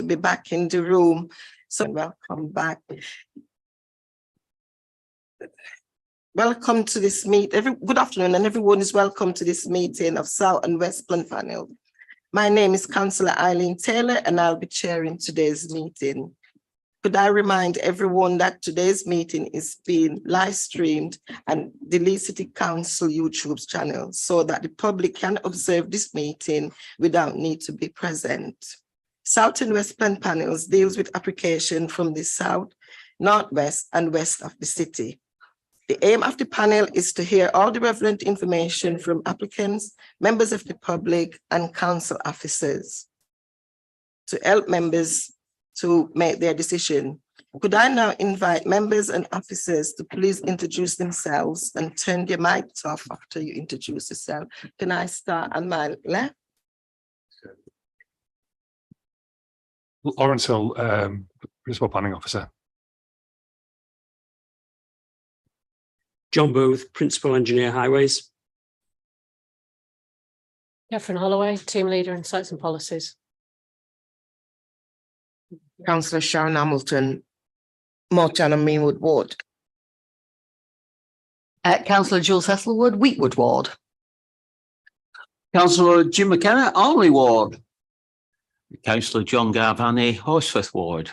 to be back in the room. So welcome back. Welcome to this meet. Good afternoon, and everyone is welcome to this meeting of South and West Plan Panel. My name is Councillor Eileen Taylor, and I'll be chairing today's meeting. Could I remind everyone that today's meeting is being live streamed on the Leeds City Council YouTube channel so that the public can observe this meeting without need to be present. South and West Plan Panels deals with application from the south, northwest, and west of the city. The aim of the panel is to hear all the relevant information from applicants, members of the public, and council officers to help members to make their decision. Could I now invite members and officers to please introduce themselves and turn their mics off after you introduce yourself. Can I start on my left? Lawrence Hill, Principal Planning Officer. John Booth, Principal Engineer Highways. Catherine Holloway, Team Leader in Sites and Policies. Councillor Sharon Hamilton, Morecambe and Meanwood Ward. Councillor Jules Heselwood, Wheatwood Ward. Councillor Jim McKenna, Armley Ward. Councillor John Garvani, Horsforth Ward.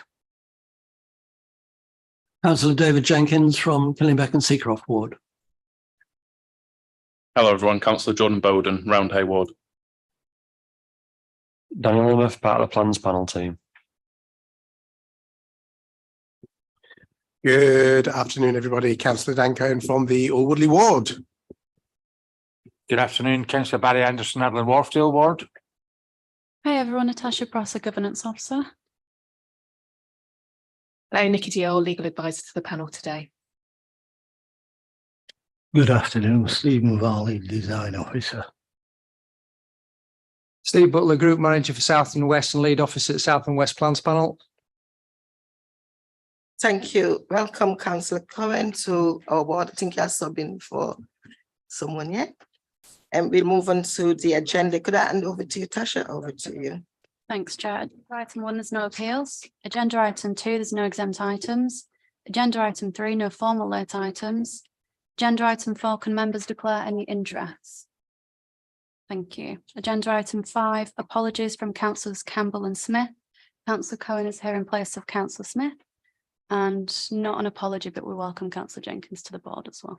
Councillor David Jenkins from Killingbeck and Seacroft Ward. Hello everyone, Councillor Jordan Bowden, Roundhay Ward. Daniel Wilmoth, part of the Plans Panel team. Good afternoon, everybody. Councillor Dan Cohen from the Alwoodley Ward. Good afternoon, Councillor Barry Anderson, Adland Wharfdale Ward. Hi everyone, Natasha Prosser, Governance Officer. Hello, Nikki Diol, Legal Advisor to the panel today. Good afternoon, Stephen Varley, Design Officer. Steve Butler, Group Manager for South and West and Lead Officer at South and West Plans Panel. Thank you. Welcome, Councillor Cohen, to our ward. I think you're subbing for someone yet. And we'll move on to the agenda. Could I hand over to you, Tasha? Over to you. Thanks, Chair. Item 1, there's no appeals. Agenda item 2, there's no exempt items. Agenda item 3, no formal late items. Agenda item 4, can members declare any interest? Thank you. Agenda item 5, apologies from Councillors Campbell and Smith. Councillor Cohen is here in place of Councillor Smith. And not an apology, but we welcome Councillor Jenkins to the board as well.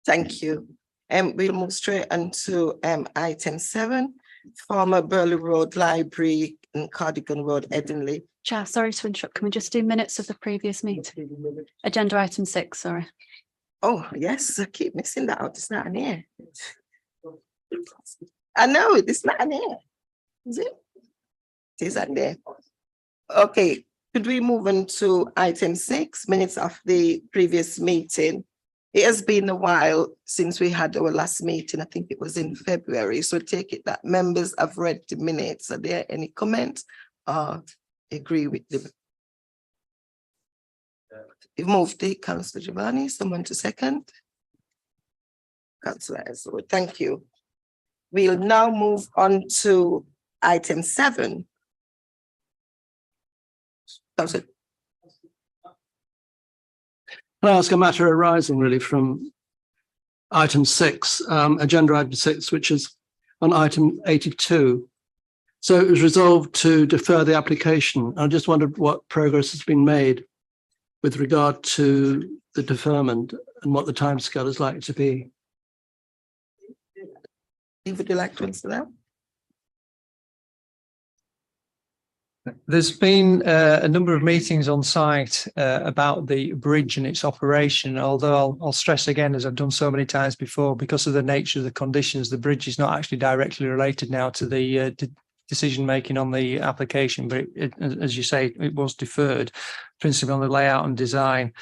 Thank you. We'll move straight on to item 7, former Burley Road Library and Cardigan Road, Edinley. Chair, sorry to interrupt. Can we just do minutes of the previous meeting? Agenda item 6, sorry. Oh, yes, I keep missing that out. It's not in here. I know it's not in here. Is it? It is in there. Okay, could we move on to item 6, minutes of the previous meeting? It has been a while since we had our last meeting. I think it was in February. So take it that members have read the minutes. Are there any comments or agree with them? You've moved the Councillor Giovanni. Someone to second? Councillor Ezra, thank you. We'll now move on to item 7. Can I ask a matter arising really from item 6, agenda item 6, which is on item 82. So it was resolved to defer the application. I just wondered what progress has been made with regard to the deferment and what the timescale is likely to be. Would you like to answer that? There's been a number of meetings on site about the bridge and its operation, although I'll stress again, as I've done so many times before, because of the nature of the conditions, the bridge is not actually directly related now to the decision making on the application, but as you say, it was deferred, principally on the layout and design.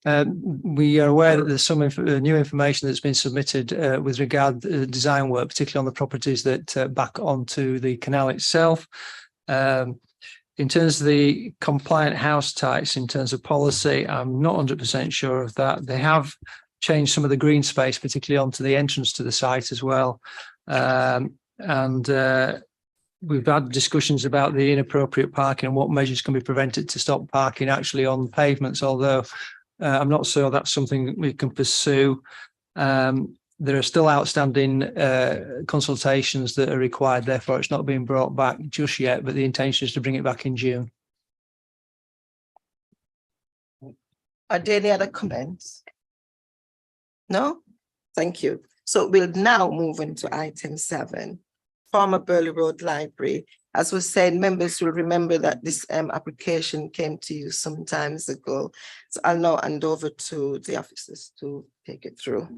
We are aware that there's some new information that's been submitted with regard to design work, particularly on the properties that back onto the canal itself. In terms of the compliant house types, in terms of policy, I'm not 100% sure of that. They have changed some of the green space, particularly onto the entrance to the site as well. we've had discussions about the inappropriate parking and what measures can be prevented to stop parking actually on pavements, although I'm not sure that's something that we can pursue. There are still outstanding consultations that are required, therefore it's not being brought back just yet, but the intention is to bring it back in June. Are there any other comments? No? Thank you. So we'll now move into item 7, former Burley Road Library. As was said, members will remember that this application came to you some times ago. So I'll now hand over to the officers to take it through.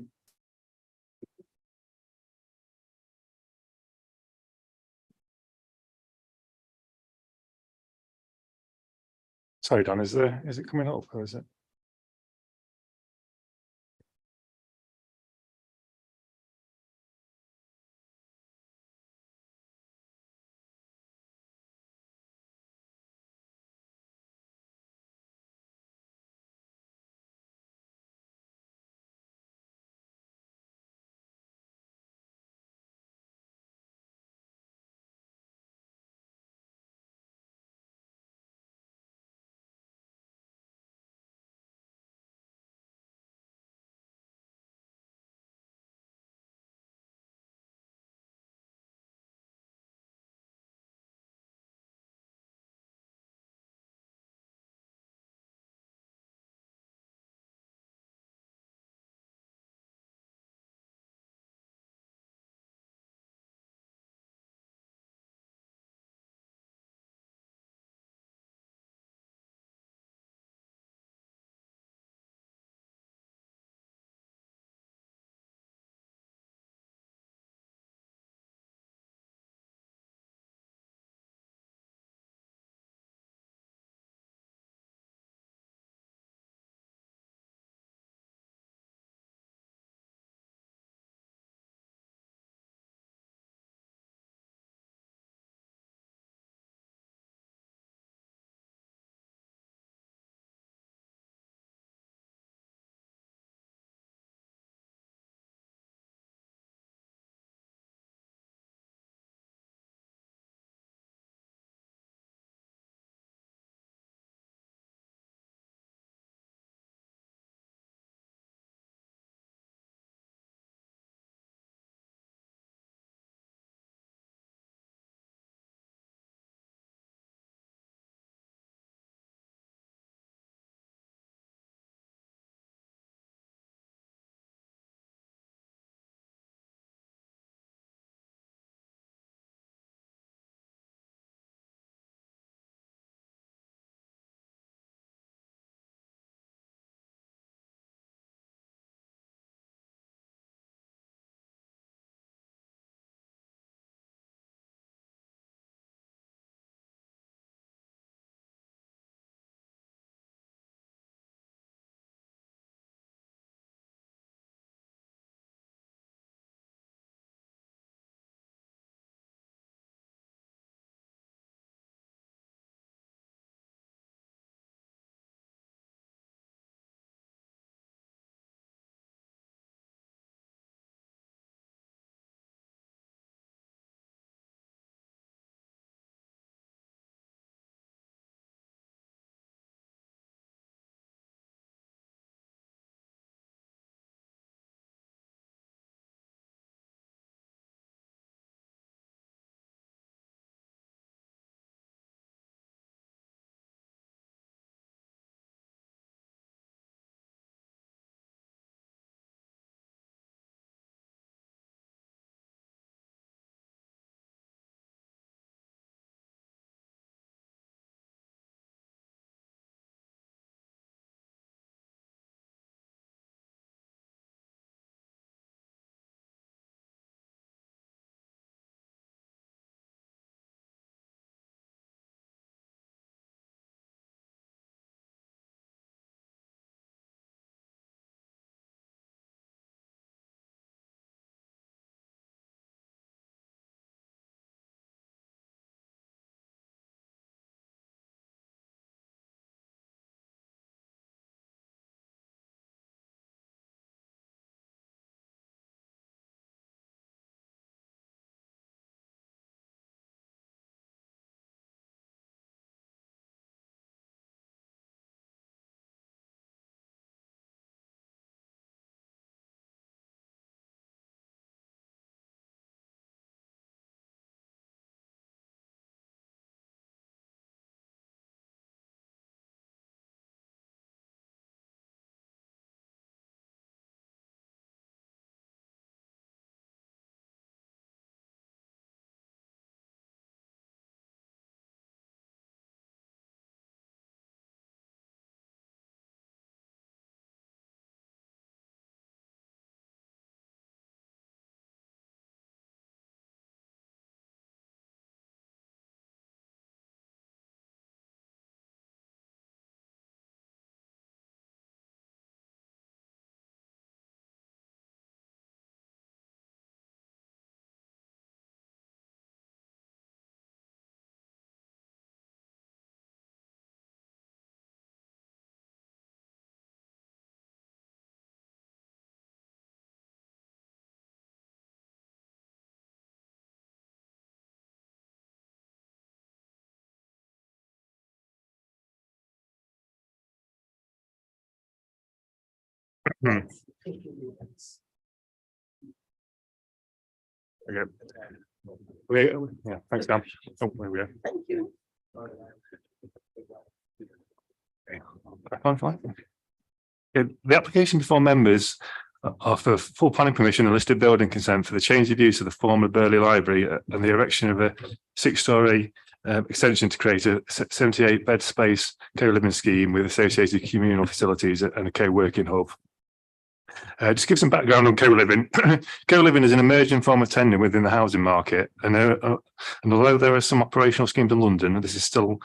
Sorry, Don, is it coming up or is it? Okay. Yeah, thanks, Dan. Oh, there we go. Thank you. Crack on, fine. Okay, the application before members are for full planning permission and listed building consent for the change of use of the former Burley Library and the erection of a 6-storey extension to create a 78-bed space co-living scheme with associated communal facilities and a co-working hub. Just give some background on co-living. Co-living is an emerging form of tenure within the housing market, and although there are some operational schemes in London, this is still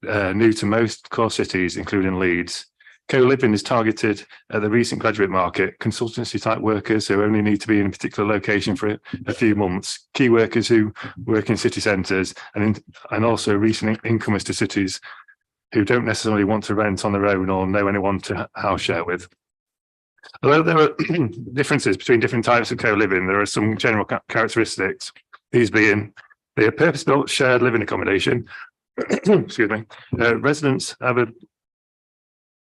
new to most core cities, including Leeds. Co-living is targeted at the recent graduate market, consultancy type workers who only need to be in a particular location for a few months, key workers who work in city centres, and also recent incomers to cities who don't necessarily want to rent on their own or know anyone to house share with. Although there are differences between different types of co-living, there are some general characteristics, these being they are purpose-built shared living accommodation. Excuse me. Residents have a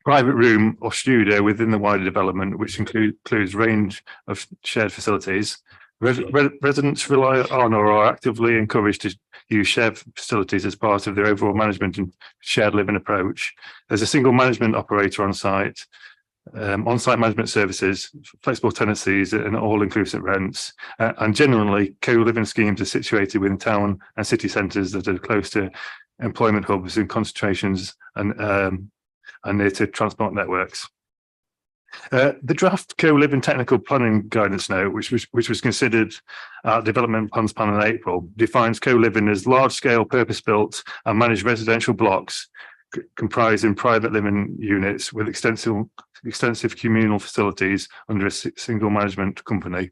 private room or studio within the wider development, which includes range of shared facilities. Residents rely on or are actively encouraged to use shared facilities as part of their overall management and shared living approach. There's a single management operator on site. On-site management services, flexible tenancies and all-inclusive rents, and generally co-living schemes are situated within town and city centres that are close to employment hubs and concentrations and near to transport networks. The draft co-living technical planning guidance note, which was considered development plans panel in April, defines co-living as large-scale purpose-built and managed residential blocks comprising private living units with extensive communal facilities under a single management company.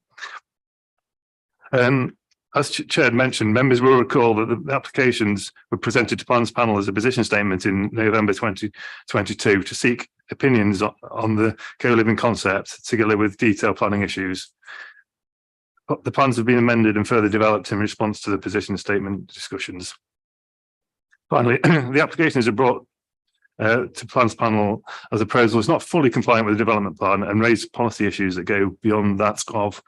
As Chair mentioned, members will recall that the applications were presented to Plans Panel as a position statement in November 2022 to seek opinions on the co-living concept together with detailed planning issues. The plans have been amended and further developed in response to the position statement discussions. Finally, the applications are brought to Plans Panel as a proposal is not fully compliant with the development plan and raise policy issues that go beyond that of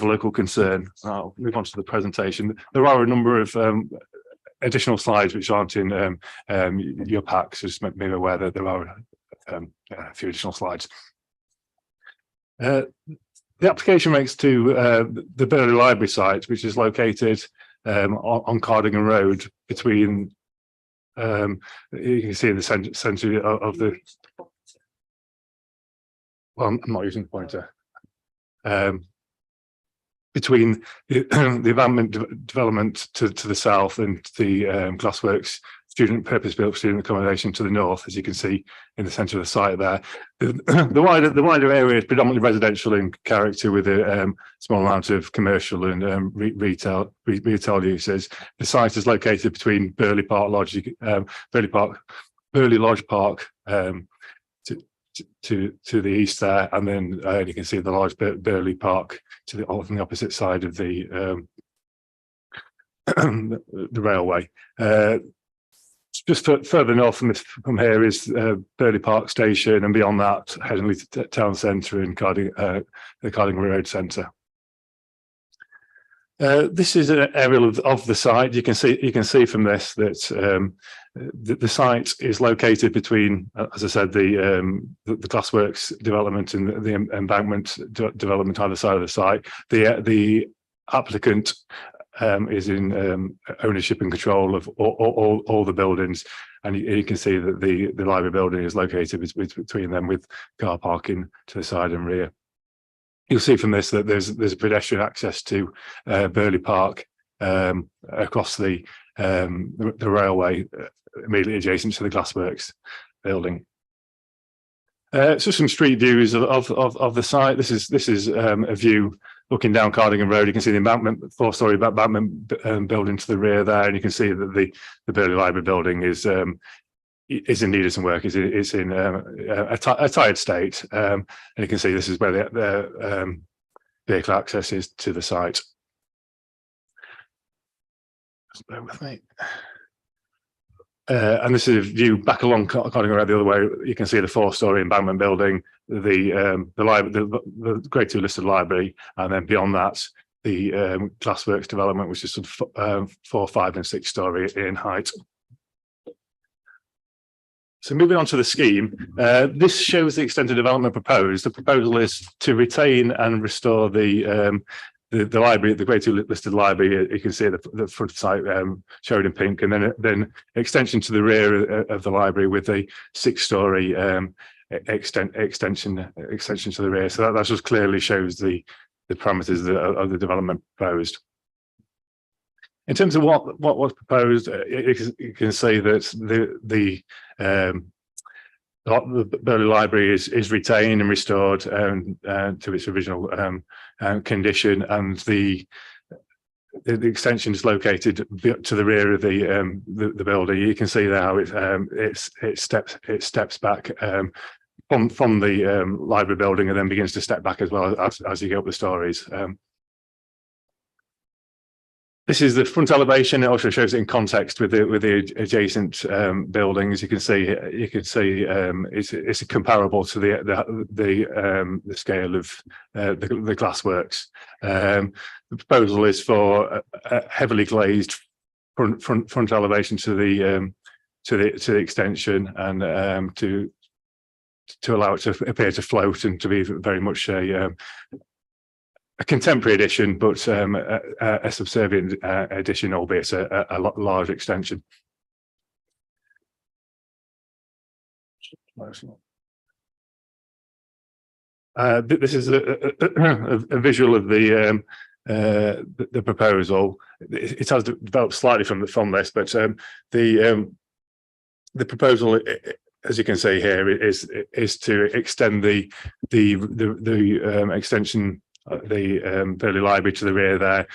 local concern. I'll move on to the presentation. There are a number of additional slides which aren't in your packs. Just make me aware that there are a few additional slides. The application makes to the Burley Library site, which is located on Cardigan Road between you can see in the centre of the, well, I'm not using the pointer, between the embankment development to the south and the Glassworks purpose-built student accommodation to the north, as you can see in the centre of the site there. The wider area is predominantly residential in character with a small amount of commercial and retail uses. The site is located between Burley Lodge Park to the east there, and then you can see the large Burley Park on the opposite side of the railway. Just further north from here is Burley Park Station, and beyond that, Headingley Town Centre and the Cardigan Road Centre. This is an aerial of the site. You can see from this that the site is located between, as I said, the Glassworks development and the embankment development either side of the site. The applicant is in ownership and control of all the buildings, and you can see that the library building is located between them, with car parking to the side and rear. You'll see from this that there's pedestrian access to Burley Park across the railway immediately adjacent to the Glassworks building. So some street views of the site. This is a view looking down Cardigan Road. You can see the embankment, 4-storey embankment building to the rear there, and you can see that the Burley Library building is in need of some work. It's in a tired state, and you can see this is where the vehicle access is to the site. Just bear with me. And this is a view back along Cottingham Road the other way. You can see the 4-storey embankment building, the library, the Grade 2 listed library, and then beyond that, the Glassworks development, which is sort of 4, 5, and 6-storey in height. So moving on to the scheme, this shows the extent of development proposed. The proposal is to retain and restore the library, the Grade 2 listed library. You can see at the front site showed in pink, and then extension to the rear of the library with a 6-storey extension to the rear. So that just clearly shows the parameters of the development proposed. In terms of what was proposed, you can see that the Burley Library is retained and restored to its original condition, and the extension is located to the rear of the building. You can see there how it steps back from the library building, and then begins to step back as well as you go up the stories. This is the front elevation. It also shows it in context with the adjacent buildings. You can see it's comparable to the scale of the glassworks. The proposal is for a heavily glazed front elevation to the extension, and to allow it to appear to float and to be very much a contemporary edition, but a subservient edition, albeit a large extension. This is a visual of the proposal. It has developed slightly from this, but the proposal, as you can see here, is to extend the extension, the Burley Library to the rear there,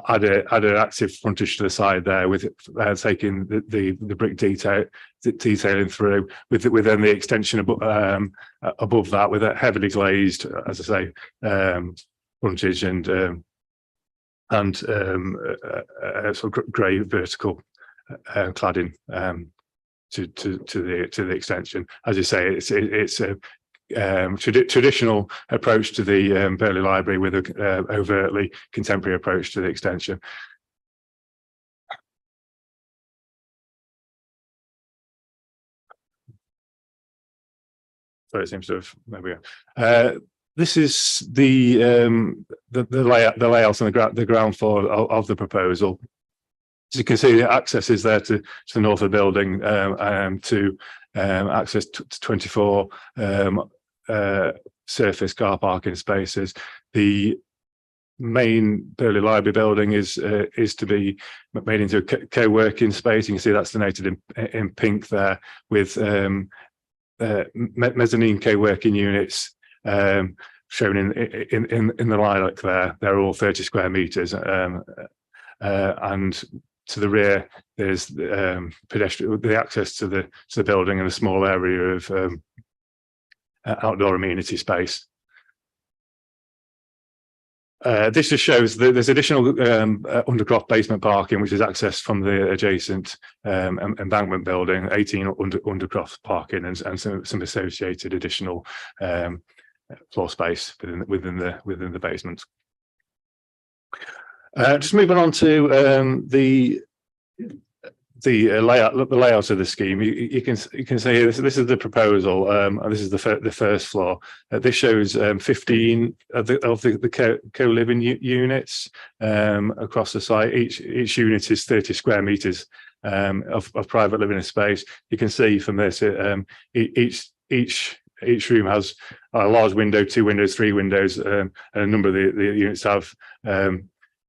add an active frontage to the side there, with taking the brick detailing through, with then the extension above that, with a heavily glazed, as I say, frontage and sort of grey vertical cladding to the extension. As you say, it's a traditional approach to the Burley Library, with an overtly contemporary approach to the extension. So it seems to have, there we go. This is the layout on the ground floor of the proposal. As you can see, the access is there to the north of the building, to access to 24 surface car parking spaces. The main Burley Library building is to be made into a co-working space. You can see that's denoted in pink there, with mezzanine co-working units shown in the lilac there. They're all 30 square meters, and to the rear there's the access to the building, and a small area of outdoor amenity space. This just shows that there's additional undercroft basement parking, which is accessed from the adjacent embankment building, 18 undercroft parking, and some associated additional floor space within the basement. Just moving on to the layout of the scheme. You can see here, this is the proposal, and this is the first floor. This shows 15 of the co-living units across the site. Each unit is 30 square meters of private living space. You can see from this, each room has a large window, 2 windows, 3 windows, and a number of the units have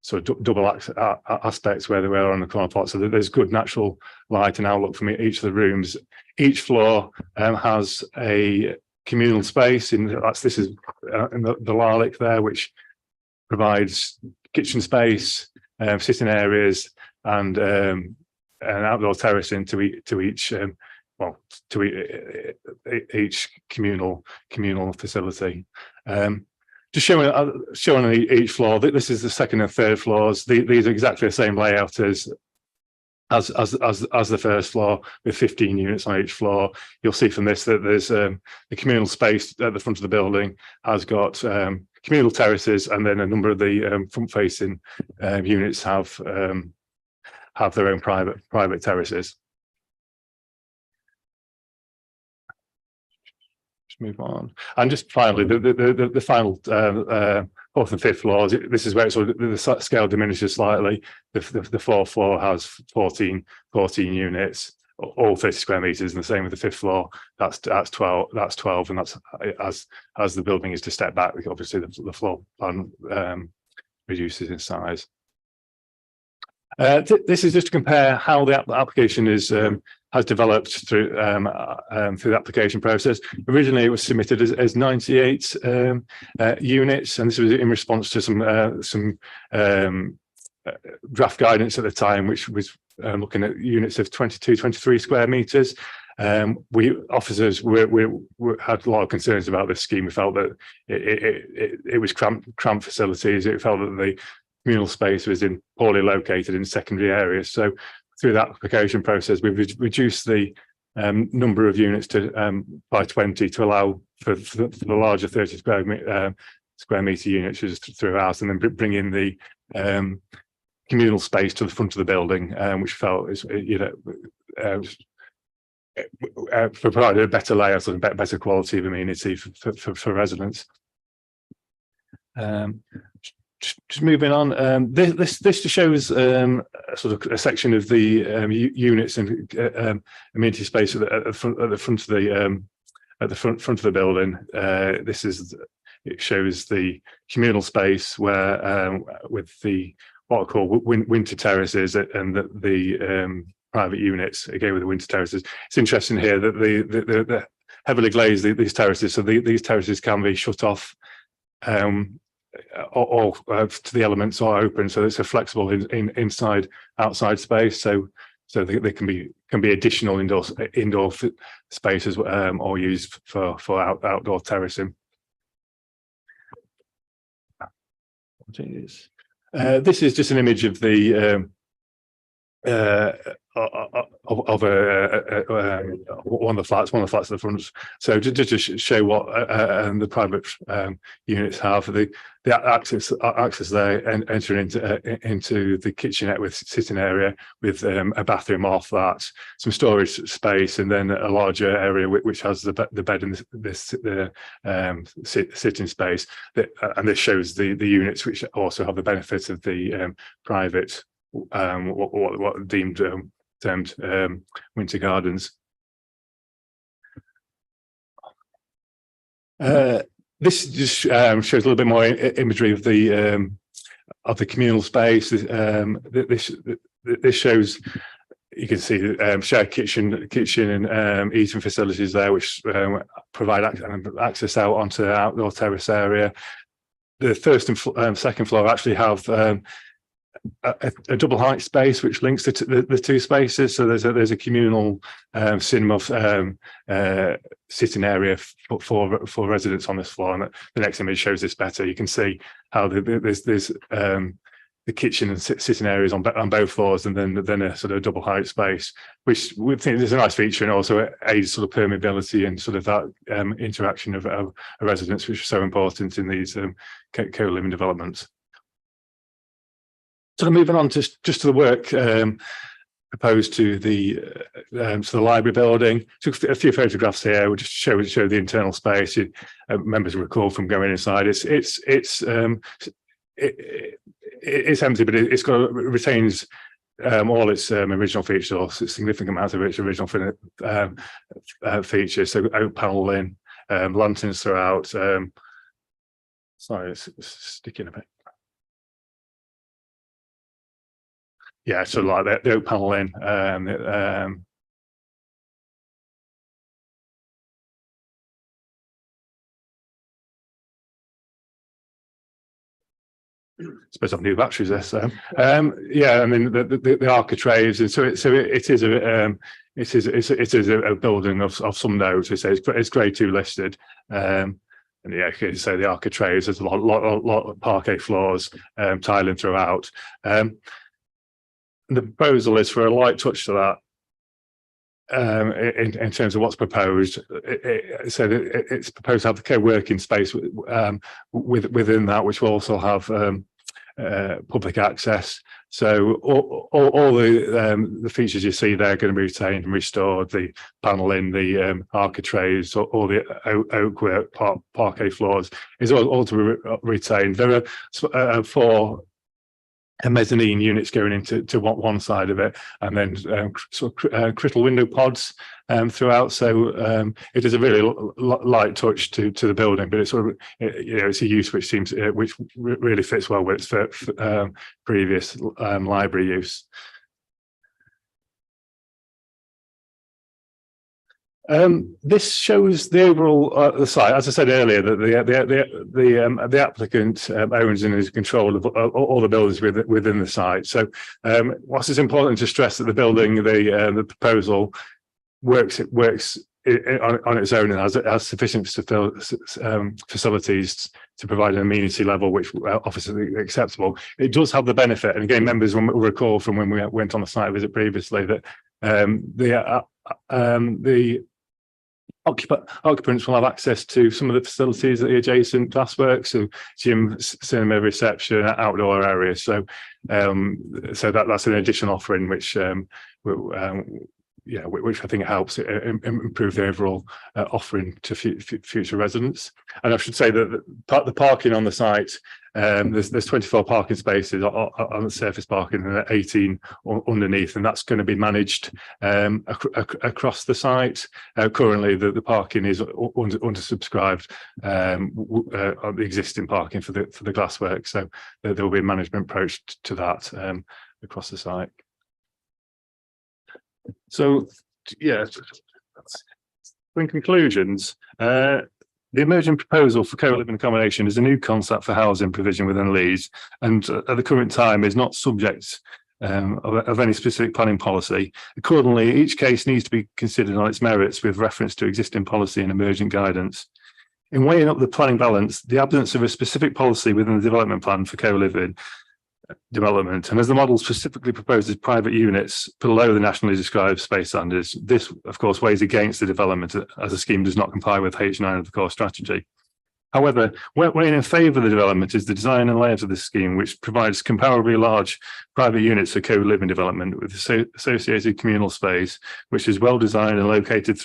sort of double aspects where they were on the corner plot, so that there's good natural light and outlook from each of the rooms. Each floor has a communal space. This is in the lilac there, which provides kitchen space, sitting areas, and an outdoor terrace into each communal facility. Just showing each floor. This is the second and third floors. These are exactly the same layout as as the first floor, with 15 units on each floor. You'll see from this that there's the communal space at the front of the building has got communal terraces, and then a number of the front-facing units have their own private terraces. Just move on, and just finally, the final fourth and fifth floors. This is where it's sort of, the scale diminishes slightly. The fourth floor has 14 units, all 30 square meters, and the same with the fifth floor. That's 12, and that's as the building is to step back. Obviously, the floor plan reduces in size. This is just to compare how the application has developed through the application process. Originally, it was submitted as 98 units, and this was in response to some draft guidance at the time, which was looking at units of 23 square meters. Officers had a lot of concerns about this scheme. We felt that it was cramped facilities. It felt that the communal space was poorly located in secondary areas. So through that application process, we've reduced the number of units by 20 to allow for the larger 30 square meter units just throughout, and then bring in the communal space to the front of the building, which felt is provided a better layout and better quality of amenity for residents. Just moving on, this just shows sort of a section of the units and amenity space at the front of the building. It shows the communal space where with the what I call winter terraces and the private units, again with the winter terraces. It's interesting here that the heavily glazed these terraces, so these terraces can be shut off or to the elements or open, so it's a flexible inside outside space, so they can be additional indoor spaces or used for outdoor terracing. This is just an image of the one of the flats at the front. So just to show what the private units have, the access there, and entering into the kitchenette with sitting area with a bathroom off that, some storage space, and then a larger area which has the bed and the sitting space. And this shows the units which also have the benefit of the private what deemed termed winter gardens. This just shows a little bit more imagery of the communal space. This shows, you can see shared kitchen and eating facilities there, which provide access out onto the outdoor terrace area. The first and second floor actually have a double height space which links the two spaces. So there's a communal cinema sitting area for residents on this floor, and the next image shows this better. You can see how there's the kitchen and sitting areas on both floors, and then a sort of double height space, which we think is a nice feature, and also aids sort of permeability and sort of that interaction of residents, which is so important in these co-living developments. Sort of moving on just to the work proposed to the library building. Took a few photographs here. We'll just show the internal space. Members will recall from going inside. It's empty, but it retains all its original features, or significant amount of its original features. So oak paneling, lanterns throughout. Sorry, it's sticking a bit. Yeah, so like the oak paneling, suppose I've new batteries there. So yeah, I mean the architraves, and so it is a building of some note. It's grade 2 listed. And yeah, so the architraves, there's a lot of parquet floors, tiling throughout. the proposal is for a light touch to that. In terms of what's proposed, it's proposed to have the co-working space within that, which will also have public access. So all the features you see there are going to be retained and restored. The panelling, the architraves, all the oakwork, parquet floors is all to be retained. There are 4 mezzanine units going into one side of it, and then crystal window pods throughout. So it is a really light touch to the building, but it's sort of it's a use which seems which really fits well with its previous library use. This shows the overall the site. As I said earlier, that the applicant owns and is in control of all the buildings within the site. So, whilst it's important to stress that the building, the proposal works on its own and has sufficient facilities to provide an amenity level which offers acceptable. It does have the benefit, and again, members will recall from when we went on the site visit previously that the occupants will have access to some of the facilities at the adjacent glassworks, so gym, cinema, reception, outdoor areas. So, that's an additional offering which which I think helps improve the overall offering to future residents. And I should say that the parking on the site, there's 24 parking spaces on the surface parking and 18 underneath, and that's going to be managed across the site. Currently, the parking is undersubscribed on the existing parking for the glasswork, so there will be a management approach to that across the site. So, yeah, in conclusions, the emerging proposal for co-living accommodation is a new concept for housing provision within Leeds, and at the current time is not subject of any specific planning policy. Accordingly, each case needs to be considered on its merits with reference to existing policy and emergent guidance. In weighing up the planning balance, the absence of a specific policy within the development plan for co-living development, and as the model specifically proposes private units below the nationally described space standards, this of course weighs against the development as the scheme does not comply with H9 of the core strategy. However, weighing in favour of the development is the design and layout of the scheme, which provides comparably large private units for co-living development with associated communal space, which is well designed and located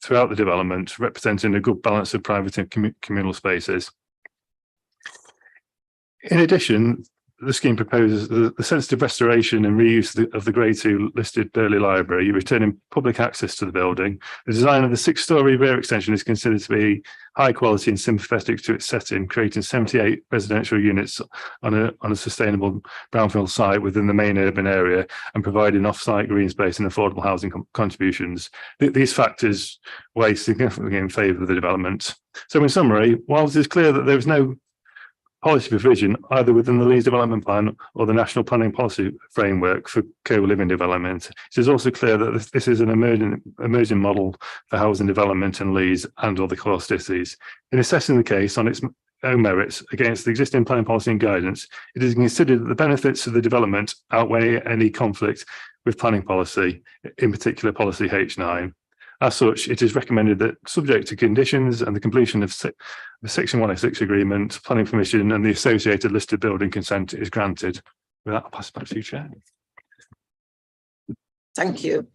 throughout the development, representing a good balance of private and communal spaces. In addition, the scheme proposes the sensitive restoration and reuse of the Grade 2 listed Burley Library, returning public access to the building. The design of the 6-storey rear extension is considered to be high quality and sympathetic to its setting, creating 78 residential units on a sustainable brownfield site within the main urban area and providing off-site green space and affordable housing contributions. These factors weigh significantly in favour of the development. So in summary, whilst it is clear that there is no policy provision either within the Leeds Development Plan or the National Planning Policy Framework for co-living development, it is also clear that this is an emerging model for housing development in Leeds and other core cities. In assessing the case on its own merits against the existing planning policy and guidance, it is considered that the benefits of the development outweigh any conflict with planning policy, in particular policy H9. As such, it is recommended that, subject to conditions and the completion of the Section 106 agreement, planning permission and the associated listed building consent is granted. With that, I'll pass it back to you, Chair. Thank you.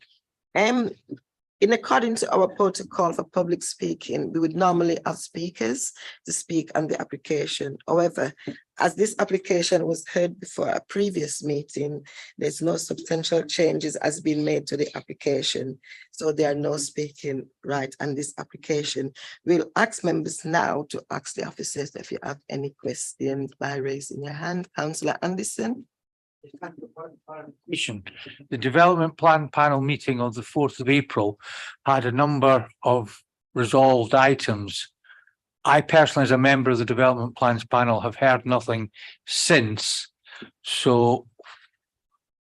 In accordance to our protocol for public speaking, we would normally have speakers to speak on the application. However, as this application was heard before a previous meeting, there's no substantial changes has been made to the application. So there are no speaking right on this application. We'll ask members now to ask the officers if you have any questions by raising your hand. Councillor Anderson. The development plan panel meeting on the 4th of April had a number of resolved items. I personally, as a member of the development plans panel, have heard nothing since. So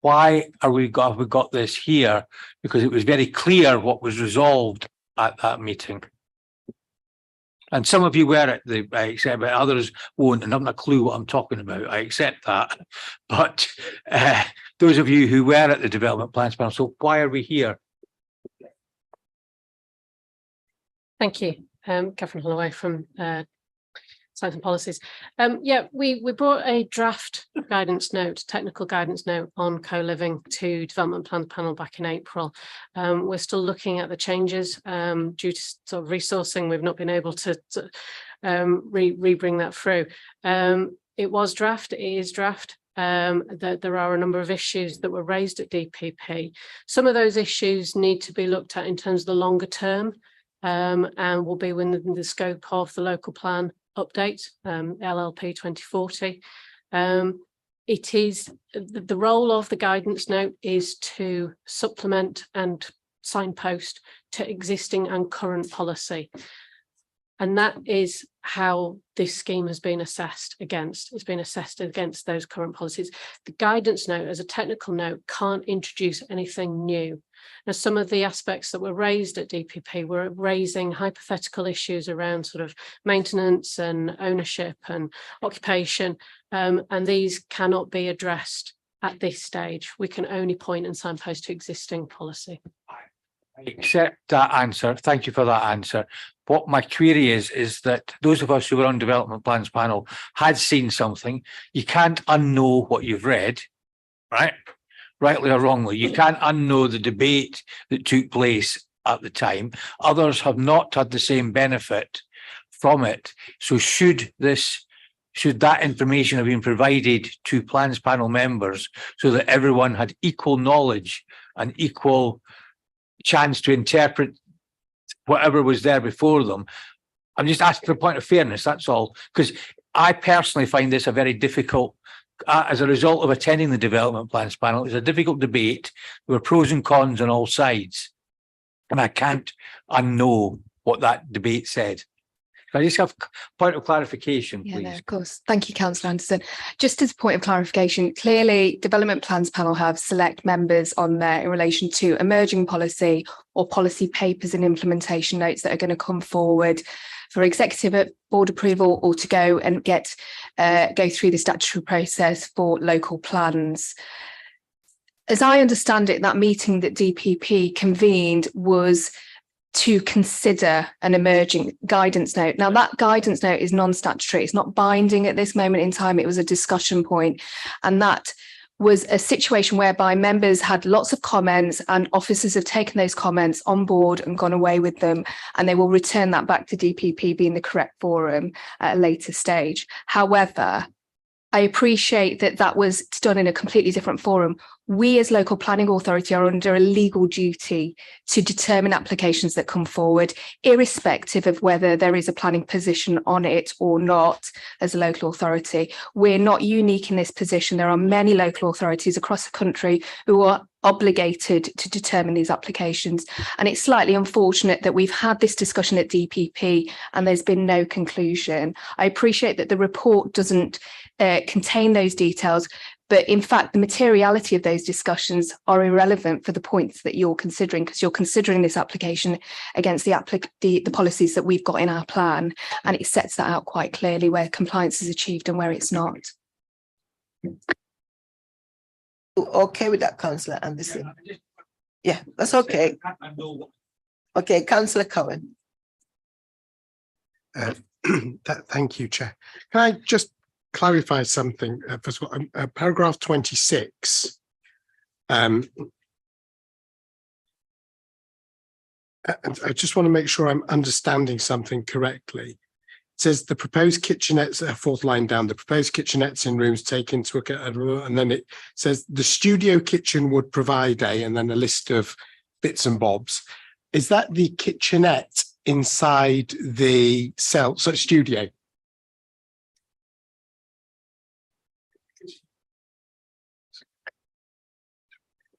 why have we got this here? Because it was very clear what was resolved at that meeting. And some of you were at the, I accept, but others won't, and haven't a clue what I'm talking about. I accept that. But those of you who were at the development plans panel, so why are we here? Thank you. Catherine Holloway from Science and Policies. Yeah, we brought a draft guidance note, technical guidance note on co-living to development plan panel back in April. We're still looking at the changes due to sort of resourcing. We've not been able to re-bring that through. It was draft, it is draft. There are a number of issues that were raised at DPP. Some of those issues need to be looked at in terms of the longer term and will be within the scope of the local plan update, LLP 2040. It is the role of the guidance note is to supplement and signpost to existing and current policy. And that is how this scheme has been assessed against. It's been assessed against those current policies. The guidance note as a technical note can't introduce anything new. Now, some of the aspects that were raised at DPP were raising hypothetical issues around sort of maintenance and ownership and occupation, and these cannot be addressed at this stage. We can only point and signpost to existing policy. I accept that answer. Thank you for that answer. What my query is that those of us who were on development plans panel had seen something. You can't unknow what you've read, right? Rightly or wrongly, you can't unknow the debate that took place at the time. Others have not had the same benefit from it. So should that information have been provided to plans panel members so that everyone had equal knowledge and equal chance to interpret whatever was there before them? I'm just asking for a point of fairness, that's all. Because I personally find this a very difficult, as a result of attending the development plans panel, it's a difficult debate. There were pros and cons on all sides. And I can't unknow what that debate said. Can I just have a point of clarification, please? Yeah, no, of course. Thank you, Councillor Anderson. Just as a point of clarification, clearly Development Plans Panel have select members on there in relation to emerging policy or policy papers and implementation notes that are going to come forward for executive board approval or to go and go through the statutory process for local plans. As I understand it, that meeting that DPP convened was to consider an emerging guidance note. Now, that guidance note is non-statutory. It's not binding at this moment in time. It was a discussion point, and that was a situation whereby members had lots of comments and officers have taken those comments on board and gone away with them, and they will return that back to DPP being the correct forum at a later stage. However, I appreciate that that was done in a completely different forum. We as local planning authority are under a legal duty to determine applications that come forward, irrespective of whether there is a planning position on it or not as a local authority. We're not unique in this position. There are many local authorities across the country who are obligated to determine these applications. And it's slightly unfortunate that we've had this discussion at DPP and there's been no conclusion. I appreciate that the report doesn't contain those details, but in fact, the materiality of those discussions are irrelevant for the points that you're considering, because you're considering this application against the policies that we've got in our plan, and it sets that out quite clearly where compliance is achieved and where it's not. Okay with that, Councillor Anderson? Yeah, that's okay. Okay, Councillor Cohen. Thank you, Chair. Can I just clarify something? First of all, paragraph 26. I just want to make sure I'm understanding something correctly. It says the proposed kitchenettes, fourth line down, the proposed kitchenettes in rooms taken into account, and then it says the studio kitchen would provide and then a list of bits and bobs. Is that the kitchenette inside the cell, so studio?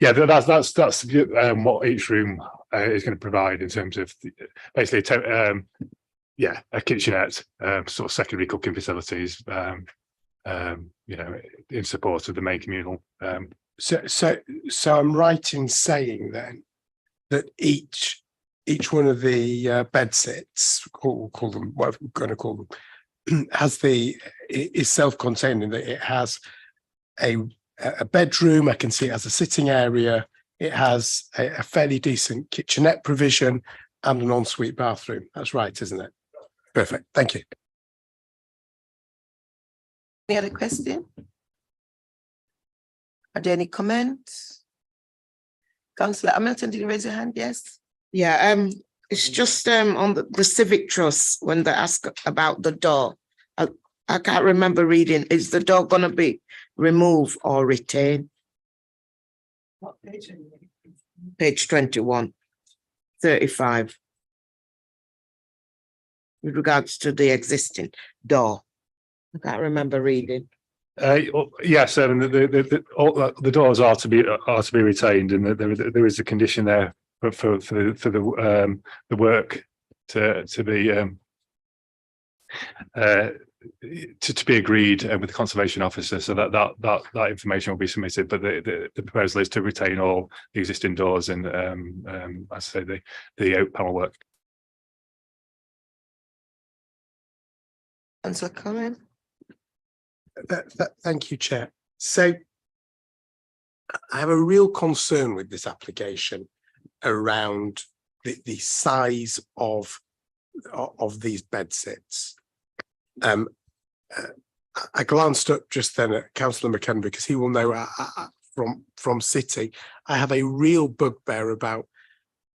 Yeah, that's what each room is going to provide in terms of basically a kitchenette, sort of secondary cooking facilities, in support of the main communal. So I'm right in saying then that each each one of the bed sits, or we'll call them, what we're going to call them, is self-contained in that it has a bedroom. I can see it has a sitting area. It has a fairly decent kitchenette provision and an ensuite bathroom. That's right, isn't it? Perfect. Thank you. Any other question? Are there any comments? Councillor Hamilton, did you raise your hand? Yes. Yeah, it's just on the Civic Trust when they ask about the door. I can't remember reading. Is the door gonna be removed or retained? What page are you reading? Page 21, 35. With regards to the existing door. I can't remember reading. Yes, the doors are to be retained, and there is a condition there for the work to be agreed with the conservation officer, so that information will be submitted. But the proposal is to retain all the existing doors and as I say, the oak panel work. Councillor Cohen. Thank you, Chair. So I have a real concern with this application around the size of these bed sits. I glanced up just then at Councillor McKenna because he will know from City. I have a real bugbear about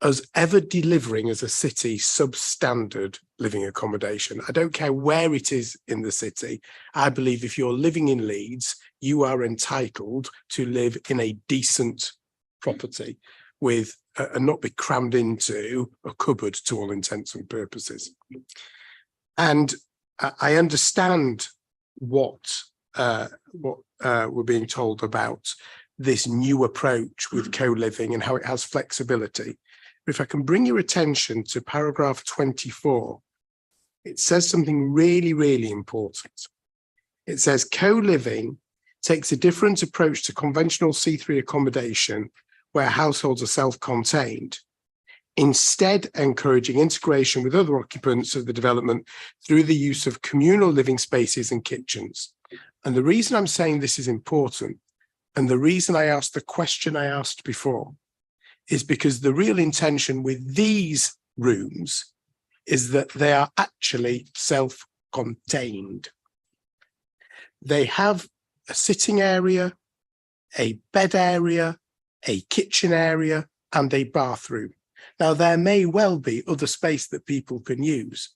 us ever delivering as a city substandard living accommodation. I don't care where it is in the city. I believe if you're living in Leeds, you are entitled to live in a decent property with and not be crammed into a cupboard to all intents and purposes. And I understand what we're being told about this new approach with co-living and how it has flexibility. If I can bring your attention to paragraph 24, it says something really, really important. It says co-living takes a different approach to conventional C3 accommodation where households are self-contained, instead encouraging integration with other occupants of the development through the use of communal living spaces and kitchens. And the reason I'm saying this is important, and the reason I asked the question I asked before, is because the real intention with these rooms is that they are actually self-contained. They have a sitting area, a bed area, a kitchen area, and a bathroom. Now, there may well be other space that people can use,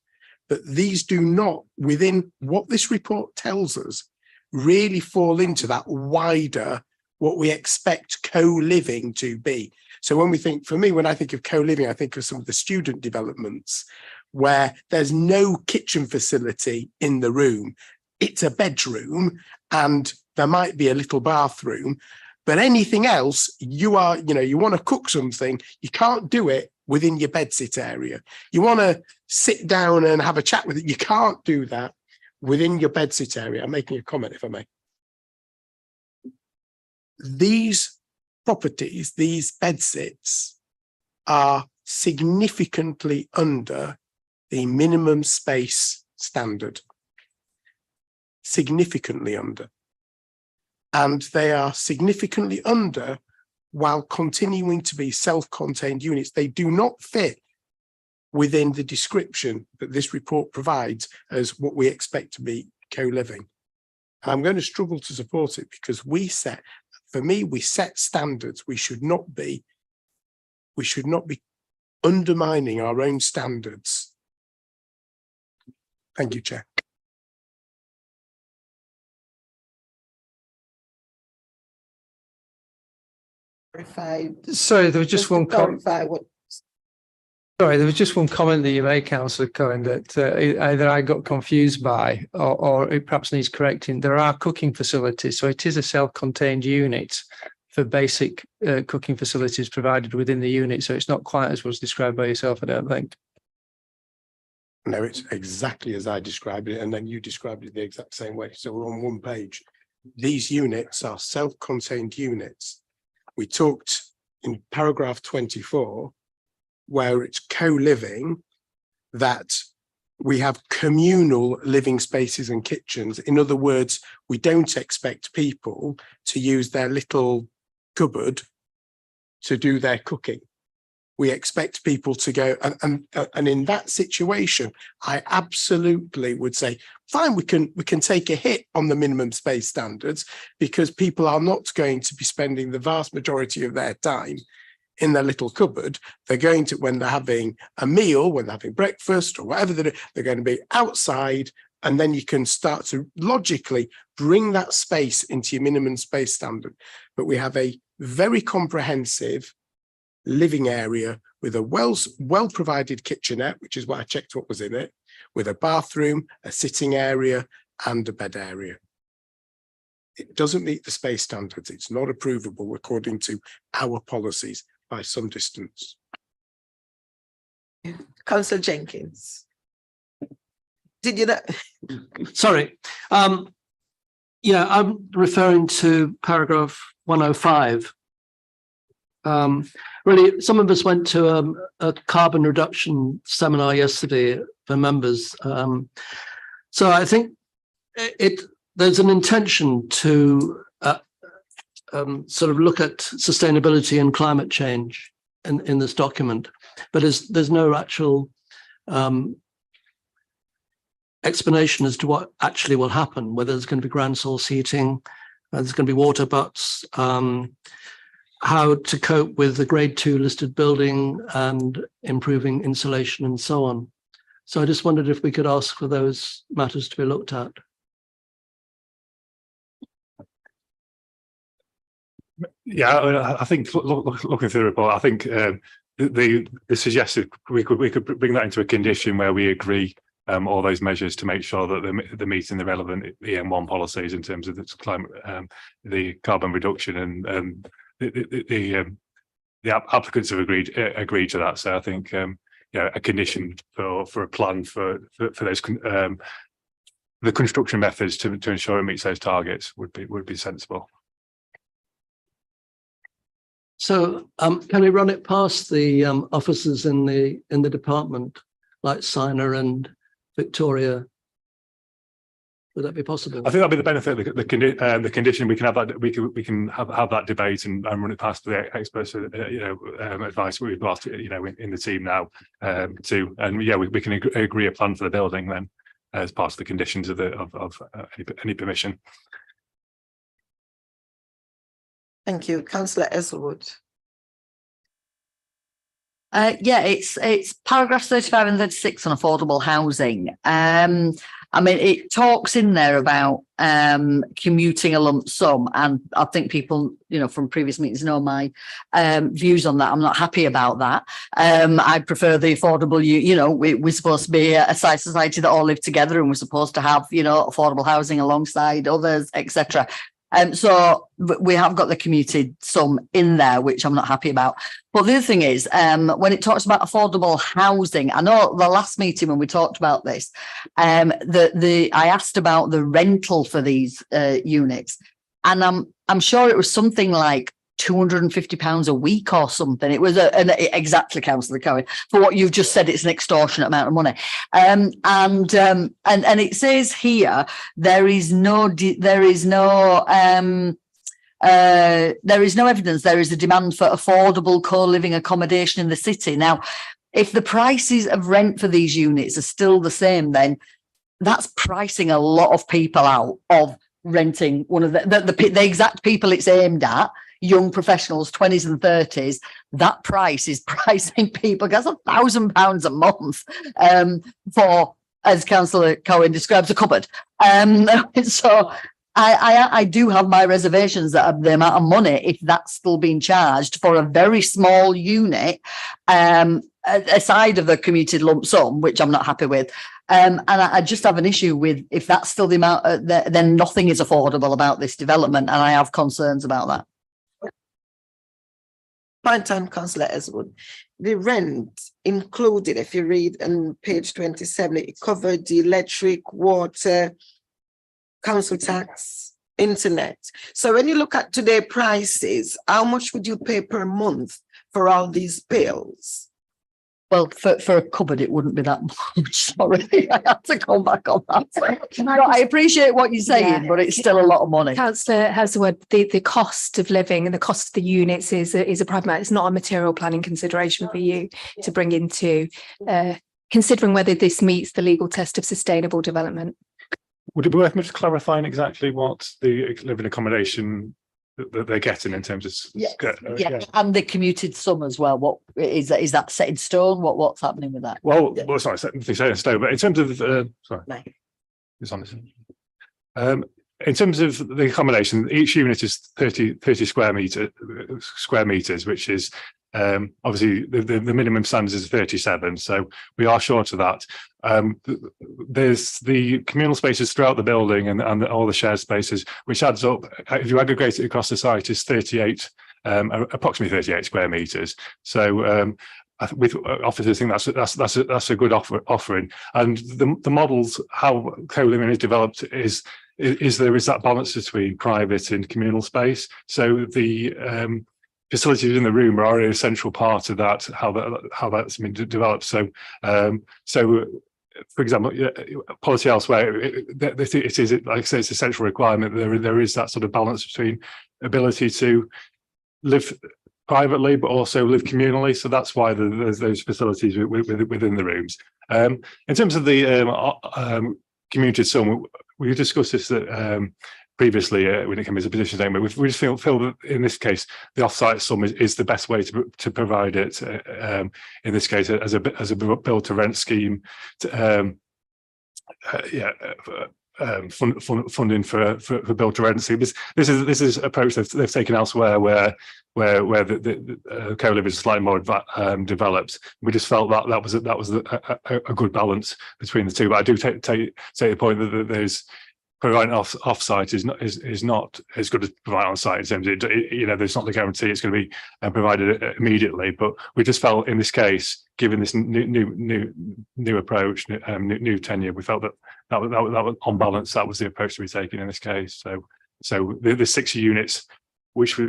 but these do not, within what this report tells us, really fall into that wider, what we expect co-living to be. So when we think, for me, when I think of co-living, I think of some of the student developments where there's no kitchen facility in the room. It's a bedroom and there might be a little bathroom, but anything else, you want to cook something, you can't do it within your bedsit area. You want to sit down and have a chat with it, you can't do that within your bedsit area. I'm making a comment, if I may. These properties, these bedsits, are significantly under the minimum space standard. Significantly under. And they are significantly under while continuing to be self-contained units. They do not fit within the description that this report provides as what we expect to be co-living. I'm going to struggle to support it because we set standards. We should not be undermining our own standards. Thank you, Chair. Sorry, there was just one comment. Sorry, there was just one comment that you made, Councillor Cohen, that either I got confused by or it perhaps needs correcting. There are cooking facilities, so it is a self-contained unit for basic cooking facilities provided within the unit. So it's not quite as was described by yourself, I don't think. No, it's exactly as I described it, and then you described it the exact same way. So we're on one page. These units are self-contained units. We talked in paragraph 24 where it's co-living, that we have communal living spaces and kitchens. In other words, we don't expect people to use their little cupboard to do their cooking. We expect people to go, and in that situation, I absolutely would say, fine, we can take a hit on the minimum space standards, because people are not going to be spending the vast majority of their time in their little cupboard. They're going to, when they're having a meal, when they're having breakfast or whatever they're going to be outside, and then you can start to logically bring that space into your minimum space standard. But we have a very comprehensive living area with a well provided kitchenette, which is why I checked what was in it, with a bathroom, a sitting area and a bed area. It doesn't meet the space standards. It's not approvable according to our policies by some distance. Councillor Jenkins. Did you know? Sorry. Yeah, I'm referring to paragraph 105. Really, some of us went to a carbon reduction seminar yesterday for members. So I think there's an intention to sort of look at sustainability and climate change in this document, but there's no actual explanation as to what actually will happen, whether there's going to be ground source heating, there's going to be water butts, how to cope with the grade 2 listed building and improving insulation and so on. So I just wondered if we could ask for those matters to be looked at. Yeah, I think looking through the report, I think the suggested we could bring that into a condition where we agree all those measures to make sure that they're meeting the relevant EM1 policies in terms of the climate, the carbon reduction, and the applicants have agreed to that. So I think yeah, a condition for a plan for those the construction methods to ensure it meets those targets would be sensible. So can we run it past the officers in the department, like Signer and Victoria? Would that be possible? I think that'd be the benefit of the condition. We can have that. We can have that debate and run it past the experts. Advice we've got in the team now too. And yeah, we can agree a plan for the building then as part of the conditions of any permission. Thank you, Councillor Esselwood. Yeah, it's paragraphs 35 and 36 on affordable housing. I mean, it talks in there about commuting a lump sum, and I think people, from previous meetings know my views on that. I'm not happy about that. I prefer the affordable. We're supposed to be a society that all live together, and we're supposed to have, affordable housing alongside others, etc. So we have got the commuted sum in there, which I'm not happy about. But the other thing is, when it talks about affordable housing, I know the last meeting when we talked about this, I asked about the rental for these units, and I'm sure it was something like £250 a week or something. It was exactly, Councillor Cohen, for what you've just said. It's an extortionate amount of money, and it says here there is no evidence there is a demand for affordable co-living accommodation in the city. Now, if the prices of rent for these units are still the same, then that's pricing a lot of people out of renting one of the exact people it's aimed at. Young professionals, 20s and 30s, that price is pricing people, that's £1,000 a month for, as Councillor Cohen describes, a cupboard. So I do have my reservations that the amount of money, if that's still being charged for a very small unit, aside of the commuted lump sum, which I'm not happy with. And I just have an issue with, if that's still the amount, then nothing is affordable about this development, and I have concerns about that. Point time, Councillor Eswood. The rent included, if you read on page 27, it covered the electric, water, council tax, internet. So when you look at today's prices, how much would you pay per month for all these bills? Well, for a cupboard, it wouldn't be that much. Sorry, I had to come back on that. I appreciate what you're saying, but it's still a lot of money. Councillor Hasselwood, the cost of living and the cost of the units is a private matter. It's not a material planning consideration for you to bring into considering whether this meets the legal test of sustainable development. Would it be worth me just clarifying exactly what the living accommodation that they're getting in terms of And the commuted sum as well. What is that set in stone? What's happening with that? Well, it's not set in stone, but in terms of sorry, it's on this. In terms of the accommodation, each unit is 30 square meters, which is obviously the minimum standard is 37, so we are short of that. There's the communal spaces throughout the building and all the shared spaces, which adds up, if you aggregate it across the site, is 38, approximately 38 square meters. So with officers, I think that's a good offering. And the models, how co-living is developed is there is that balance between private and communal space. So the facilities in the room are an essential part of that, how that's been developed. So for example, policy elsewhere, it is, like I say, it's a central requirement. There is that sort of balance between ability to live privately, but also live communally. So that's why there's those facilities within the rooms. In terms of the commuted sum, we discussed this previously when it came to position statement. We just feel that in this case, the off-site sum is the best way to provide it. In this case, as a build to rent scheme, funding for build to rent scheme. This is an approach they've taken elsewhere, where the co-living is slightly more developed. We just felt that was a good balance between the two. But I do take the point that there's providing off-site is not as good as providing on-site in terms of there's not the guarantee it's going to be provided immediately. But we just felt in this case, given this new approach, new tenure, we felt that was on balance. That was the approach to be taken in this case. So the 6 units which we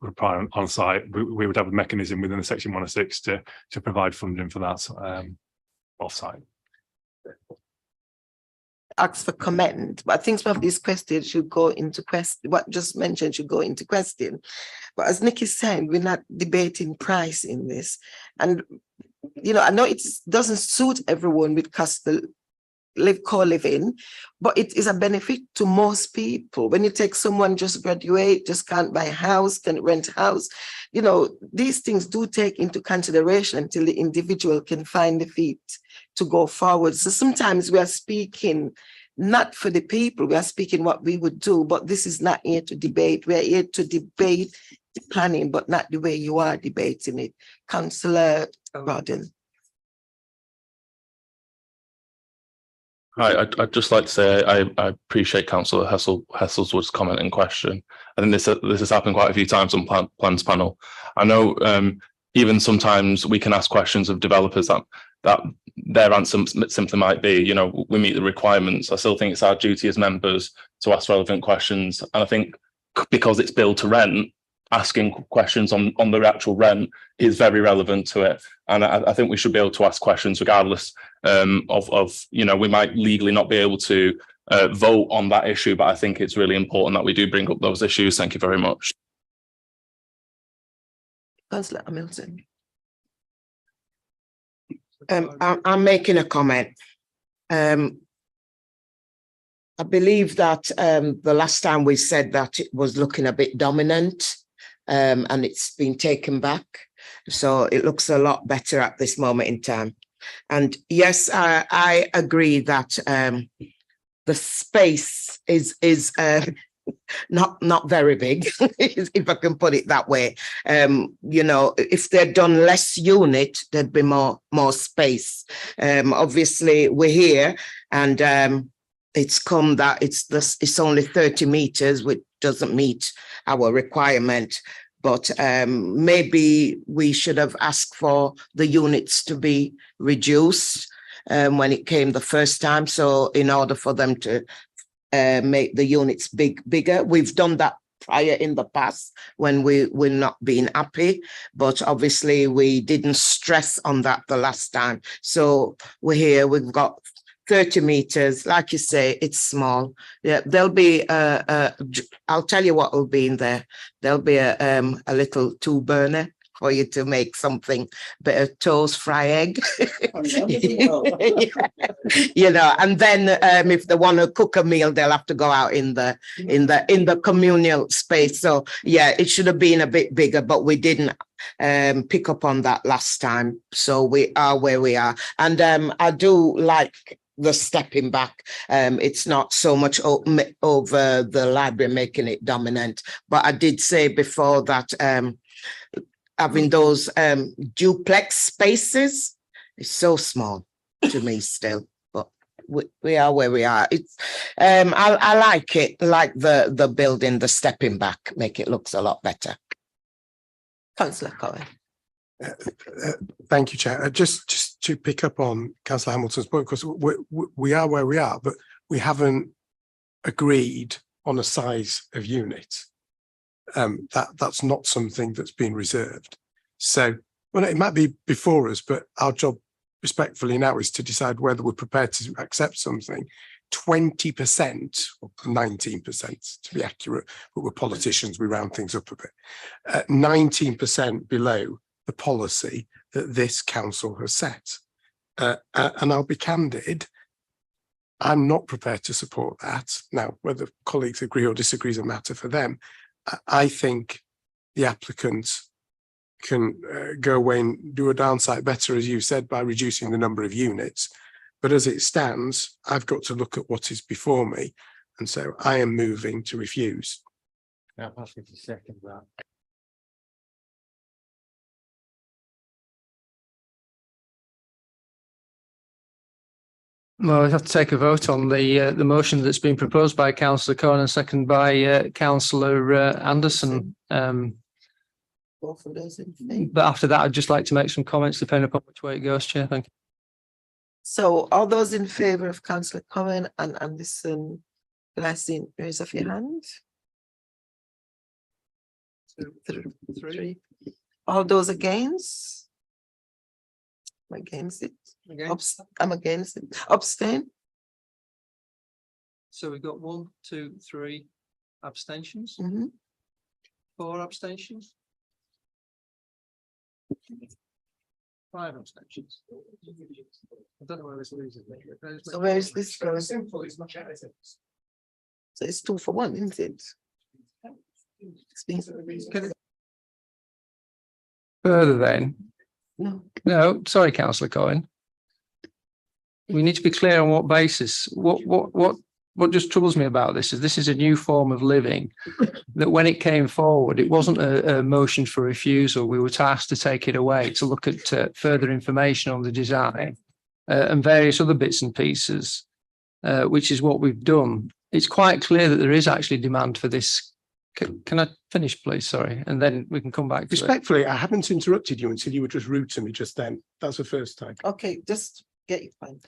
require on site, we would have a mechanism within the section 106 to provide funding for that off-site. Ask for comment, but I think some of these questions should go into question. What just mentioned should go into question. But as Nikki said, we're not debating price in this. And, I know it doesn't suit everyone with co-living, but it is a benefit to most people. When you take someone just graduate, just can't buy a house, can't rent a house, these things do take into consideration until the individual can find the feet to go forward. So sometimes we are speaking not for the people, we are speaking what we would do, but this is not here to debate. We are here to debate the planning, but not the way you are debating it. Councillor Rodden. Hi, I'd just like to say I appreciate Councillor Hesselwood's comment and question. I think this has happened quite a few times on plans panel. I know even sometimes we can ask questions of developers that their answer simply might be, we meet the requirements. I still think it's our duty as members to ask relevant questions. And I think because it's build to rent, asking questions on the actual rent is very relevant to it. And I think we should be able to ask questions regardless of we might legally not be able to vote on that issue, but I think it's really important that we do bring up those issues. Thank you very much. Councillor Hamilton. I'm making a comment. I believe that the last time we said that it was looking a bit dominant, and it's been taken back. So it looks a lot better at this moment in time. And yes, I agree that the space is not very big, if I can put it that way. If they'd done less unit, there'd be more space. Obviously, we're here, and it's come that it's only 30 meters, which doesn't meet our requirement. But maybe we should have asked for the units to be reduced when it came the first time. So in order for them to make the units bigger, we've done that prior in the past when we're not being happy, but obviously we didn't stress on that the last time. So we're here, we've got 30 meters, like you say, it's small. Yeah, there'll be I'll tell you what will be in there. There'll be a little 2 burner for you to make something, bit of toast, fry egg. You know, and then if they want to cook a meal, they'll have to go out in the communal space. So yeah, it should have been a bit bigger, but we didn't pick up on that last time. So we are where we are. And I do like the stepping back. It's not so much over the library making it dominant, but I did say before that having those duplex spaces is so small to me still, but we are where we are. It's I like it, like the building, the stepping back, make it looks a lot better. Councillor Cohen. Thank you, Chair. Just to pick up on Councillor Hamilton's point, because we are where we are, but we haven't agreed on a size of unit. That's not something that's been reserved. So, well, it might be before us, but our job respectfully now is to decide whether we're prepared to accept something 20% or 19% to be accurate, but we're politicians, we round things up a bit, 19% below the policy that this council has set. And I'll be candid, I'm not prepared to support that. Now, whether colleagues agree or disagree is a matter for them. I think the applicants can go away and do a downside better, as you said, by reducing the number of units. But as it stands, I've got to look at what is before me. And so I am moving to refuse. Yeah, I'll ask you to second that. Well, we have to take a vote on the motion that's been proposed by Councillor Cohen and seconded by Councillor Anderson. Both of those in favour. But after that, I'd just like to make some comments depending upon which way it goes, Chair. Thank you. So all those in favour of Councillor Cohen and Anderson, can I see raise of your hand? 2, 3. All those against? I'm against it. I'm against it. Abstain? So we've got 1, 2, 3 abstentions. 4 abstentions. 5 abstentions. I don't know where this leaves it. So where is this going? Simple, it's not as it is. So it's 2 for 1, isn't it? Further then. No, sorry, Councillor Cohen. We need to be clear on what basis. What just troubles me about this is a new form of living that when it came forward, it wasn't a motion for refusal. We were tasked to take it away to look at further information on the design and various other bits and pieces, which is what we've done. It's quite clear that there is actually demand for this. Can I finish, please? Sorry. And then we can come back to Respectfully, it. I haven't interrupted you until you were just rude to me just then. That's the first time. okay, just get your point,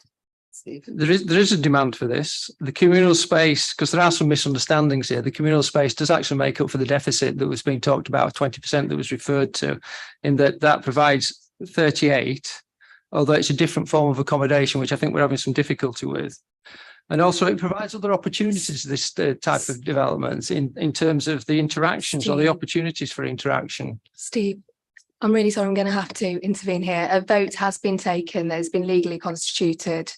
Steve. There is a demand for this. The communal space, because there are some misunderstandings here, the communal space does actually make up for the deficit that was being talked about, 20% that was referred to, in that provides 38, although it's a different form of accommodation, which I think we're having some difficulty with. And also it provides other opportunities, this type of developments in terms of the interactions or the opportunities for interaction. Steve, I'm really sorry, I'm going to have to intervene here. A vote has been taken, there's been legally constituted,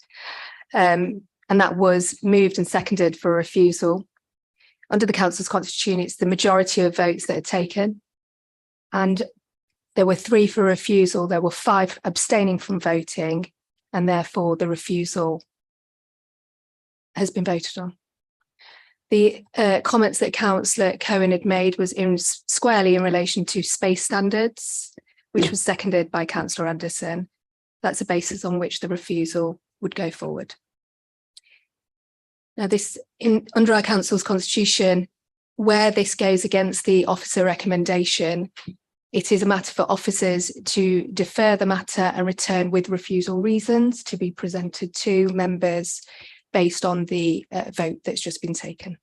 and that was moved and seconded for refusal. Under the council's constitution, it's the majority of votes that are taken. And there were 3 for refusal, there were 5 abstaining from voting, and therefore the refusal has been voted on. The comments that Councillor Cohen had made was squarely in relation to space standards, which was seconded by Councillor Anderson. That's a basis on which the refusal would go forward. Now, under our council's constitution, where this goes against the officer recommendation, it is a matter for officers to defer the matter and return with refusal reasons to be presented to members based on the vote that's just been taken.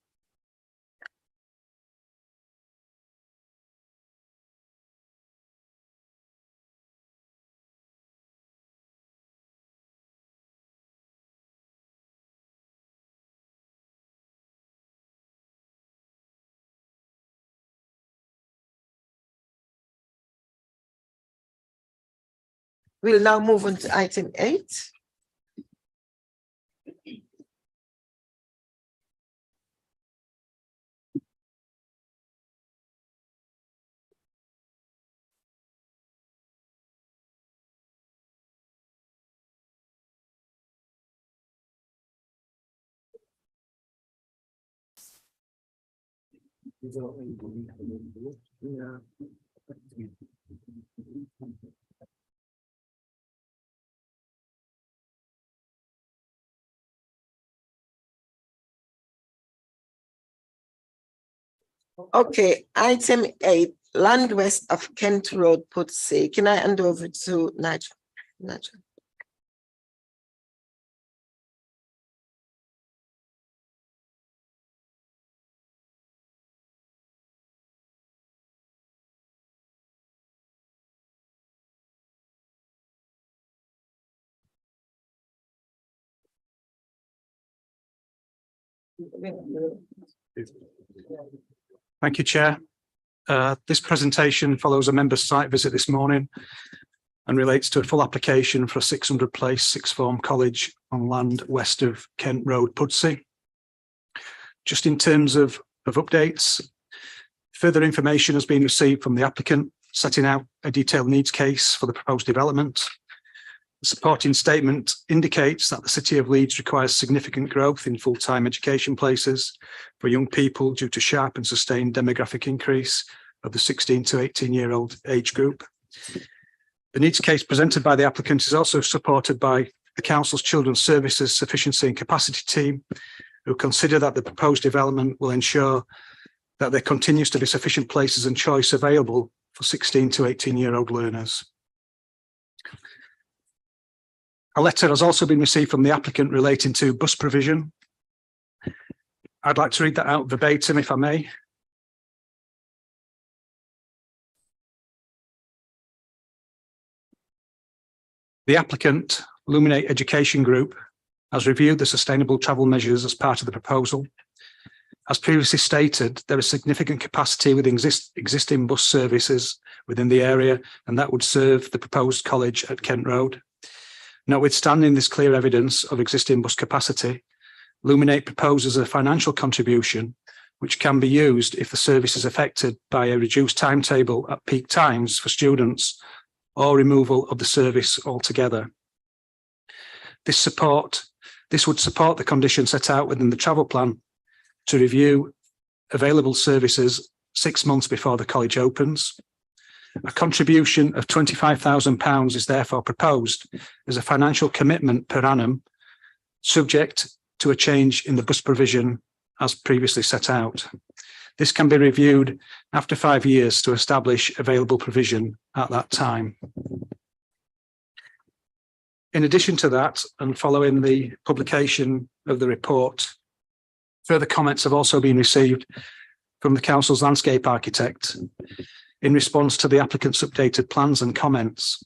We'll now move on to item 8. Okay, item 8, land west of Kent Road, Pudsey. Can I hand over to Nigel? Nigel. Thank you, Chair. This presentation follows a member's site visit this morning and relates to a full application for a 600 place sixth form college on land west of Kent Road, Pudsey. Just in terms of updates, further information has been received from the applicant setting out a detailed needs case for the proposed development. The supporting statement indicates that the City of Leeds requires significant growth in full-time education places for young people due to sharp and sustained demographic increase of the 16 to 18-year-old age group. The needs case presented by the applicant is also supported by the Council's Children's Services Sufficiency and Capacity Team, who consider that the proposed development will ensure that there continues to be sufficient places and choice available for 16 to 18-year-old learners. A letter has also been received from the applicant relating to bus provision. I'd like to read that out verbatim, if I may. The applicant, Luminate Education Group, has reviewed the sustainable travel measures as part of the proposal. As previously stated, there is significant capacity with existing bus services within the area, and that would serve the proposed college at Kent Road. Notwithstanding this clear evidence of existing bus capacity, Luminate proposes a financial contribution which can be used if the service is affected by a reduced timetable at peak times for students or removal of the service altogether. This would support the condition set out within the travel plan to review available services 6 months before the college opens. A contribution of £25,000 is therefore proposed as a financial commitment per annum, subject to a change in the bus provision as previously set out. This can be reviewed after 5 years to establish available provision at that time. In addition to that, and following the publication of the report, further comments have also been received from the Council's landscape architect in response to the applicant's updated plans and comments.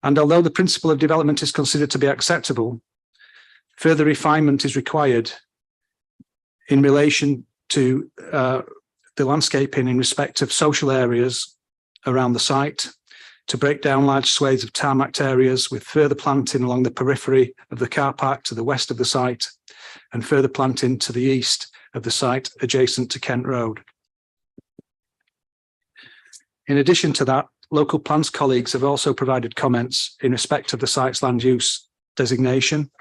And although the principle of development is considered to be acceptable, further refinement is required in relation to the landscaping in respect of social areas around the site, to break down large swathes of tarmacked areas with further planting along the periphery of the car park to the west of the site, and further planting to the east of the site adjacent to Kent Road. In addition to that, local plans colleagues have also provided comments in respect of the site's land use designation.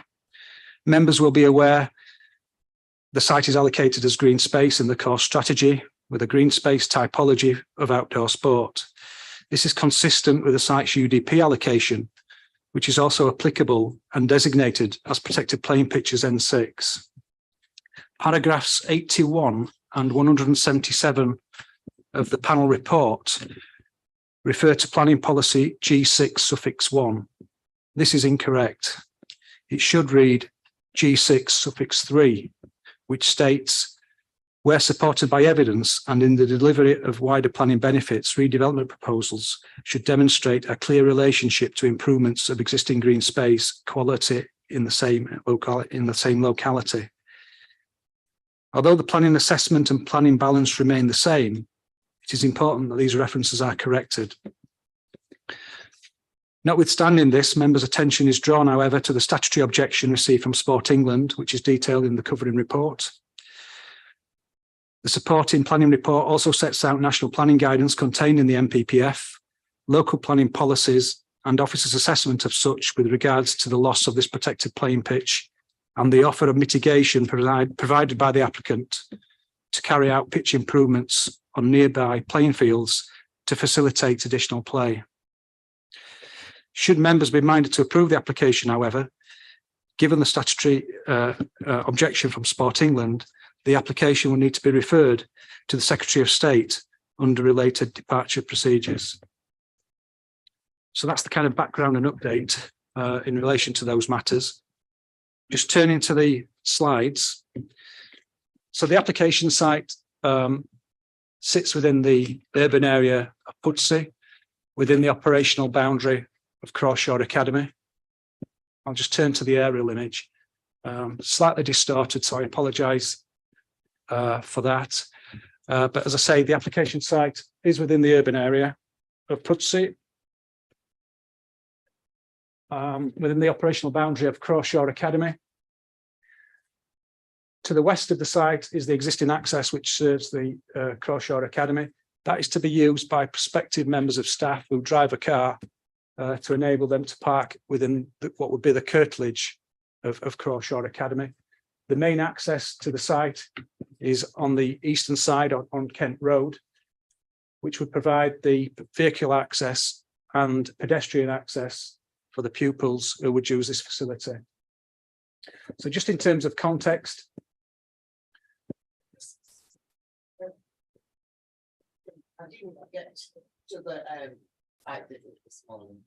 Members will be aware the site is allocated as green space in the core strategy with a green space typology of outdoor sport. This is consistent with the site's UDP allocation, which is also applicable and designated as protected playing pitches N6. Paragraphs 81 and 177 of the panel report refer to planning policy G6 suffix 1. This is incorrect. It should read G6 suffix 3, which states, where supported by evidence and in the delivery of wider planning benefits, redevelopment proposals should demonstrate a clear relationship to improvements of existing green space quality in the same locality. Although the planning assessment and planning balance remain the same, it is important that these references are corrected. Notwithstanding this, members' attention is drawn, however, to the statutory objection received from Sport England, which is detailed in the covering report. The supporting planning report also sets out national planning guidance contained in the MPPF, local planning policies and officers' assessment of such with regards to the loss of this protected playing pitch and the offer of mitigation provided by the applicant to carry out pitch improvements on nearby playing fields to facilitate additional play. Should members be minded to approve the application, however, given the statutory objection from Sport England, the application will need to be referred to the Secretary of State under related departure procedures. So that's the kind of background and update in relation to those matters. Just turning to the slides. So the application site sits within the urban area of Pudsey, within the operational boundary of Crawshaw Academy. I'll just turn to the aerial image. Slightly distorted, so I apologise for that. But as I say, the application site is within the urban area of Pudsey, within the operational boundary of Crawshaw Academy. To the west of the site is the existing access which serves the Crawshaw Academy. That is to be used by prospective members of staff who drive a car to enable them to park within what would be the curtilage of Crawshaw Academy. The main access to the site is on the eastern side on Kent Road, which would provide the vehicle access and pedestrian access for the pupils who would use this facility. So just in terms of context, I didn't get to the site visit this morning.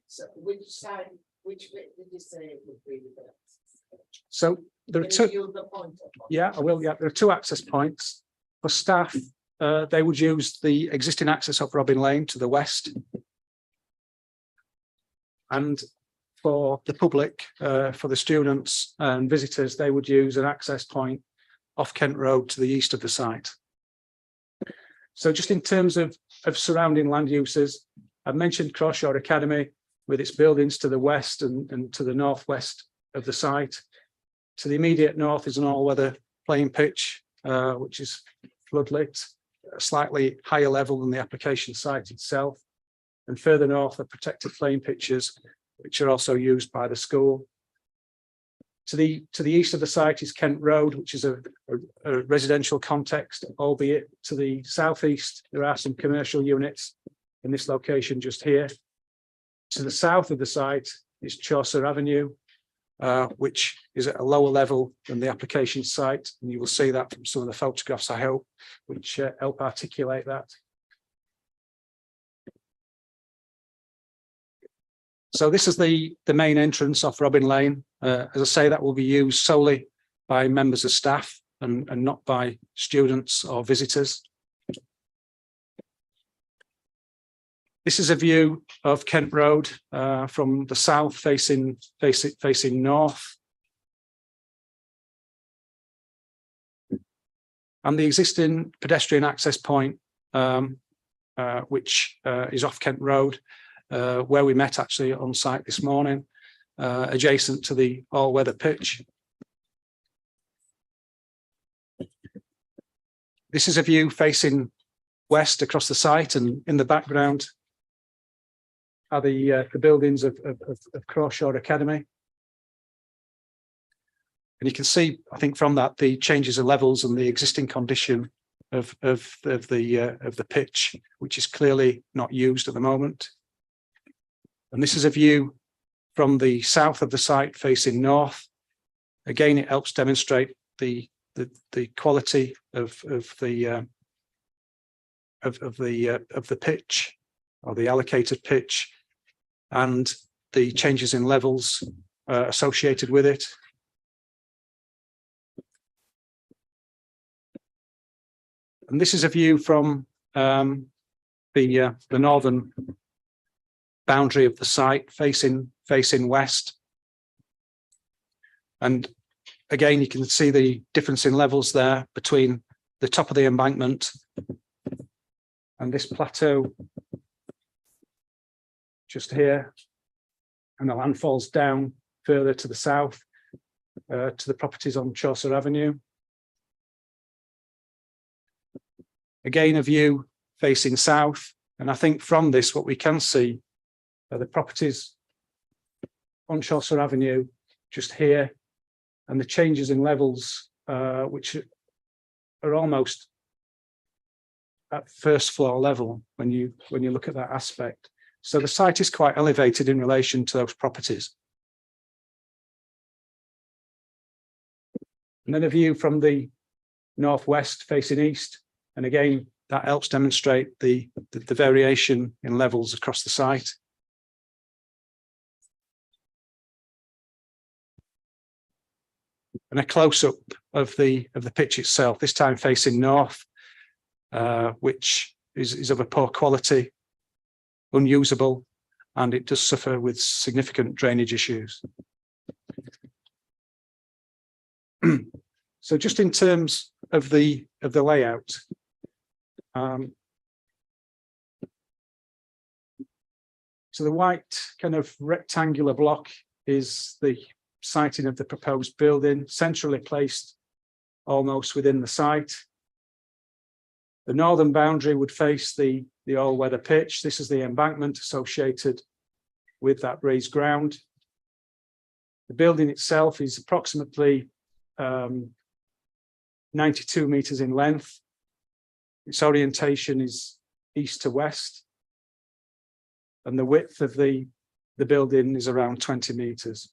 So which side, which bit did you say would be the best? So there are two. Yeah, I will. Yeah, there are two access points for staff. They would use the existing access of Robin Lane to the west, and for the public, for the students and visitors, they would use an access point off Kent Road to the east of the site. So just in terms of surrounding land uses, I've mentioned Crawshaw Academy with its buildings to the west and to the northwest of the site. To the immediate north is an all-weather playing pitch, which is floodlit, a slightly higher level than the application site itself. And further north are protected playing pitches, which are also used by the school. To the east of the site is Kent Road, which is a residential context, albeit to the southeast, there are some commercial units in this location just here. To the south of the site is Chaucer Avenue, which is at a lower level than the application site. And you will see that from some of the photographs, I hope, which help articulate that. So this is the main entrance off Robin Lane. As I say, that will be used solely by members of staff and not by students or visitors. This is a view of Kent Road from the south facing north. And the existing pedestrian access point, which is off Kent Road, where we met actually on site this morning, adjacent to the all-weather pitch. This is a view facing west across the site, and in the background are the buildings of Crawshaw Academy. And you can see, I think, from that the changes of levels and the existing condition of the pitch, which is clearly not used at the moment. And this is a view from the south of the site facing north. Again, it helps demonstrate the quality of the pitch, or the allocated pitch, and the changes in levels associated with it. And this is a view from the northern boundary of the site facing west. And again, you can see the difference in levels there between the top of the embankment and this plateau just here, and the land falls down further to the south to the properties on Chaucer Avenue. Again, a view facing south, and I think from this what we can see are the properties on Chaucer Avenue just here, and the changes in levels which are almost at first floor level when you look at that aspect. So the site is quite elevated in relation to those properties. And then a view from the northwest facing east, and again that helps demonstrate the variation in levels across the site. And a close-up of the pitch itself, this time facing north, which is of a poor quality, unusable, and it does suffer with significant drainage issues. So just in terms of the layout, so the white kind of rectangular block is the siting of the proposed building, centrally placed almost within the site. The northern boundary would face the all-weather pitch. This is the embankment associated with that raised ground. The building itself is approximately 92 meters in length. Its orientation is east to west, and the width of the building is around 20 meters.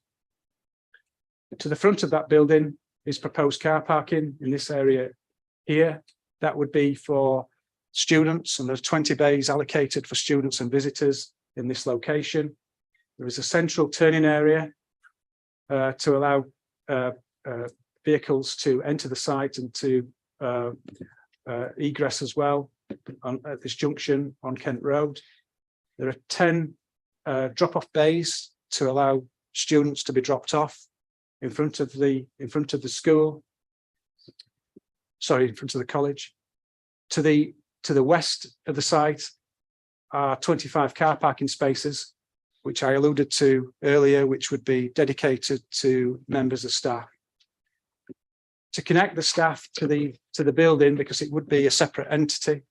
To the front of that building is proposed car parking in this area here. That would be for students, and there's 20 bays allocated for students and visitors in this location. There is a central turning area to allow vehicles to enter the site and to egress as well at this junction on Kent Road. There are 10 drop-off bays to allow students to be dropped off in front of the school. Sorry, in front of the college. To the west of the site are 25 car parking spaces, which I alluded to earlier, which would be dedicated to members of staff. To connect the staff to the building, because it would be a separate entity,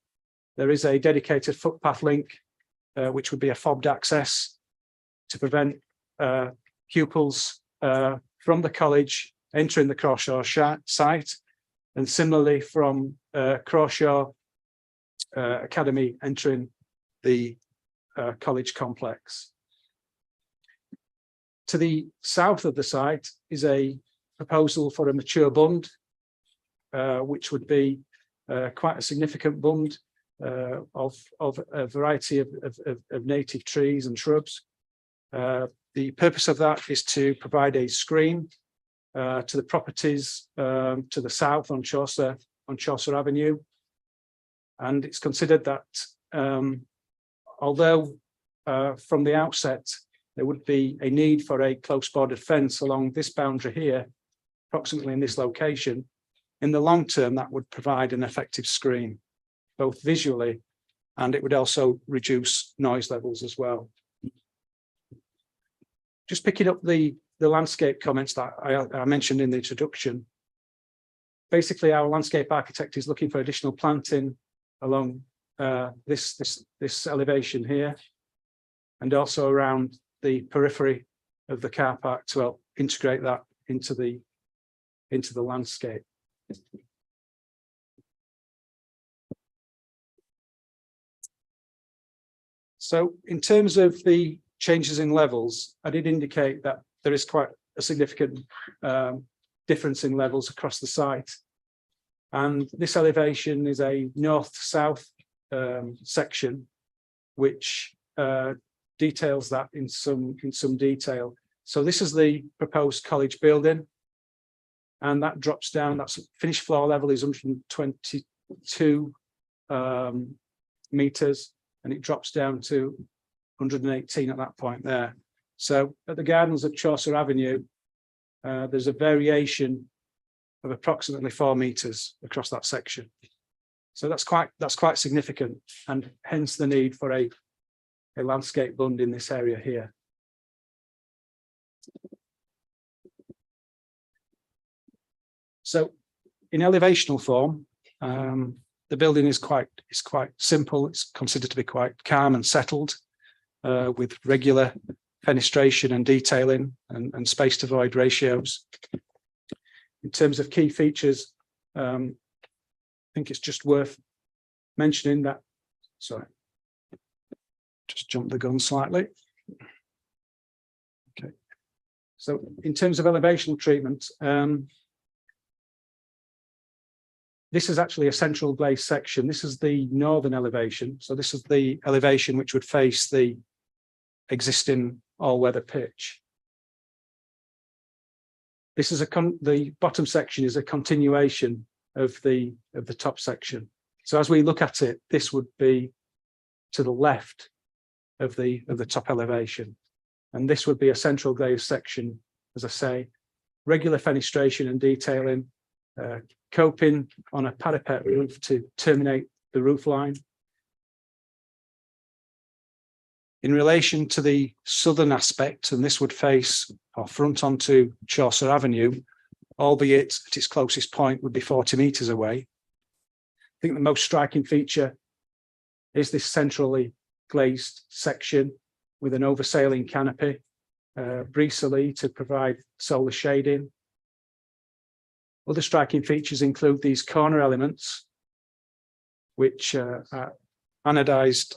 there is a dedicated footpath link, which would be a fobbed access to prevent pupils from the college entering the Crawshaw site, and similarly from Crawshaw Academy entering the college complex. To the south of the site is a proposal for a mature bund, which would be quite a significant bund of a variety of native trees and shrubs. The purpose of that is to provide a screen to the properties to the south on Chaucer Avenue. And it's considered that although from the outset there would be a need for a close bordered fence along this boundary here, approximately in this location, in the long term that would provide an effective screen, both visually, and it would also reduce noise levels as well. Just picking up the landscape comments that I mentioned in the introduction. Basically, our landscape architect is looking for additional planting along this elevation here, and also around the periphery of the car park to help integrate that into the landscape. So in terms of the changes in levels, I did indicate that there is quite a significant difference in levels across the site. And this elevation is a north-south section, which details that in some detail. So this is the proposed college building, and that drops down. That's finished floor level is 122 meters, and it drops down to 118 at that point there. So at the gardens of Chaucer Avenue, there's a variation of approximately 4 meters across that section. So that's quite significant, and hence the need for a landscape bund in this area here. So in elevational form, the building is quite simple. It's considered to be quite calm and settled, with regular fenestration and detailing and space to void ratios. In terms of key features, I think it's just worth mentioning that, sorry, just jump the gun slightly. Okay, so in terms of elevational treatment, this is actually a central glazed section. This is the northern elevation. So this is the elevation which would face the existing all-weather pitch. This is the bottom section is a continuation of the top section. So as we look at it, this would be to the left of the top elevation, and this would be a central glazed section, as I say, regular fenestration and detailing, coping on a parapet roof to terminate the roof line. In relation to the southern aspect, and this would face or front onto Chaucer Avenue, albeit at its closest point would be 40 metres away. I think the most striking feature is this centrally glazed section with an oversailing canopy, breezily to provide solar shading. Other striking features include these corner elements, which are anodized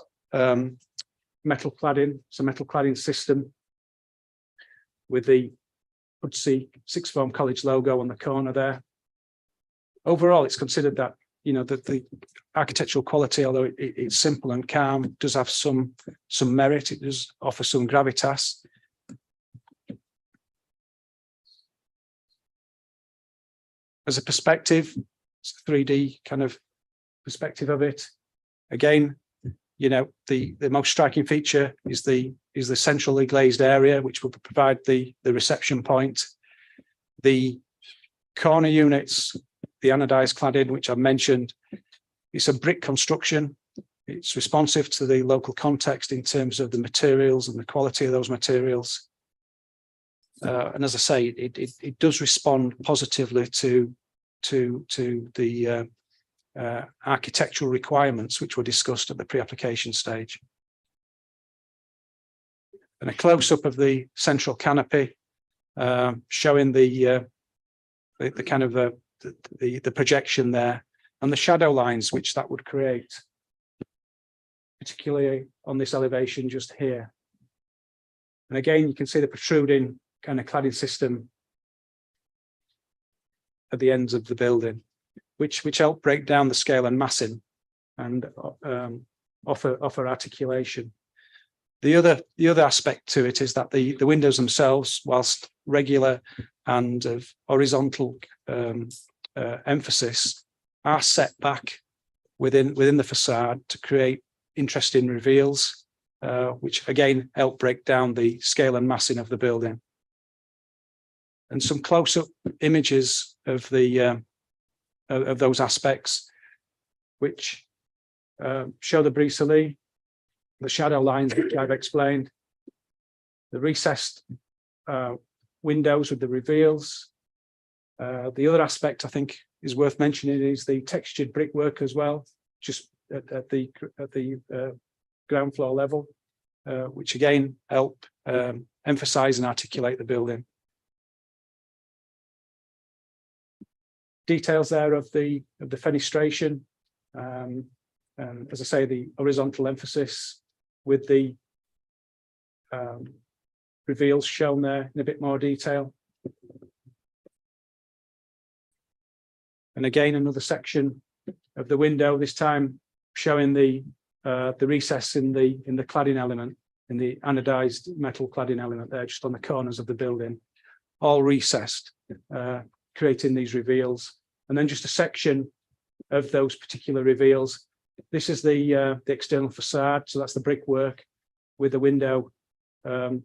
metal cladding. It's a metal cladding system with the Pudsey Sixth Form College logo on the corner there. Overall, it's considered that, you know, that the architectural quality, although it's simple and calm, does have some merit. It does offer some gravitas. As a perspective, it's a 3D kind of perspective of it. Again, you know, the most striking feature is the centrally glazed area, which will provide the reception point. The corner units, the anodized cladding, which I've mentioned, it's a brick construction. It's responsive to the local context in terms of the materials and the quality of those materials. And as I say, it does respond positively to the architectural requirements which were discussed at the pre-application stage. And a close-up of the central canopy, showing the kind of the projection there and the shadow lines which that would create, particularly on this elevation just here. And again, you can see the protruding kind of cladding system at the ends of the building, which help break down the scale and massing and offer articulation. The other aspect to it is that the windows themselves, whilst regular and of horizontal emphasis, are set back within the facade to create interesting reveals, which again help break down the scale and massing of the building. And some close-up images of the of those aspects, which show the brise-soleil, the shadow lines which I've explained, the recessed windows with the reveals. The other aspect I think is worth mentioning is the textured brickwork as well, just at the ground floor level, which again help emphasize and articulate the building. Details there of the fenestration, and as I say, the horizontal emphasis with the reveals shown there in a bit more detail. And again, another section of the window, this time showing the recess in the cladding element, in the anodized metal cladding element there, just on the corners of the building, all recessed, creating these reveals. And then just a section of those particular reveals. This is the external facade, so that's the brickwork with the window in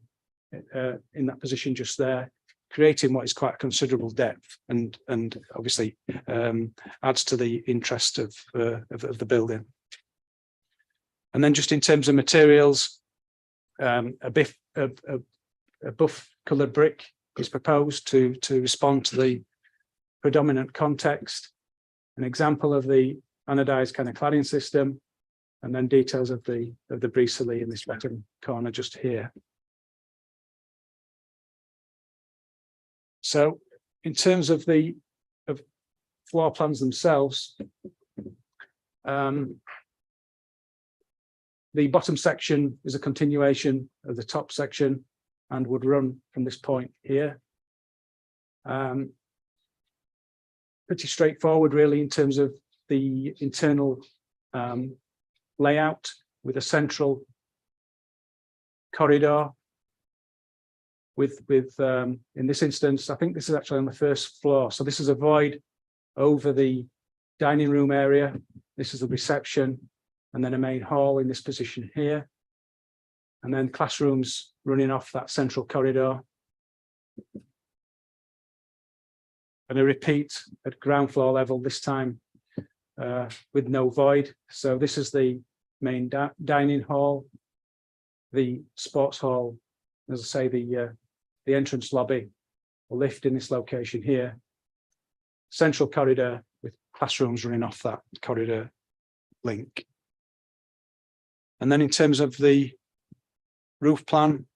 that position just there, creating what is quite a considerable depth and obviously adds to the interest of the building. And then just in terms of materials, A buff coloured brick is proposed to respond to the predominant context. An example of the anodized kind of cladding system, and then details of the bristle in this bottom corner just here. So in terms of the floor plans themselves, the bottom section is a continuation of the top section and would run from this point here. Pretty straightforward, really, in terms of the internal layout, with a central corridor. With in this instance, I think this is actually on the first floor. So this is a void over the dining room area. This is the reception, and then a main hall in this position here. And then classrooms running off that central corridor. And a repeat at ground floor level, this time with no void. So this is the main dining hall, the sports hall, as I say, the entrance lobby, a lift in this location here, central corridor with classrooms running off that corridor link. And then in terms of the roof plan,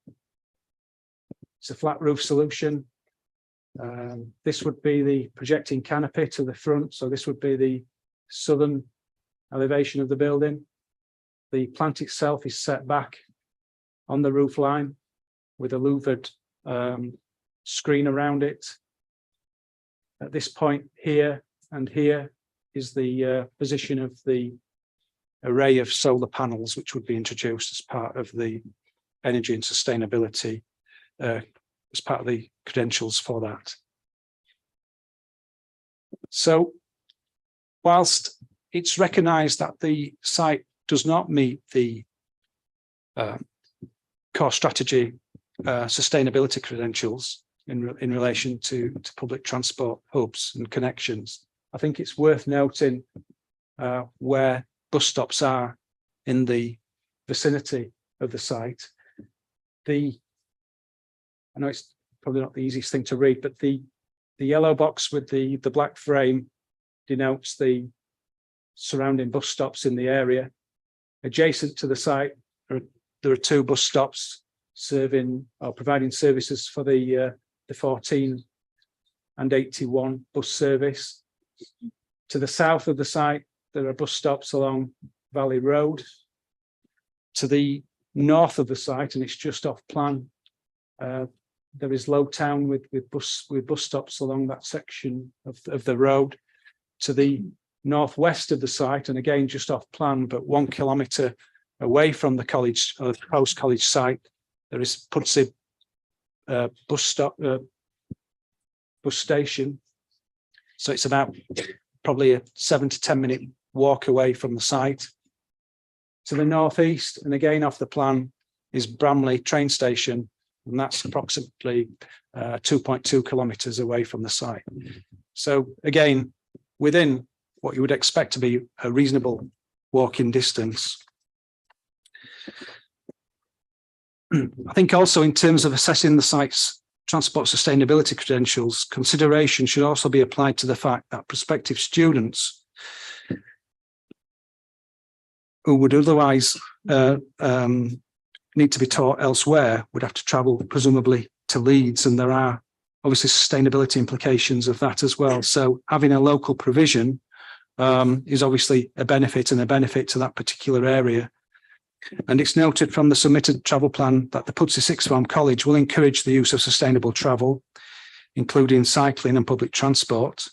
it's a flat roof solution. This would be the projecting canopy to the front. So this would be the southern elevation of the building. The plant itself is set back on the roof line with a louvered screen around it. At this point here and here is the position of the array of solar panels, which would be introduced as part of the energy and sustainability, as part of the credentials for that. So whilst it's recognised that the site does not meet the core strategy sustainability credentials in relation to public transport hubs and connections, I think it's worth noting where bus stops are in the vicinity of the site. I know it's probably not the easiest thing to read, but the yellow box with the black frame denotes the surrounding bus stops in the area. Adjacent to the site, there are two bus stops serving or providing services for the 14 and 81 bus service. To the south of the site, there are bus stops along Valley Road. To the north of the site, and it's just off plan, there is Lowtown with bus stops along that section of the road. To the northwest of the site, and again just off plan, but 1 kilometre away from the college or the post-college site, there is Pudsey bus station. So it's about probably a 7 to 10 minute walk away from the site. To the northeast, and again off the plan, is Bramley train station, and that's approximately 2.2 kilometres away from the site. So again, within what you would expect to be a reasonable walking distance. I think also in terms of assessing the site's transport sustainability credentials, consideration should also be applied to the fact that prospective students who would otherwise need to be taught elsewhere would have to travel presumably to Leeds, and there are obviously sustainability implications of that as well. So having a local provision is obviously a benefit to that particular area. And it's noted from the submitted travel plan that the Pudsey Sixth Form College will encourage the use of sustainable travel, including cycling and public transport.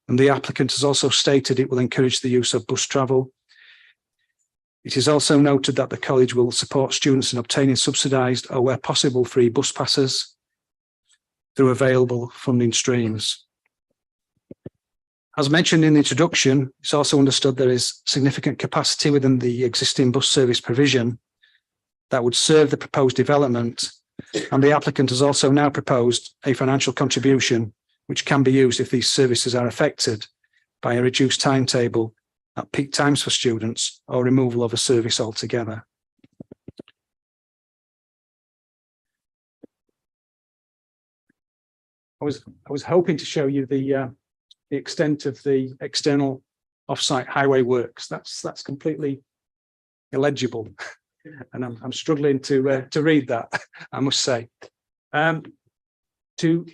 And the applicant has also stated it will encourage the use of bus travel. It is also noted that the college will support students in obtaining subsidised or, where possible, free bus passes through available funding streams. As mentioned in the introduction, it's also understood there is significant capacity within the existing bus service provision that would serve the proposed development, and the applicant has also now proposed a financial contribution which can be used if these services are affected by a reduced timetable at peak times for students or removal of a service altogether. I was hoping to show you the extent of the external off-site highway works. That's completely illegible, and I'm struggling to read that, I must say. To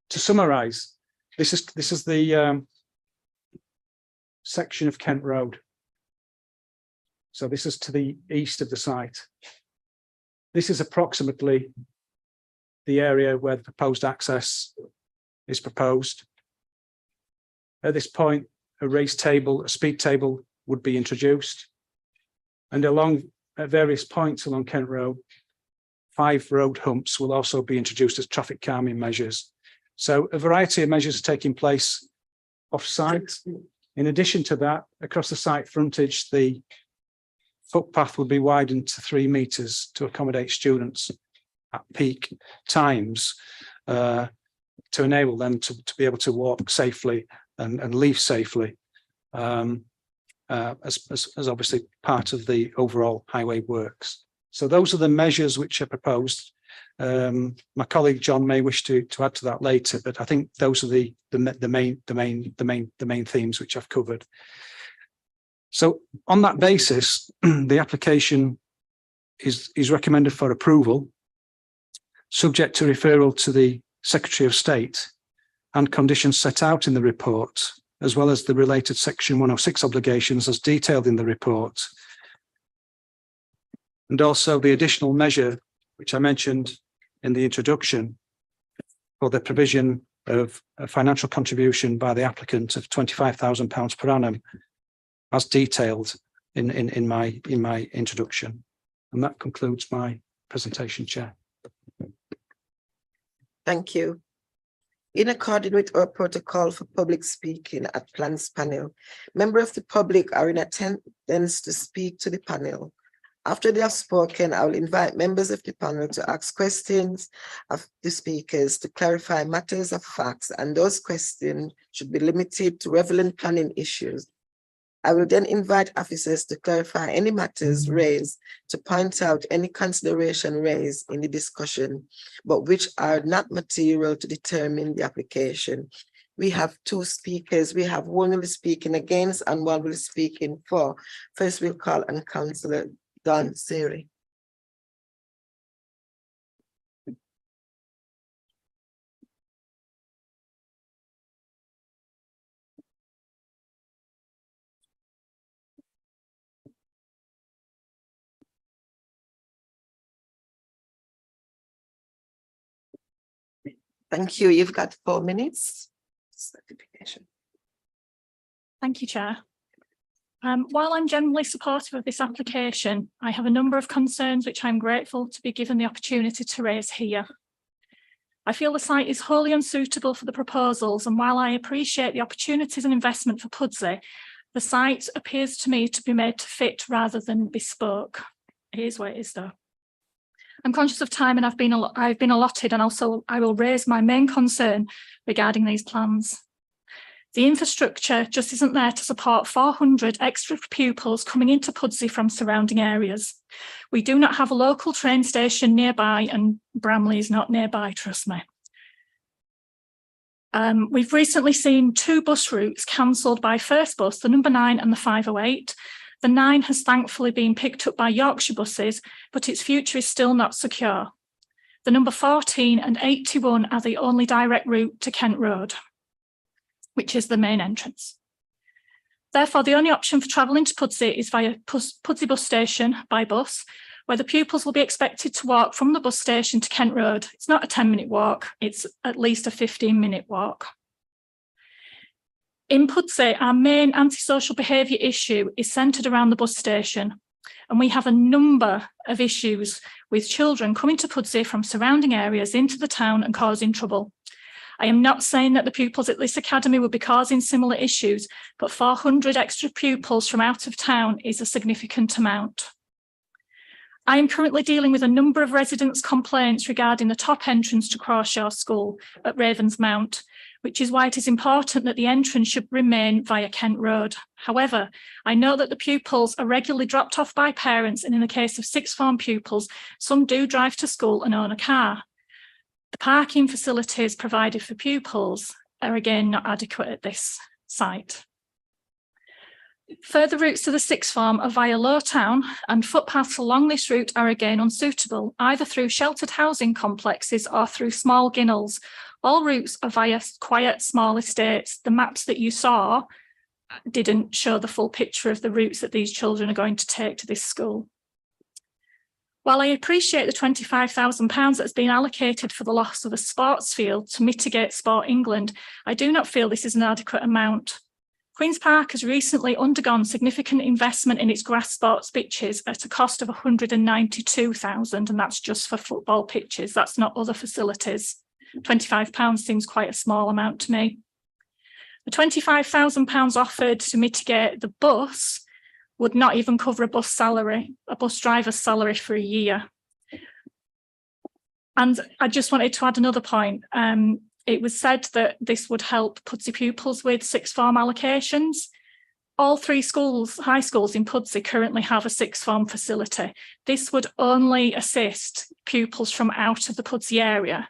summarise, this is the section of Kent Road. So this is to the east of the site. This is approximately the area where the proposed access is proposed. At this point, a raised table, a speed table would be introduced. And at various points along Kent Road, 5 road humps will also be introduced as traffic calming measures. So a variety of measures are taking place off-site. In addition to that, across the site frontage, the footpath will be widened to 3 metres to accommodate students at peak times, to enable them to be able to walk safely and leave safely, as obviously part of the overall highway works. So those are the measures which are proposed. My colleague John may wish to add to that later, but I think those are the main themes which I've covered. So on that basis, the application is recommended for approval, subject to referral to the Secretary of State and conditions set out in the report, as well as the related Section 106 obligations as detailed in the report. And also the additional measure, which I mentioned in the introduction, for the provision of a financial contribution by the applicant of £25,000 per annum, as detailed in my introduction. And that concludes my presentation, Chair. Thank you. In accordance with our protocol for public speaking at Plans Panel, members of the public are in attendance to speak to the panel. After they have spoken, I will invite members of the panel to ask questions of the speakers to clarify matters of facts, and those questions should be limited to relevant planning issues. I will then invite officers to clarify any matters raised, to point out any consideration raised in the discussion, but which are not material to determine the application. We have 2 speakers. We have one will be speaking against and one will be speaking for. First, we'll call on Councillor Don Siri. Thank you. You've got 4 minutes. Certification. Thank you, Chair. While I'm generally supportive of this application, I have a number of concerns which I'm grateful to be given the opportunity to raise here. I feel the site is wholly unsuitable for the proposals, and while I appreciate the opportunities and investment for Pudsey, the site appears to me to be made to fit rather than bespoke. It is what it is, though. I'm conscious of time and I've been allotted, and also I will raise my main concern regarding these plans. The infrastructure just isn't there to support 400 extra pupils coming into Pudsey from surrounding areas. We do not have a local train station nearby, and Bramley is not nearby, trust me. We've recently seen 2 bus routes cancelled by First Bus, the number 9 and the 508. The 9 has thankfully been picked up by Yorkshire buses, but its future is still not secure. The number 14 and 81 are the only direct route to Kent Road, which is the main entrance. Therefore, the only option for travel into Pudsey is via Pudsey bus station by bus, where the pupils will be expected to walk from the bus station to Kent Road. It's not a 10-minute walk, it's at least a 15-minute walk. In Pudsey, our main antisocial behaviour issue is centred around the bus station, and we have a number of issues with children coming to Pudsey from surrounding areas into the town and causing trouble. I am not saying that the pupils at this academy will be causing similar issues, but 400 extra pupils from out of town is a significant amount. I am currently dealing with a number of residents' complaints regarding the top entrance to Crawshaw School at Ravensmount, which is why it is important that the entrance should remain via Kent Road. However, I know that the pupils are regularly dropped off by parents, and in the case of sixth form pupils, some do drive to school and own a car. The parking facilities provided for pupils are again not adequate at this site. Further routes to the sixth form are via Lowtown, and footpaths along this route are again unsuitable, either through sheltered housing complexes or through small ginnels. All routes are via quiet, small estates. The maps that you saw didn't show the full picture of the routes that these children are going to take to this school. While I appreciate the £25,000 that's been allocated for the loss of a sports field to mitigate Sport England, I do not feel this is an adequate amount. Queen's Park has recently undergone significant investment in its grass sports pitches at a cost of £192,000, and that's just for football pitches. That's not other facilities. £25 seems quite a small amount to me. The £25,000 offered to mitigate the bus would not even cover a bus driver's salary for a year. And I just wanted to add another point. It was said that this would help Pudsey pupils with sixth form allocations. All three schools, high schools in Pudsey currently have a sixth form facility. This would only assist pupils from out of the Pudsey area.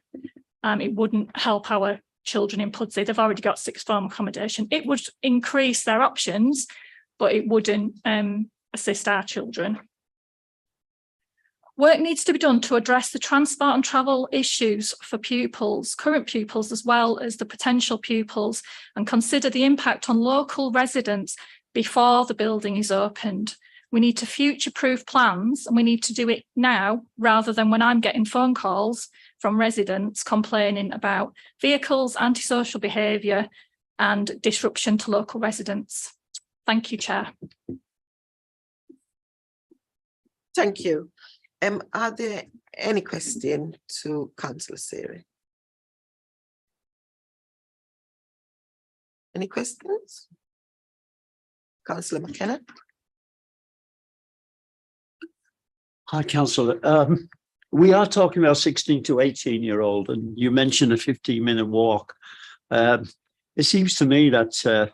It wouldn't help our children in Pudsey. They've already got sixth form accommodation. It would increase their options, but it wouldn't assist our children. Work needs to be done to address the transport and travel issues for pupils, current pupils, as well as the potential pupils, and consider the impact on local residents before the building is opened. We need to future-proof plans, and we need to do it now rather than when I'm getting phone calls from residents complaining about vehicles, antisocial behaviour and disruption to local residents. Thank you, Chair. Thank you. Are there any questions to Councillor Siri? Any questions? Councillor McKenna? Hi, Councillor. We are talking about 16 to 18-year-old, and you mentioned a 15-minute walk. It seems to me that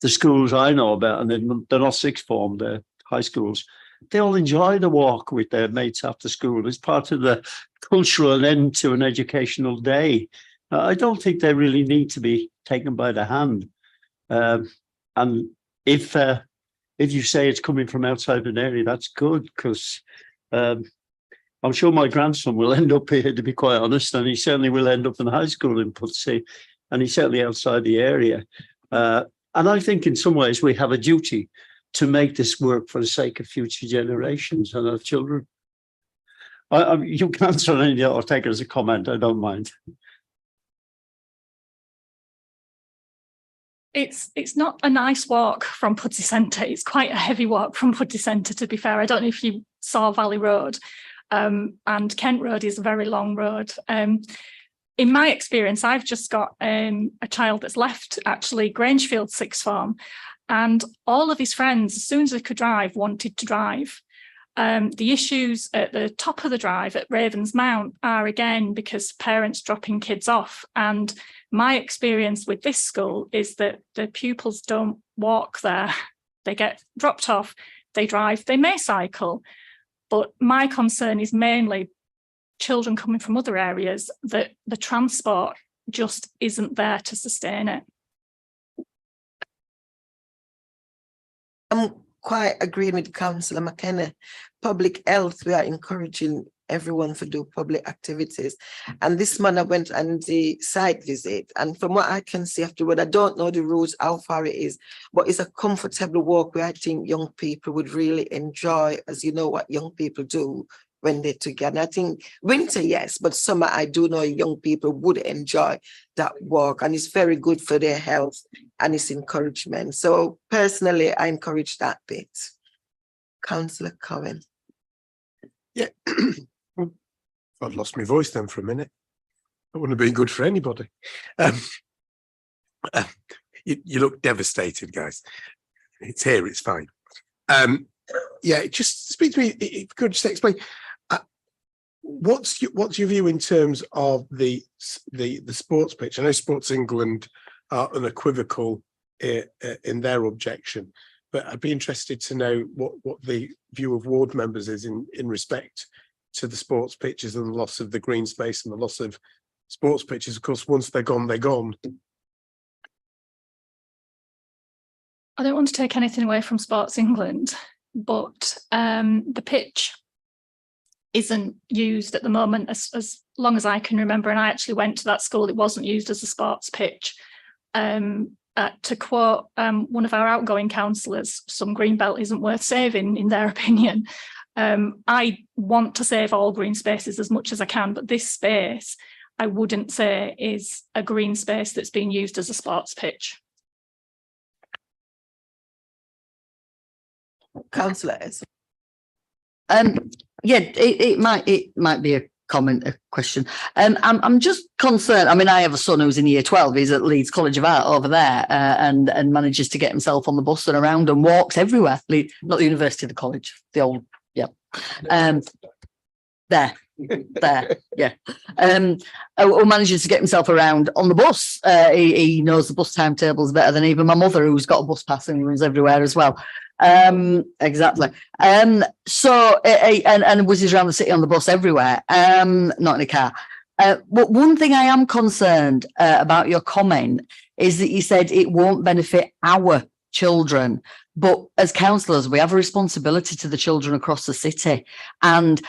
the schools I know about, and they're not sixth form, they're high schools, they all enjoy the walk with their mates after school. It's part of the cultural end to an educational day. I don't think they really need to be taken by the hand. And if you say it's coming from outside an area, that's good, because I'm sure my grandson will end up here, to be quite honest, and he certainly will end up in high school in Pudsey, and he's certainly outside the area. And I think in some ways we have a duty to make this work for the sake of future generations and our children. You can answer anything or take it as a comment, I don't mind. It's not a nice walk from Pudsey Centre. It's quite a heavy walk from Pudsey Centre, to be fair. I don't know if you saw Valley Road, and Kent Road is a very long road. In my experience, I've just got a child that's left actually Grangefield sixth form, and all of his friends, as soon as they could drive, wanted to drive. The issues at the top of the drive at Ravens Mount are again because parents dropping kids off. And my experience with this school is that the pupils don't walk there. They get dropped off, they drive, they may cycle. But my concern is mainly children coming from other areas, that the transport just isn't there to sustain it. I'm quite agreeing with Councillor McKenna. Public health, we are encouraging everyone to do public activities. And this man, I went on the site visit, and from what I can see afterward, I don't know the routes, how far it is, but it's a comfortable walk where I think young people would really enjoy, as you know what young people do when they're together. I think winter, yes, but summer, I do know young people would enjoy that walk, and it's very good for their health and it's encouragement. So personally, I encourage that bit. Councillor Cohen. Yeah, I've lost my voice then for a minute. That wouldn't have been good for anybody. You look devastated, guys. It's here, it's fine. Yeah, just speak to me, if you could just explain, what's your view in terms of the sports pitch? I know Sports England are unequivocal in their objection, but I'd be interested to know what the view of ward members is in respect to the sports pitches and the loss of the green space and the loss of sports pitches, of course, once they're gone, they're gone. I don't want to take anything away from Sports England, but the pitch isn't used at the moment as long as I can remember. And I actually went to that school. It wasn't used as a sports pitch. To quote one of our outgoing councillors, some green belt isn't worth saving, in their opinion. I want to save all green spaces as much as I can, but this space, I wouldn't say is a green space that's being used as a sports pitch. Councillor. Yeah, it might be a comment, a question. I'm just concerned. I mean, I have a son who's in year 12. He's at Leeds College of Art over there, and manages to get himself on the bus and around and walks everywhere. Not the university, the college, the old, yeah. There, yeah. Who manages to get himself around on the bus. He knows the bus timetables better than even my mother, who's got a bus pass and runs everywhere as well. Exactly. So and whizzes around the city on the bus everywhere, not in a car. But one thing I am concerned about your comment is that you said it won't benefit our children, but as councillors we have a responsibility to the children across the city. And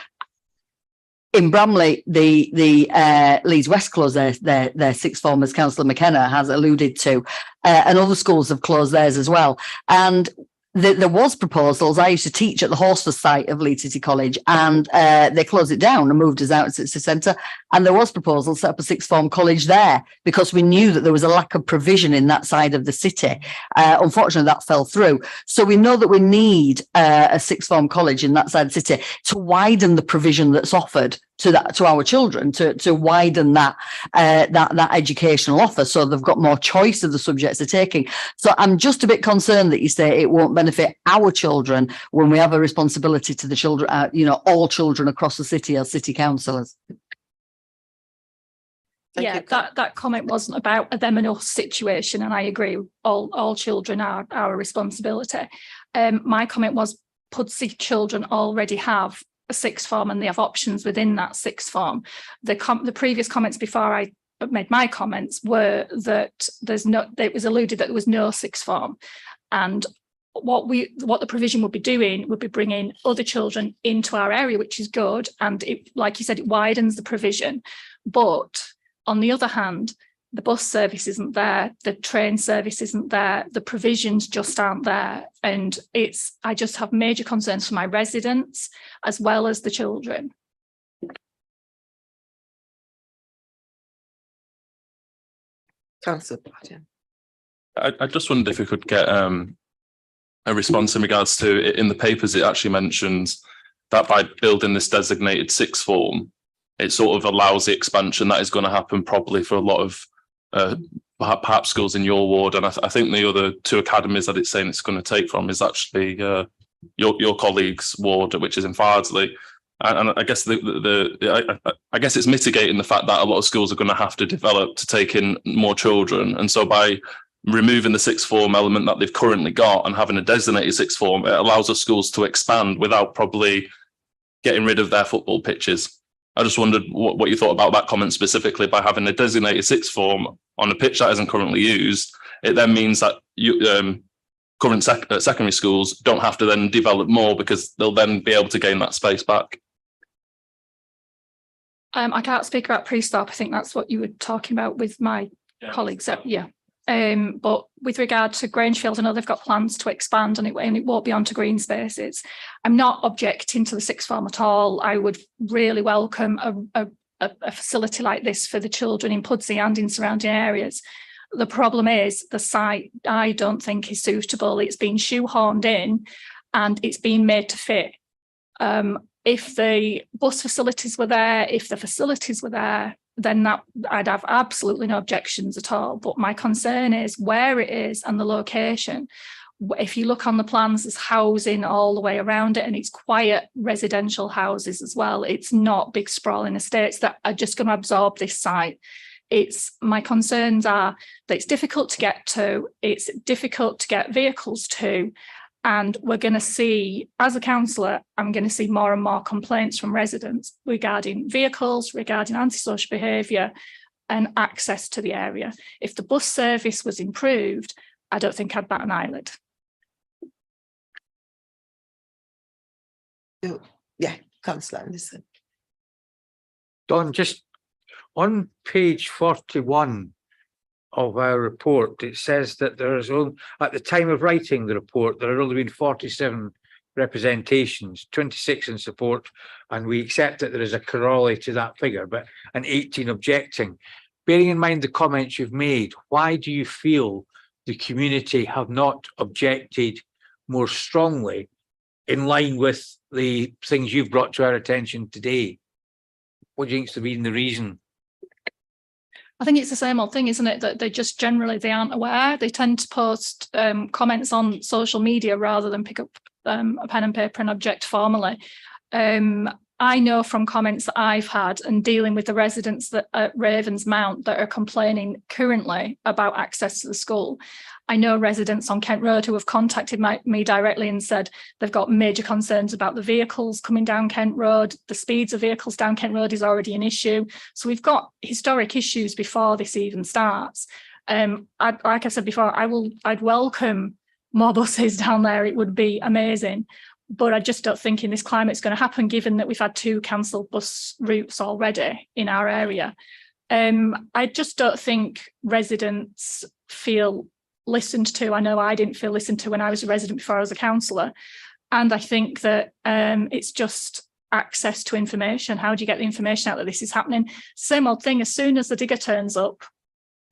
in Bramley, the Leeds West closed their sixth form, as Councillor McKenna has alluded to, and other schools have closed theirs as well. And there was proposals. I used to teach at the Horsforth site of Leeds City College, and they closed it down and moved us out to the city centre. And there was proposal to set up a sixth form college there because we knew that there was a lack of provision in that side of the city. Unfortunately, that fell through. So we know that we need a sixth form college in that side of the city to widen the provision that's offered to our children, to widen that educational offer, so they've got more choice of the subjects they're taking. So I'm just a bit concerned that you say it won't benefit our children when we have a responsibility to the children, all children across the city as city councillors. Yeah, that comment wasn't about a them and us situation, and I agree. All children are our responsibility. My comment was Pudsey children already have a sixth form and they have options within that sixth form. The previous comments before I made my comments were that it was alluded that there was no sixth form, and what the provision would be doing would be bringing other children into our area, which is good, and it, like you said, it widens the provision. But on the other hand, the bus service isn't there, the train service isn't there, the provisions just aren't there. And I just have major concerns for my residents as well as the children. Councillor. I just wondered if we could get a response in regards to, in the papers, it actually mentions that by building this designated sixth form, it sort of allows the expansion that is going to happen probably for a lot of perhaps schools in your ward. And I think the other two academies that it's saying it's going to take from is actually your colleague's ward, which is in Fardsley. And I guess I guess it's mitigating the fact that a lot of schools are going to have to develop to take in more children. And so by removing the sixth form element that they've currently got and having a designated sixth form, it allows the schools to expand without probably getting rid of their football pitches. I just wondered what you thought about that comment specifically. By having a designated sixth form on a pitch that isn't currently used, it then means that current secondary schools don't have to then develop more because they'll then be able to gain that space back. I can't speak about pre-stop. I think that's what you were talking about with my colleagues. Yeah. But with regard to Grangefield, I know they've got plans to expand and it won't be onto green spaces. I'm not objecting to the sixth form at all. I would really welcome a facility like this for the children in Pudsey and in surrounding areas. The problem is the site, I don't think, is suitable. It's been shoehorned in and it's been made to fit. If the bus facilities were there, if the facilities were there, then I'd have absolutely no objections at all. But my concern is where it is and the location. If you look on the plans, there's housing all the way around it, and it's quiet residential houses as well. It's not big sprawling estates that are just going to absorb this site. My concerns are that it's difficult to get to, it's difficult to get vehicles to, and we're going to see, as a councillor, I'm going to see more and more complaints from residents regarding vehicles, regarding antisocial behaviour, and access to the area. If the bus service was improved, I don't think I'd bat an eyelid. Yeah, Councillor Anderson. Don, just on page 41 of our report, it says that there is only, at the time of writing the report, there had only been 47 representations, 26 in support, and we accept that there is a corollary to that figure, but and 18 objecting. Bearing in mind the comments you've made, why do you feel the community have not objected more strongly in line with the things you've brought to our attention today? What do you think has been the reason? I think it's the same old thing, isn't it? That they just generally, they aren't aware. They tend to post comments on social media rather than pick up a pen and paper and object formally. I know from comments that I've had and dealing with the residents that at Ravensmount that are complaining currently about access to the school. I know residents on Kent Road who have contacted me directly and said they've got major concerns about the vehicles coming down Kent Road. The speeds of vehicles down Kent Road is already an issue. So we've got historic issues before this even starts. Like I said before, I'd welcome more buses down there. It would be amazing. But I just don't think in this climate it's going to happen, given that we've had 2 cancelled bus routes already in our area. I just don't think residents feel listened to. I know I didn't feel listened to when I was a resident before I was a councillor. And I think that it's just access to information. How do you get the information out that this is happening? Same old thing, as soon as the digger turns up,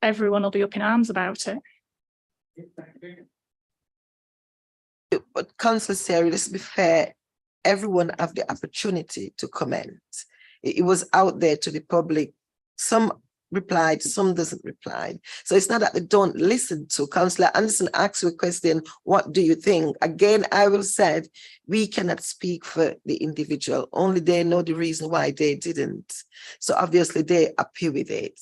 everyone will be up in arms about it. But Councillor Seri, let's be fair, everyone have the opportunity to comment. It was out there to the public. Some replied, some doesn't reply. So it's not that they don't listen to. Councillor Anderson asked you a question, what do you think? Again, I will say we cannot speak for the individual. Only they know the reason why they didn't. So obviously they're happy with it.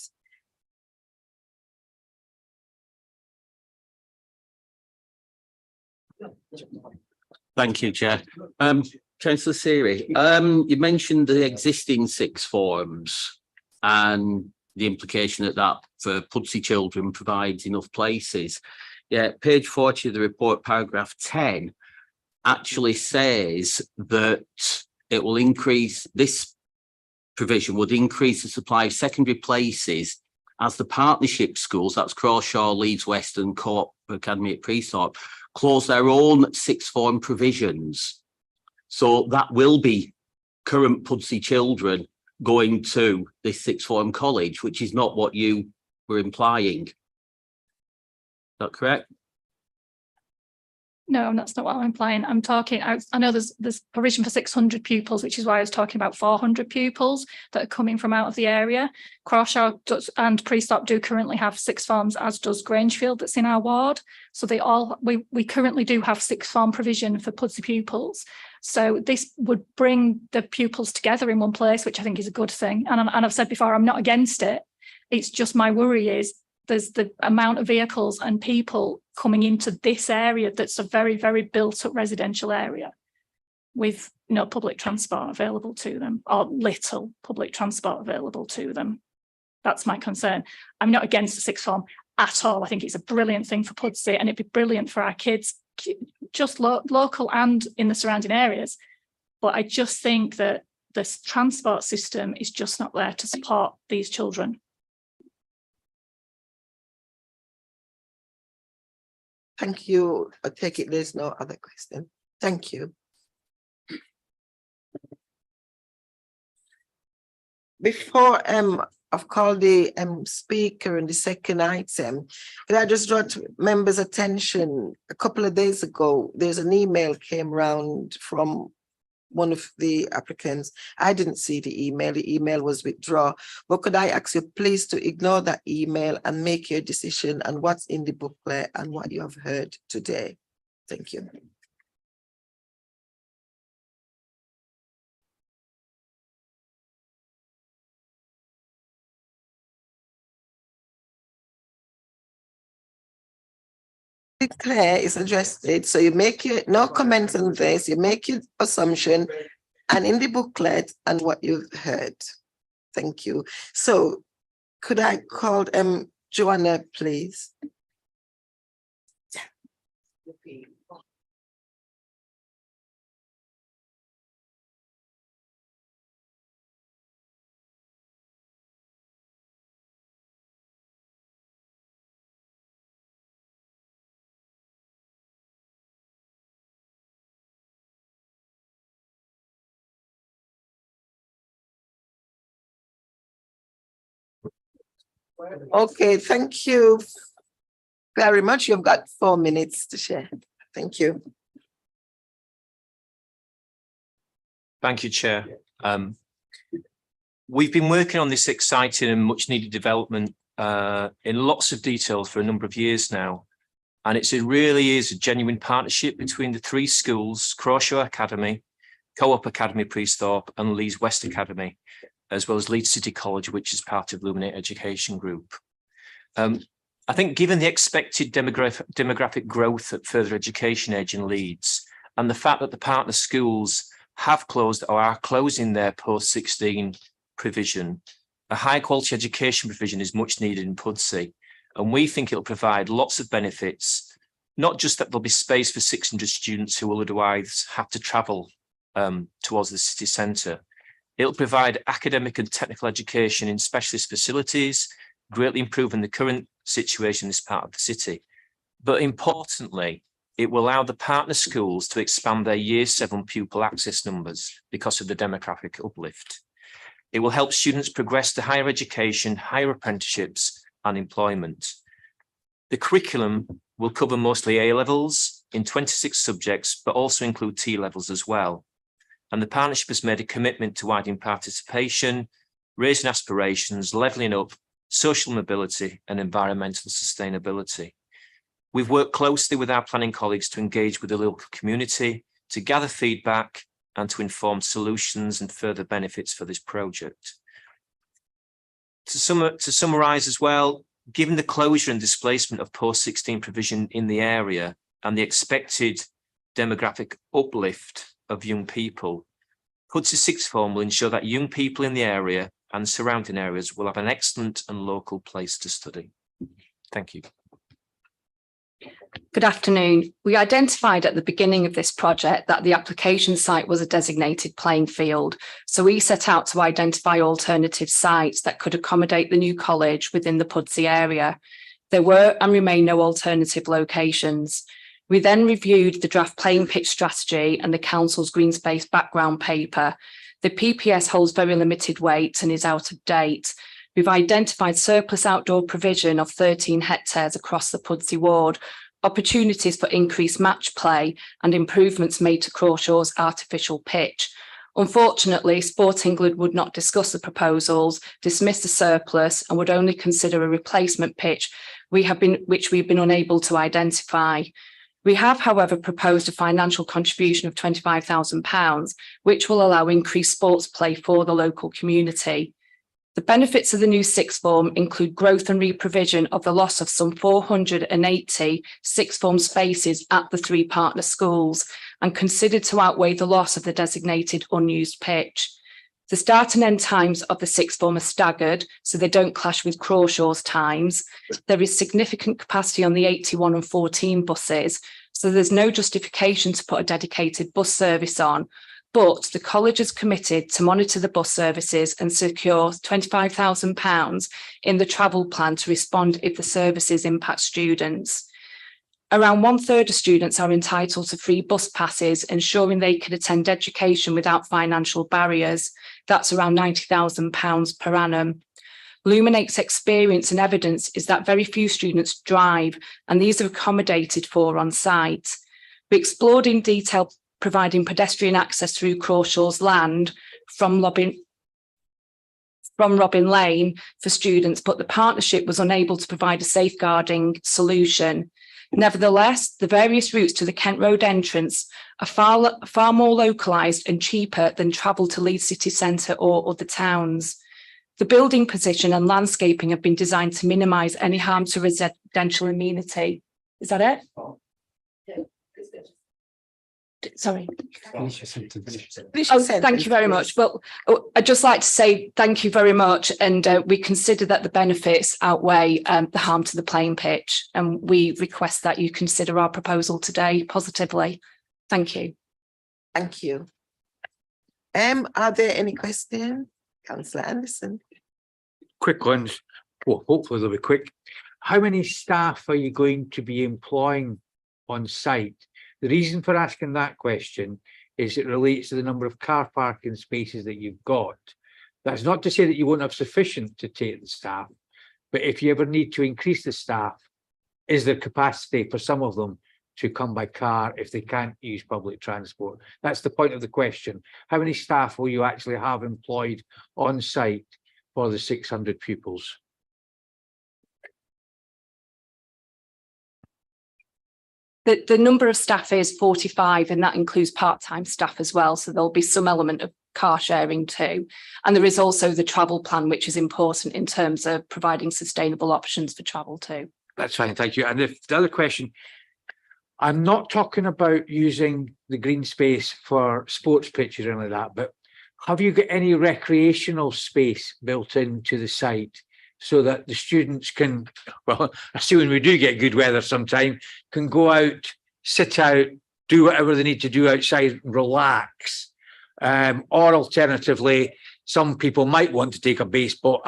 Thank you, Chair. Councillor Seri, you mentioned the existing 6 forums and the implication that for Pudsey children provides enough places. Yeah, page 40 of the report, paragraph 10, actually says that it will increase, this provision would increase the supply of secondary places as the partnership schools, that's Crawshaw, Leeds West and Co-op Academy at Preethorpe, close their own 6th form provisions. So that will be current Pudsey children going to this 6th form college, which is not what you were implying. Is that correct? No, that's not what I'm implying. I'm talking, I know there's provision for 600 pupils, which is why I was talking about 400 pupils that are coming from out of the area. Crawshaw and Preethorpe do currently have 6th forms, as does Grangefield, that's in our ward. So they all, we currently do have 6th form provision for Pudsey pupils. So this would bring the pupils together in one place, which I think is a good thing. And I've said before, I'm not against it. It's just my worry is there's the amount of vehicles and people coming into this area that's a very, very built up residential area with no public transport available to them, or little public transport available to them. That's my concern. I'm not against the 6th form at all. I think it's a brilliant thing for Pudsey, and it'd be brilliant for our kids, just local and in the surrounding areas. But I just think that this transport system is just not there to support these children. Thank you. I take it there's no other question. Thank you. Before I've called the speaker in the second item, can I just draw to members' attention, a couple of days ago, there's an email came round from one of the applicants. I didn't see the email was withdrawn, but could I ask you please to ignore that email and make your decision on what's in the booklet and what you have heard today. Thank you. Claire is addressed it, so you make your no comments on this, you make your assumption and in the booklet and what you've heard. Thank you. So Could I call Joanna, please? Okay, thank you very much. You've got 4 minutes to share. Thank you. Thank you, Chair. We've been working on this exciting and much needed development in lots of detail for a number of years now. And it really is a genuine partnership between the 3 schools, Crawshaw Academy, Co-op Academy Priesthorpe and Leeds West Academy, as well as Leeds City College, which is part of Luminate Education Group. I think given the expected demographic growth at further education age in Leeds, and the fact that the partner schools have closed or are closing their post-16 provision, a high quality education provision is much needed in Pudsey. And we think it'll provide lots of benefits, not just that there'll be space for 600 students who will otherwise have to travel towards the city centre. It'll provide academic and technical education in specialist facilities, greatly improving the current situation in this part of the city. But importantly, it will allow the partner schools to expand their Year 7 pupil access numbers because of the demographic uplift. It will help students progress to higher education, higher apprenticeships and employment. The curriculum will cover mostly A-levels in 26 subjects, but also include T-levels as well. And the partnership has made a commitment to widening participation, raising aspirations, levelling up, social mobility and environmental sustainability. We've worked closely with our planning colleagues to engage with the local community, to gather feedback and to inform solutions and further benefits for this project. To summarise as well, given the closure and displacement of post-16 provision in the area and the expected demographic uplift of young people, Pudsey Sixth Form will ensure that young people in the area and surrounding areas will have an excellent and local place to study. Thank you. Good afternoon. We identified at the beginning of this project that the application site was a designated playing field, so we set out to identify alternative sites that could accommodate the new college within the Pudsey area. There were and remain no alternative locations. We then reviewed the draft playing pitch strategy and the council's green space background paper. The PPS holds very limited weight and is out of date. We've identified surplus outdoor provision of 13 hectares across the Pudsey ward, opportunities for increased match play and improvements made to Crawshaw's artificial pitch. Unfortunately, Sport England would not discuss the proposals, dismiss the surplus and would only consider a replacement pitch which we've been unable to identify. We have, however, proposed a financial contribution of £25,000, which will allow increased sports play for the local community. The benefits of the new sixth form include growth and re-provision of the loss of some 480 sixth form spaces at the 3 partner schools and considered to outweigh the loss of the designated unused pitch. The start and end times of the sixth form are staggered, so they don't clash with Crawshaw's times. There is significant capacity on the 81 and 14 buses, so there's no justification to put a dedicated bus service on. But the college is committed to monitor the bus services and secure £25,000 in the travel plan to respond if the services impact students. Around 1/3 of students are entitled to free bus passes, ensuring they can attend education without financial barriers. That's around £90,000 per annum. Luminate's experience and evidence is that very few students drive, and these are accommodated for on site. We explored in detail providing pedestrian access through Crawshaw's land from Robin Lane for students, but the partnership was unable to provide a safeguarding solution. Nevertheless, the various routes to the Kent Road entrance are far more localised and cheaper than travel to Leeds city centre or other towns. The building position and landscaping have been designed to minimise any harm to residential amenity. Is that it? Sorry. Finish your sentence. Oh, thank you very much. Well, I'd just like to say thank you very much. And we consider that the benefits outweigh the harm to the playing pitch. And we request that you consider our proposal today positively. Thank you. Thank you. Are there any questions? Councillor Anderson. Quick ones. Well, hopefully they'll be quick. How many staff are you going to be employing on site? The reason for asking that question is it relates to the number of car parking spaces that you've got. That's not to say that you won't have sufficient to take the staff, but if you ever need to increase the staff, is there capacity for some of them to come by car if they can't use public transport? That's the point of the question. How many staff will you actually have employed on site for the 600 pupils? The number of staff is 45, and that includes part-time staff as well. So there'll be some element of car sharing too. And there is also the travel plan, which is important in terms of providing sustainable options for travel too. That's fine, thank you. And the other question, I'm not talking about using the green space for sports pitches or anything like that, but have you got any recreational space built into the site so that the students can, well, assuming we do get good weather sometime, can go out, sit out, do whatever they need to do outside, relax? Or alternatively, some people might want to take a basketball,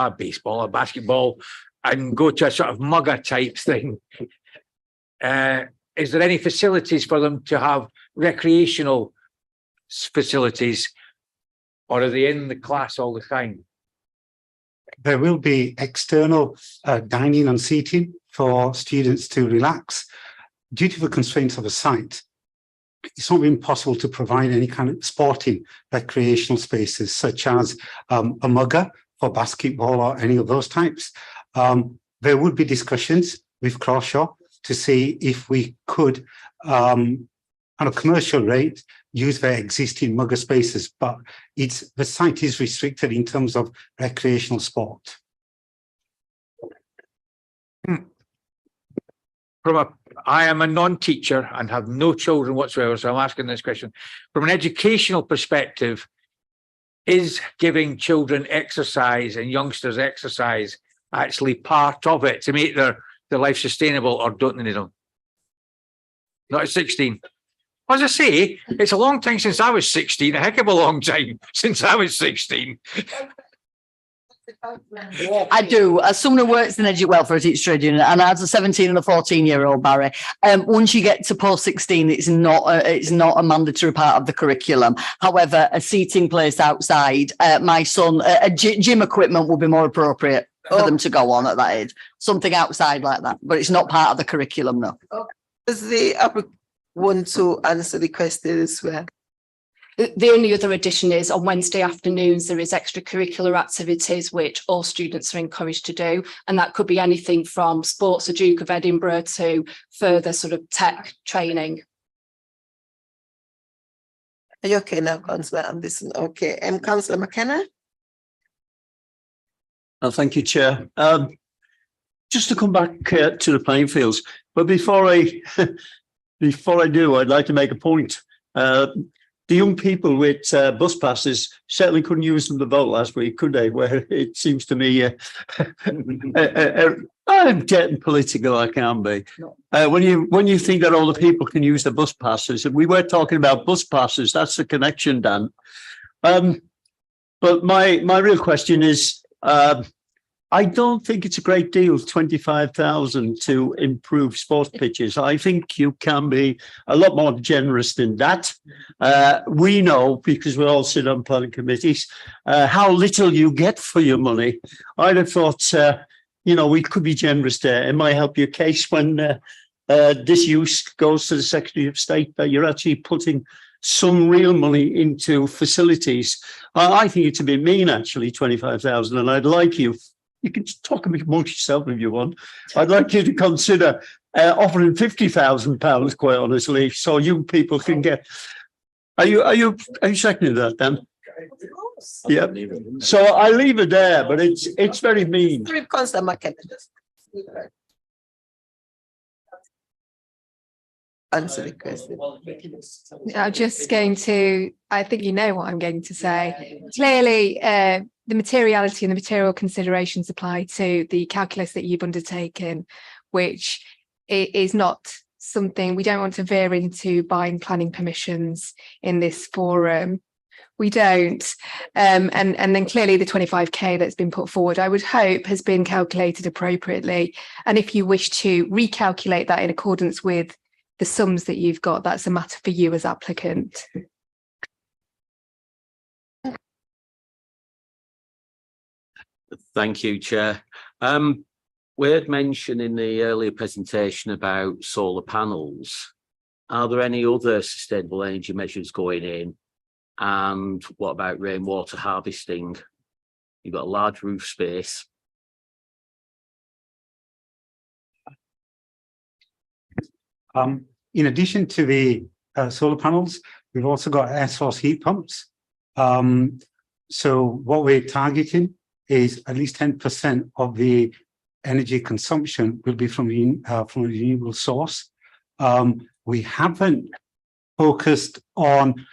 and go to a sort of mugger type thing. Is there any facilities for them to have recreational facilities, or are they in the class all the time? There will be external dining and seating for students to relax. Due to the constraints of the site, it's not been possible to provide any kind of sporting recreational spaces, such as a mugger for basketball or any of those types. There would be discussions with Crawshaw to see if we could, on a commercial rate, use their existing mugger spaces, but the site is restricted in terms of recreational sport. I am a non-teacher and have no children whatsoever, so I'm asking this question. From an educational perspective, is giving children exercise and youngsters exercise actually part of it to make their life sustainable, or don't they need them? Not at 16. As I say, it's a long time since I was 16, a heck of a long time since I was 16. I do. As someone who works in Educate Welfare Teachers Trade Union, and as a 17 and a 14-year-old, Barry, once you get to post 16, it's not a mandatory part of the curriculum. However, a seating place outside, my son, gym equipment will be more appropriate for them to go on at that age. Something outside like that, but it's not part of the curriculum, no. Does the applicant want to answer the question as well? The only other addition is on Wednesday afternoons, there is extracurricular activities which all students are encouraged to do. And that could be anything from sports at Duke of Edinburgh to further sort of tech training. Are you okay now, Councillor Anderson? Okay. Councillor McKenna? Thank you, Chair. Just to come back to the playing fields, but before I do, I'd like to make a point. The young people with bus passes certainly couldn't use them to vote last week, could they? Where it seems to me, I'm getting political, I can be. When you think that all the people can use the bus passes, and we were talking about bus passes, that's the connection, Dan. But my real question is, I don't think it's a great deal, 25,000 to improve sports pitches. I think you can be a lot more generous than that. We know, because we all sit on planning committees, how little you get for your money. I'd have thought, we could be generous there. It might help your case when this use goes to the Secretary of State, that you're actually putting some real money into facilities. I think it's a bit mean, actually, 25,000, and I'd like you can talk a bit amongst yourself if you want. I'd like you to consider offering £50,000, quite honestly, so you people can get. Are you seconding that, Dan? Yeah. So I leave it there, but it's very mean. answer the question. I'm just going to, I think you know what I'm going to say. Clearly, the materiality and the material considerations apply to the calculus that you've undertaken, which is not something we don't want to veer into buying planning permissions in this forum. We don't. And then clearly the 25k that's been put forward, I would hope has been calculated appropriately. And if you wish to recalculate that in accordance with the sums that you've got, that's a matter for you as applicant. Thank you, Chair. We had mentioned in the earlier presentation about solar panels. Are there any other sustainable energy measures going in? And what about rainwater harvesting? You've got a large roof space. In addition to the solar panels, we've also got air source heat pumps. So what we're targeting is at least 10% of the energy consumption will be from a renewable source. We haven't focused on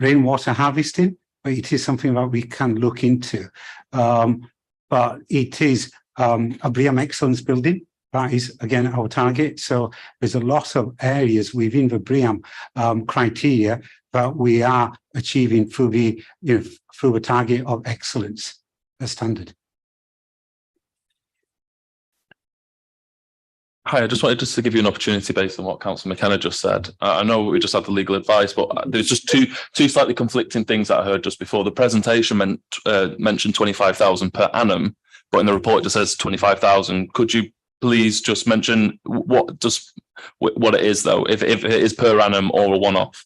rainwater harvesting, but it is something that we can look into. But it is a BREEAM excellence building. That is, again, our target. So there's a lot of areas within the BREEAM criteria that we are achieving through the, through the target of excellence, a standard. Hi, I just wanted to give you an opportunity based on what Councillor McKenna just said. I know we just had the legal advice, but there's just two slightly conflicting things that I heard just before. The presentation mentioned 25,000 per annum, but in the report it just says 25,000. Could you please just mention what it is though, if it is per annum or a one-off?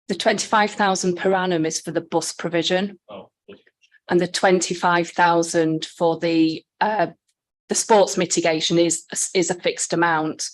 The 25,000 per annum is for the bus provision, and the 25,000 for the sports mitigation is a fixed amount.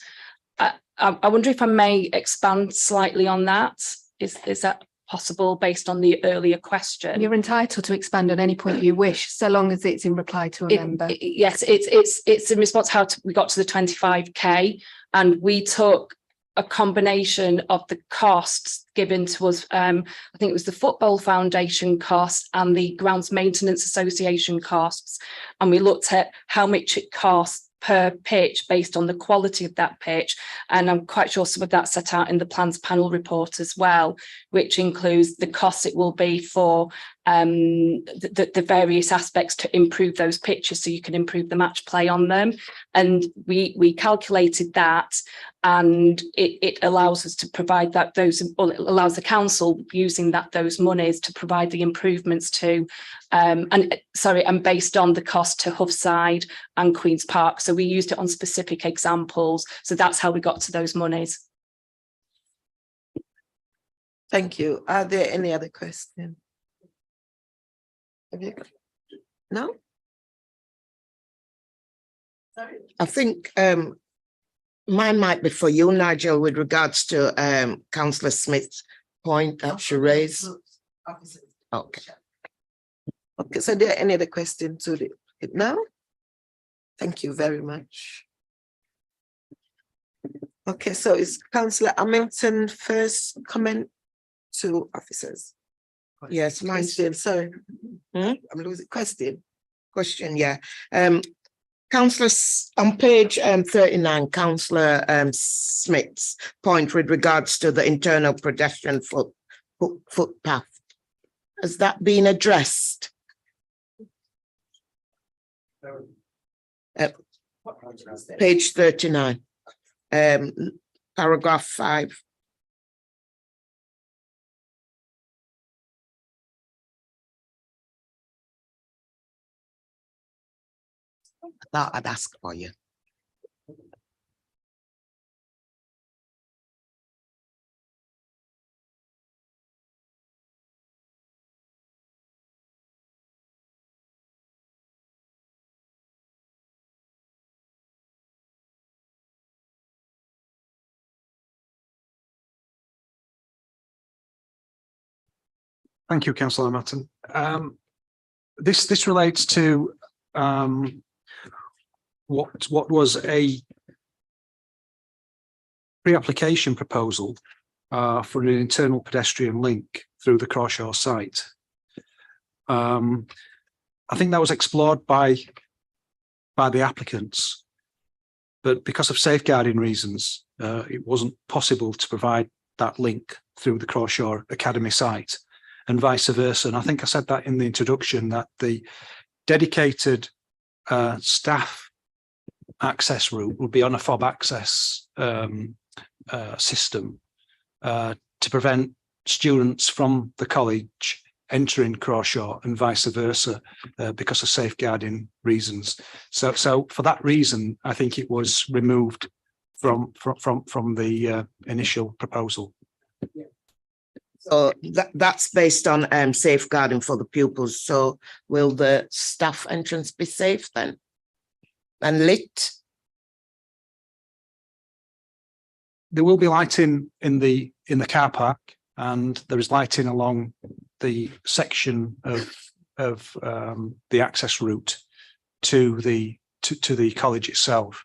I wonder if I may expand slightly on that. Is that possible based on the earlier question? You're entitled to expand on any point you wish, so long as it's in reply to a member. Yes, it's in response how we got to the 25k, and we took a combination of the costs given to us. I think it was the Football Foundation cost and the Grounds Maintenance Association costs. And we looked at how much it costs per pitch based on the quality of that pitch. And I'm quite sure some of that set out in the plans panel report as well, which includes the costs it will be for the various aspects to improve those pitches so you can improve the match play on them. And we calculated that, and it allows us to provide that it allows the council using those monies to provide the improvements to and based on the cost to Hoofside and Queen's Park. So we used it on specific examples. So that's how we got to those monies. Thank you. Are there any other questions? No? I think mine might be for you, Nigel, with regards to Councillor Smith's point that she raised. Okay. Okay, so there are any other questions to it now? Thank you very much. Okay, so is Councillor Hamilton first comment to officers? Yes, mine. Sorry. I'm losing question. Yeah. Councillor, on page 39, Councillor Smith's point with regards to the internal pedestrian footpath. Has that been addressed? Page 39, paragraph 5. I thought I'd ask for you. Thank you, Councillor Martin. This relates to what was a pre-application proposal for an internal pedestrian link through the Crawshaw site. I think that was explored by the applicants, but because of safeguarding reasons, it wasn't possible to provide that link through the Crawshaw Academy site, and vice versa. And I think I said that in the introduction, that the dedicated staff access route would be on a fob access system to prevent students from the college entering Crawshaw and vice versa because of safeguarding reasons. So for that reason, I think it was removed from the initial proposal. So that's based on safeguarding for the pupils. So will the staff entrance be safe then and lit? There will be lighting in the car park, and there is lighting along the section of the access route to the college itself.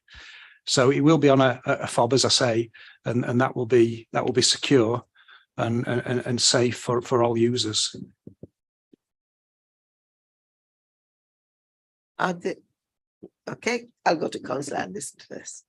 So it will be on a fob, as I say, and that will be secure and safe for all users. Okay, I'll go to Councillor Anderson first.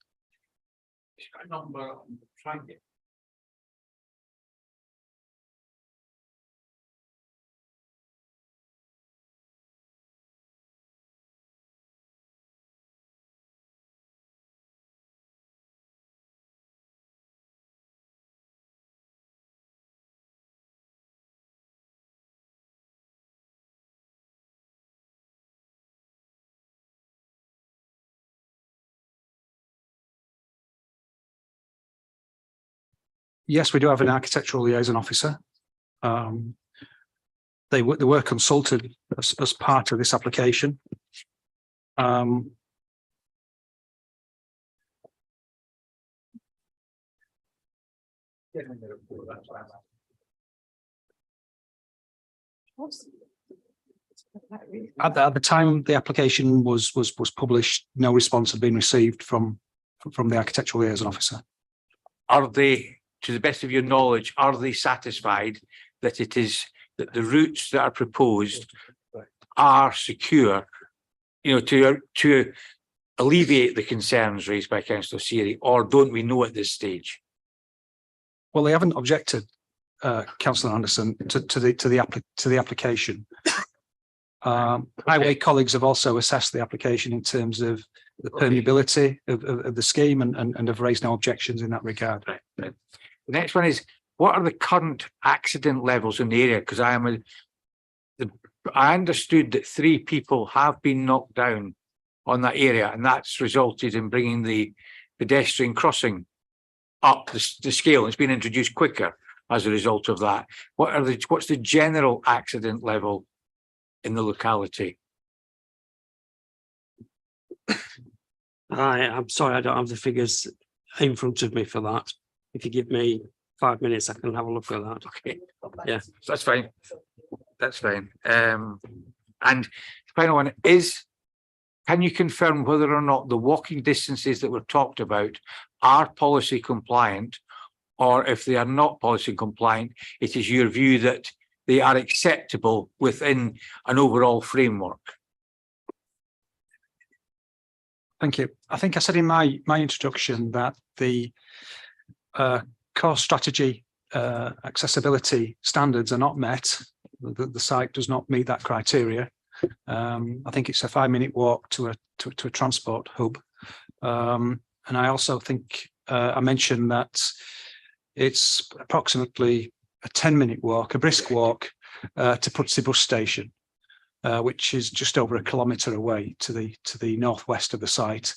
Yes, we do have an architectural liaison officer. They were consulted as part of this application. At the time the application was published, no response had been received from the architectural liaison officer. Are they, to the best of your knowledge, are they satisfied that that the routes that are proposed are secure, to alleviate the concerns raised by Councillor Seary, or don't we know at this stage? Well, they haven't objected, Councillor Anderson, to the application. Highway colleagues have also assessed the application in terms of the permeability of the scheme and have raised no objections in that regard. Right. The next one is, what are the current accident levels in the area? Because I understood that 3 people have been knocked down on that area, and that's resulted in bringing the pedestrian crossing up the scale. It's been introduced quicker as a result of that. What's the general accident level in the locality? I'm sorry, I don't have the figures in front of me for that. If you give me 5 minutes, I can have a look at that. Okay. Yeah, That's fine. That's fine. And the final one is, can you confirm whether or not the walking distances that were talked about are policy compliant, or if they are not policy compliant, it is your view that they are acceptable within an overall framework? Thank you. I think I said in my introduction that the core strategy accessibility standards are not met. The site does not meet that criteria. I think it's a 5-minute walk to a transport hub. And I also think I mentioned that it's approximately a 10-minute walk, a brisk walk to Pudsey bus station, which is just over 1 kilometre away to the northwest of the site.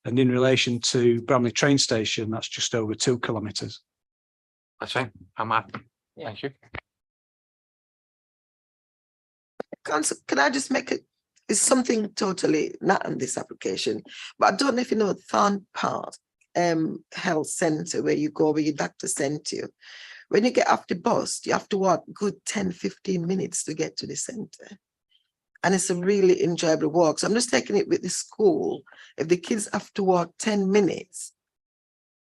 And in relation to Bramley train station, that's just over 2 kilometres. That's fine. I'm happy. Yeah. Thank you. Council, can I just make it's something totally not on this application, but I don't know if you know Thorn Park Health Centre, where you go, where your doctor sent you. When you get off the bus, you have to walk good 10-15 minutes to get to the centre. And it's a really enjoyable walk. So I'm just taking it with the school. If the kids have to walk 10 minutes,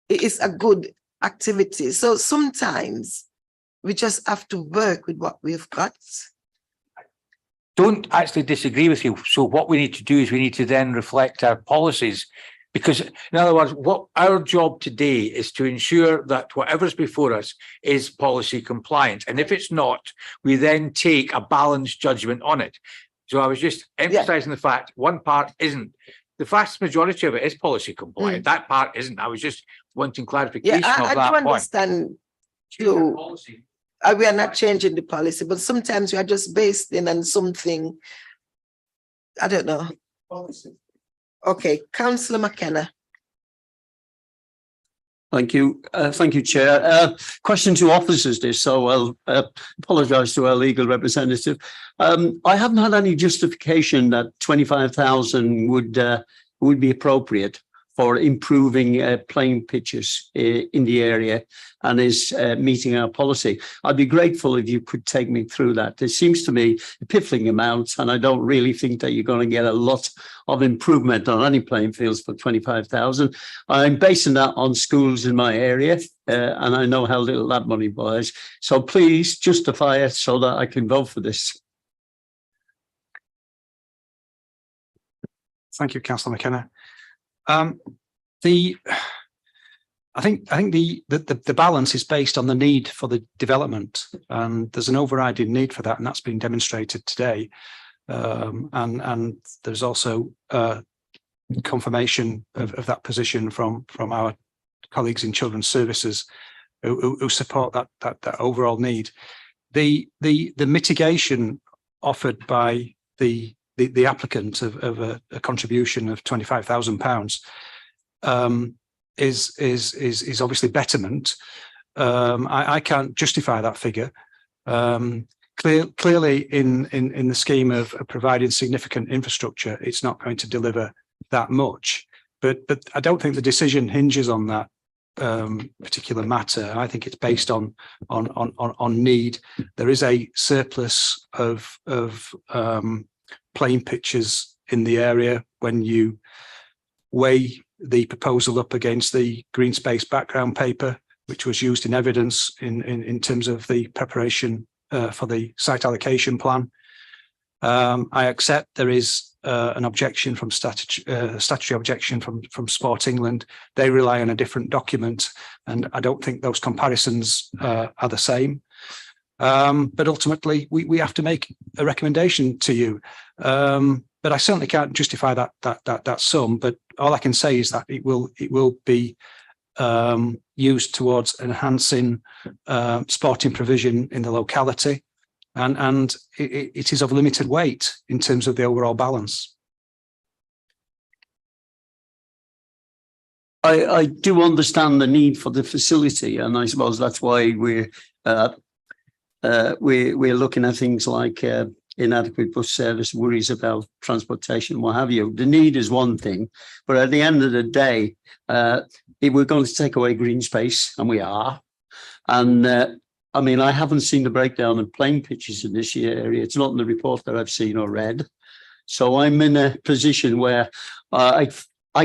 it is a good activities. So sometimes we just have to work with what we've got. Don't actually disagree with you. So what we need to do is we need to then reflect our policies. Because in other words, what our job today is to ensure that whatever's before us is policy compliant. And if it's not, we then take a balanced judgment on it. So I was just emphasizing the fact one part isn't. The vast majority of it is policy compliant. That part isn't. I was just wanting clarification of that I do point. understand you. We are not changing the policy, but sometimes we are just based in on something. I don't know. Okay, Councillor McKenna. Thank you. Thank you, Chair. Question to officers this, so I'll apologise to our legal representative. I haven't had any justification that 25,000 would be appropriate for improving playing pitches in the area and is meeting our policy. I'd be grateful if you could take me through that. It seems to me a piffling amount, and I don't really think that you're going to get a lot of improvement on any playing fields for 25,000. I'm basing that on schools in my area, and I know how little that money buys. So please justify it so that I can vote for this. Thank you, Councillor McKenna. I think the balance is based on the need for the development, and there's an overriding need for that, and that's been demonstrated today. And there's also confirmation of that position from our colleagues in Children's Services who support that overall need. The mitigation offered by the applicant of a contribution of £25,000 is obviously betterment. I can't justify that figure. Clearly, in the scheme of providing significant infrastructure, it's not going to deliver that much. But I don't think the decision hinges on that particular matter. I think it's based on need. There is a surplus of playing pitches in the area when you weigh the proposal up against the green space background paper, which was used in evidence in terms of the preparation for the site allocation plan. I accept there is an objection from statutory objection from Sport England. They rely on a different document, and I don't think those comparisons are the same. But ultimately, we have to make a recommendation to you. But I certainly can't justify that sum. But all I can say is that it will be used towards enhancing sporting provision in the locality, and it is of limited weight in terms of the overall balance. I do understand the need for the facility, and I suppose that's why we're looking at things like inadequate bus service, worries about transportation, what have you. The need is one thing, but at the end of the day, if we're going to take away green space, and we are, and I mean, I haven't seen the breakdown in playing pitches in this area. It's not in the report that I've seen or read. So I'm in a position where I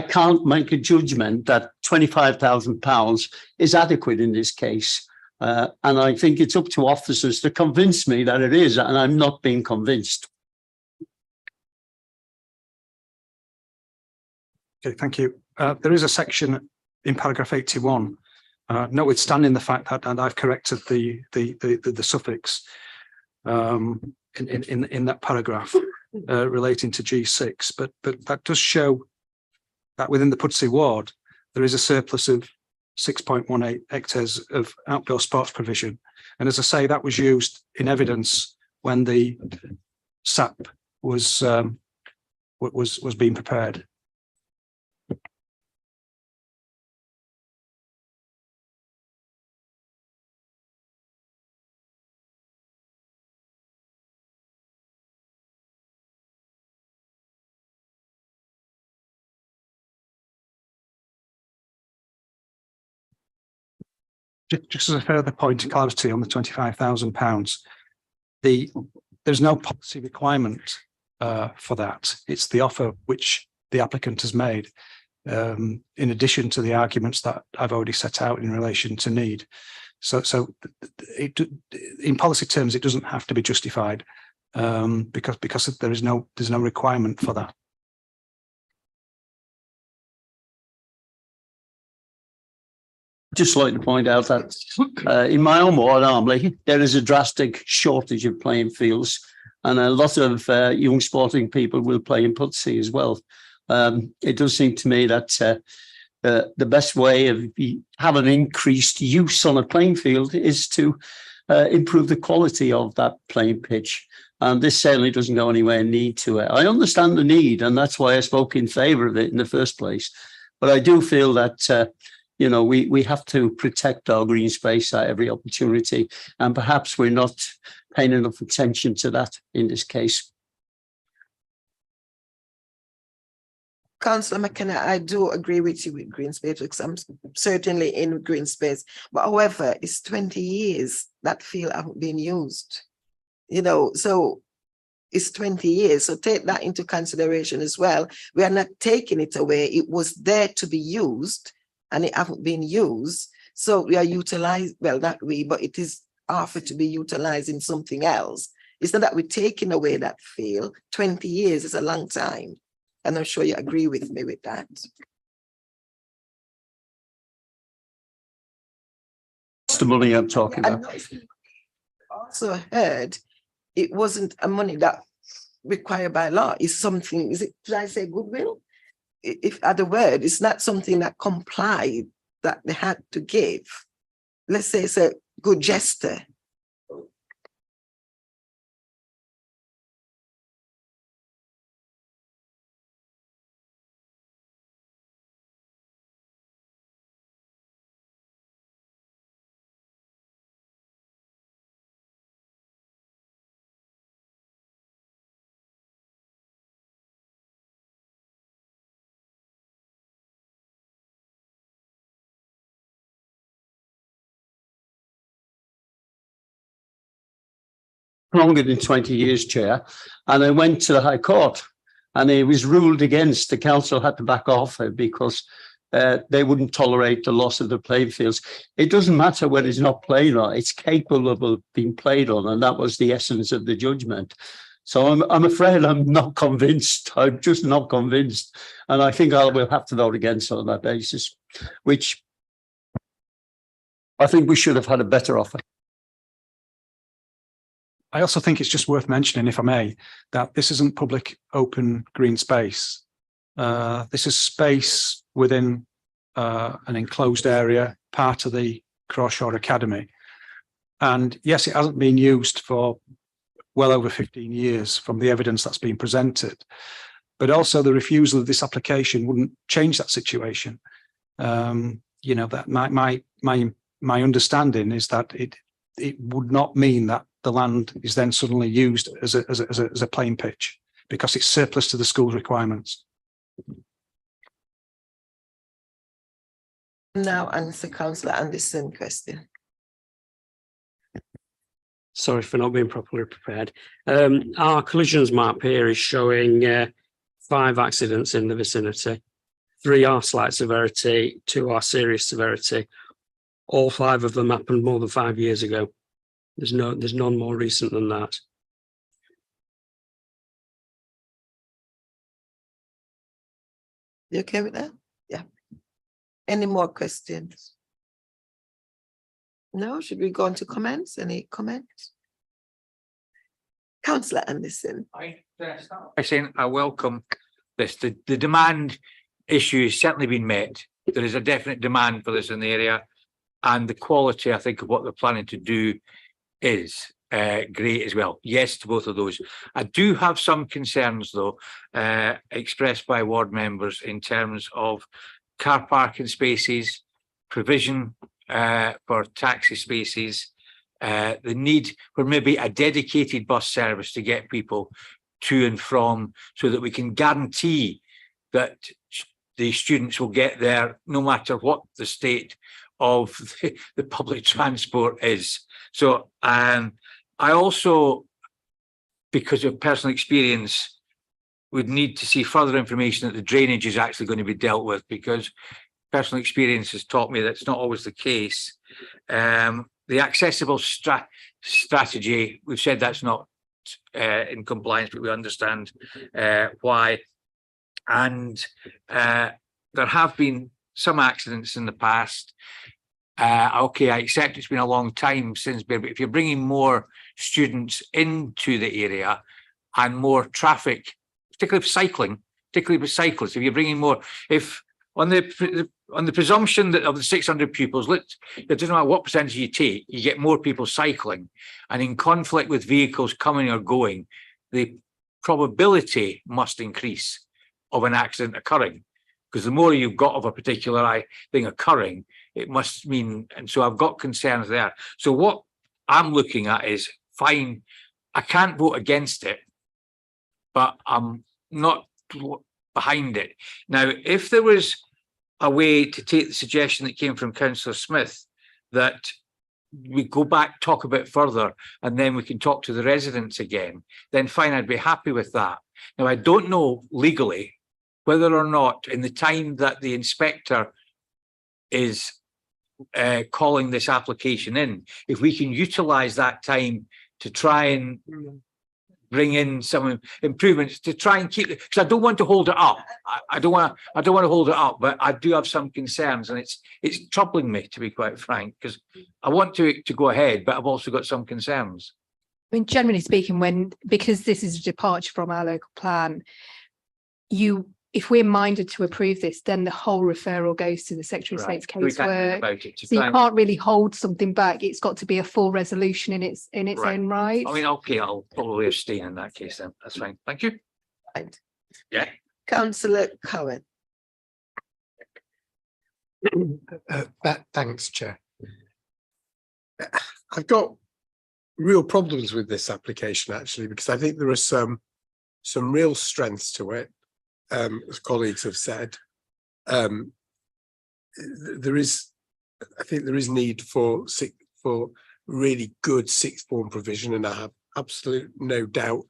can't make a judgment that £25,000 is adequate in this case. And I think it's up to officers to convince me that it is, and I'm not being convinced. Okay, thank you. There is a section in paragraph 81, notwithstanding the fact that I've corrected the suffix in that paragraph relating to G6, but that does show that within the Pudsey ward there is a surplus of 6.18 hectares of outdoor sports provision. And as I say, that was used in evidence when the SAP was being prepared. Just as a further point of clarity on the £25,000, there's no policy requirement for that. It's the offer which the applicant has made. in addition to the arguments that I've already set out in relation to need. So in policy terms, it doesn't have to be justified because there's no requirement for that. Just like to point out that in my own ward, Armley, there is a drastic shortage of playing fields, and a lot of young sporting people will play in Pudsey as well. It does seem to me that the best way of having increased use on a playing field is to improve the quality of that playing pitch. And this certainly doesn't go anywhere near to it. I understand the need, and that's why I spoke in favour of it in the first place. But I do feel that we have to protect our green space at every opportunity, and perhaps we're not paying enough attention to that in this case. Councillor McKenna, I do agree with you with green space because I'm certainly in green space. But however, it's 20 years that field haven't been used. So it's 20 years. So take that into consideration as well. We are not taking it away. It was there to be used and it haven't been used. So we are utilized, well, not we, but it is offered to be utilized in something else. It's not that we're taking away that field. 20 years is a long time. And I'm sure you agree with me with that. It's the money I'm talking about. Also heard it wasn't a money that required by law. It's something, should I say goodwill? If other word, it's not something that complied that they had to give. Let's say it's a good gesture. Longer than 20 years, Chair, and I went to the High Court and it was ruled against. The council had to back off it because they wouldn't tolerate the loss of the playing fields. It doesn't matter whether it's not played on, it's capable of being played on, and that was the essence of the judgment. So I'm afraid I'm not convinced. I'm just not convinced, and I think I will have to vote against on that basis, which I think we should have had a better offer. I also think it's just worth mentioning, if I may, that this isn't public open green space. This is space within an enclosed area, part of the Crawshaw Academy. And yes, it hasn't been used for well over 15 years from the evidence that's been presented. But also the refusal of this application wouldn't change that situation. That my understanding is that it would not mean that the land is then suddenly used as a playing pitch because it's surplus to the school's requirements. Now answer Councillor Anderson question. Sorry for not being properly prepared. Our collisions map here is showing 5 accidents in the vicinity. 3 are slight severity, 2 are serious severity. All 5 of them happened more than 5 years ago. There's none more recent than that. You okay with that? Yeah. Any more questions? No? Should we go on to comments? Any comments? Councillor Anderson. I saying I welcome this. The demand issue has certainly been met. There is a definite demand for this in the area, and the quality, I think, of what they're planning to do is great as well. Yes to both of those. I do have some concerns though expressed by ward members in terms of car parking spaces, provision for taxi spaces, the need for maybe a dedicated bus service to get people to and from, so that we can guarantee that the students will get there no matter what the state of the public transport is. So I also, because of personal experience, would need to see further information that the drainage is actually going to be dealt with, because personal experience has taught me that's not always the case. The accessible strategy, we've said that's not in compliance, but we understand why. And there have been some accidents in the past. Okay, I accept it's been a long time since, but if you're bringing more students into the area and more traffic, particularly for cycling, particularly with cyclists, if you're bringing more, if on the presumption that of the 600 pupils, it doesn't matter what percentage you take, you get more people cycling, and in conflict with vehicles coming or going, the probability must increase of an accident occurring, because the more you've got of a particular thing occurring, it must mean, and so I've got concerns there. So what I'm looking at is, fine, I can't vote against it, but I'm not behind it. Now, if there was a way to take the suggestion that came from Councillor Smith, that we go back, talk a bit further, and then we can talk to the residents again, then fine, I'd be happy with that. Now, I don't know legally whether or not in the time that the inspector is calling this application in, if we can utilise that time to try and bring in some improvements to try and keep it, because I don't want to hold it up. I don't want to hold it up, but I do have some concerns, and it's troubling me, to be quite frank, because I want to go ahead, but I've also got some concerns. I mean, generally speaking, because this is a departure from our local plan, if we're minded to approve this, then the whole referral goes to the Secretary of State's casework. So you can't really hold something back. It's got to be a full resolution in its own right. I mean, okay, I'll probably abstain in that case then. That's fine. Thank you. Right. Yeah. Councillor Cowan. Thanks, Chair. I've got real problems with this application, actually, because I think there are some real strengths to it. As colleagues have said, I think there is need for really good sixth form provision, and I have absolute no doubt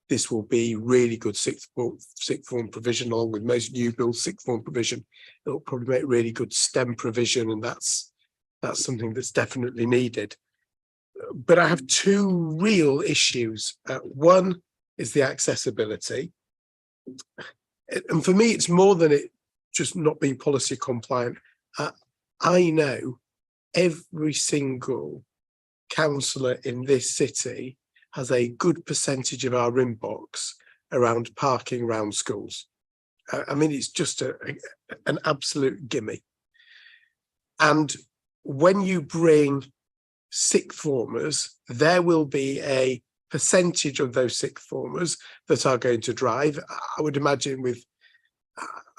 this will be really good sixth form provision, along with most new build sixth form provision. It'll probably make really good STEM provision, and that's something that's definitely needed. But I have two real issues. One is the accessibility. And for me, it's more than it just not being policy compliant. I know every single councillor in this city has a good percentage of our inbox around parking around schools. I mean, it's just an absolute gimme. And when you bring sixth formers, there will be a percentage of those sixth formers that are going to drive. I would imagine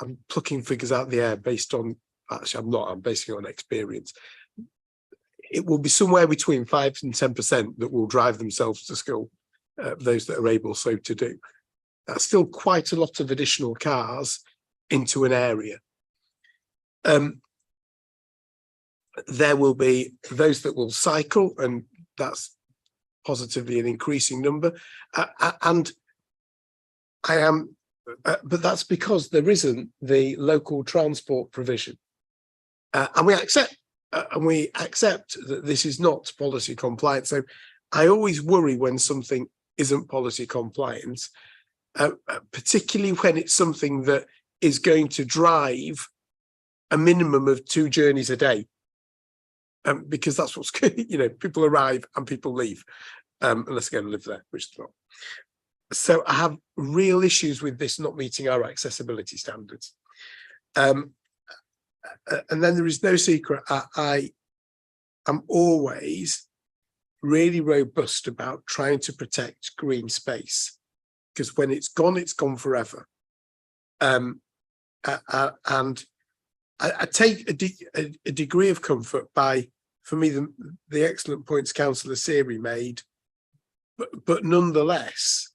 I'm plucking figures out of the air based on, actually I'm not, I'm basing it on experience. It will be somewhere between 5 and 10% that will drive themselves to school, those that are able so to do. That's still quite a lot of additional cars into an area. There will be those that will cycle, and that's positively an increasing number, and I am, but that's because there isn't the local transport provision, and we accept that this is not policy compliant. So I always worry when something isn't policy compliant, particularly when it's something that is going to drive a minimum of 2 journeys a day. Because that's what's good, people arrive and people leave, unless they're going to live there, which is not. So I have real issues with this not meeting our accessibility standards. And then there is no secret, I am always really robust about trying to protect green space, because when it's gone forever. And I take a degree of comfort by, for me, the excellent points Councillor Seary made, but nonetheless,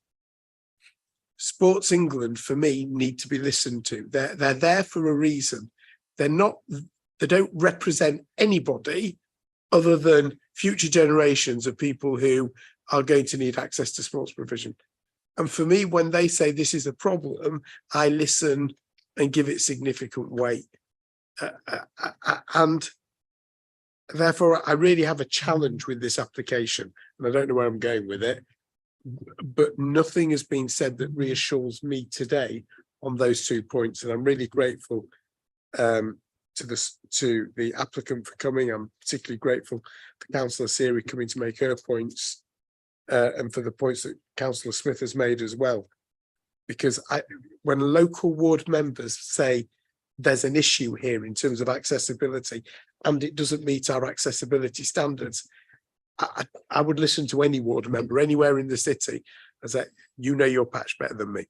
Sports England, for me, need to be listened to. They're there for a reason. They don't represent anybody other than future generations of people who are going to need access to sports provision. And for me, when they say this is a problem, I listen and give it significant weight. And therefore, I really have a challenge with this application. And I don't know where I'm going with it. But nothing has been said that reassures me today on those 2 points. And I'm really grateful to the applicant for coming. I'm particularly grateful for Councillor Seary coming to make her points, and for the points that Councillor Smith has made as well. Because when local ward members say there's an issue here in terms of accessibility and it doesn't meet our accessibility standards, I would listen to any ward member anywhere in the city and say, you know your patch better than me.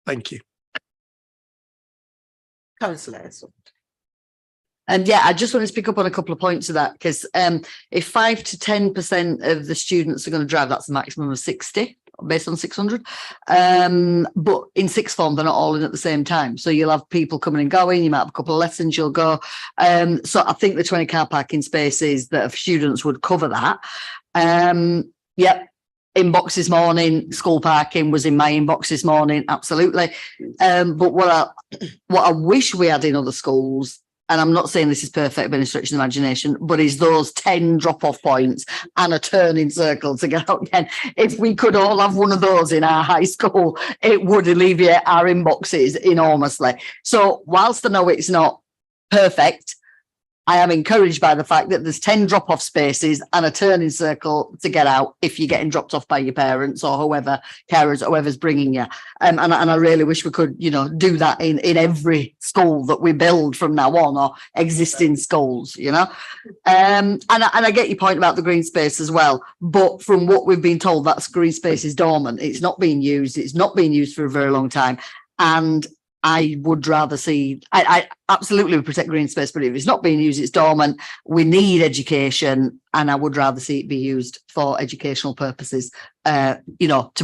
Thank you. Councillor. And yeah, I just want to pick up on a couple of points of that, because if 5 to 10% of the students are going to drive, that's a maximum of 60 based on 600. But in sixth form, they're not all in at the same time. So you'll have people coming and going. You might have a couple of lessons, you'll go. So I think the 20 car parking spaces that of students would cover that. Yep. Inbox this morning, school parking was in my inbox this morning. Absolutely. But what I wish we had in other schools, and I'm not saying this is perfect by any stretch of the imagination, but is those 10 drop-off points and a turning circle to get out again. If we could all have one of those in our high school, it would alleviate our inboxes enormously. So whilst I know it's not perfect, I am encouraged by the fact that there's 10 drop-off spaces and a turning circle to get out if you're getting dropped off by your parents or whoever, carers, whoever's bringing you. And I really wish we could, do that in every school that we build from now on, or existing schools, And I get your point about the green space as well. But from what we've been told, that green space is dormant. It's not being used. It's not been used for a very long time. And I would rather see, I absolutely would protect green space, but if it's not being used, it's dormant. We need education, and I would rather see it be used for educational purposes, to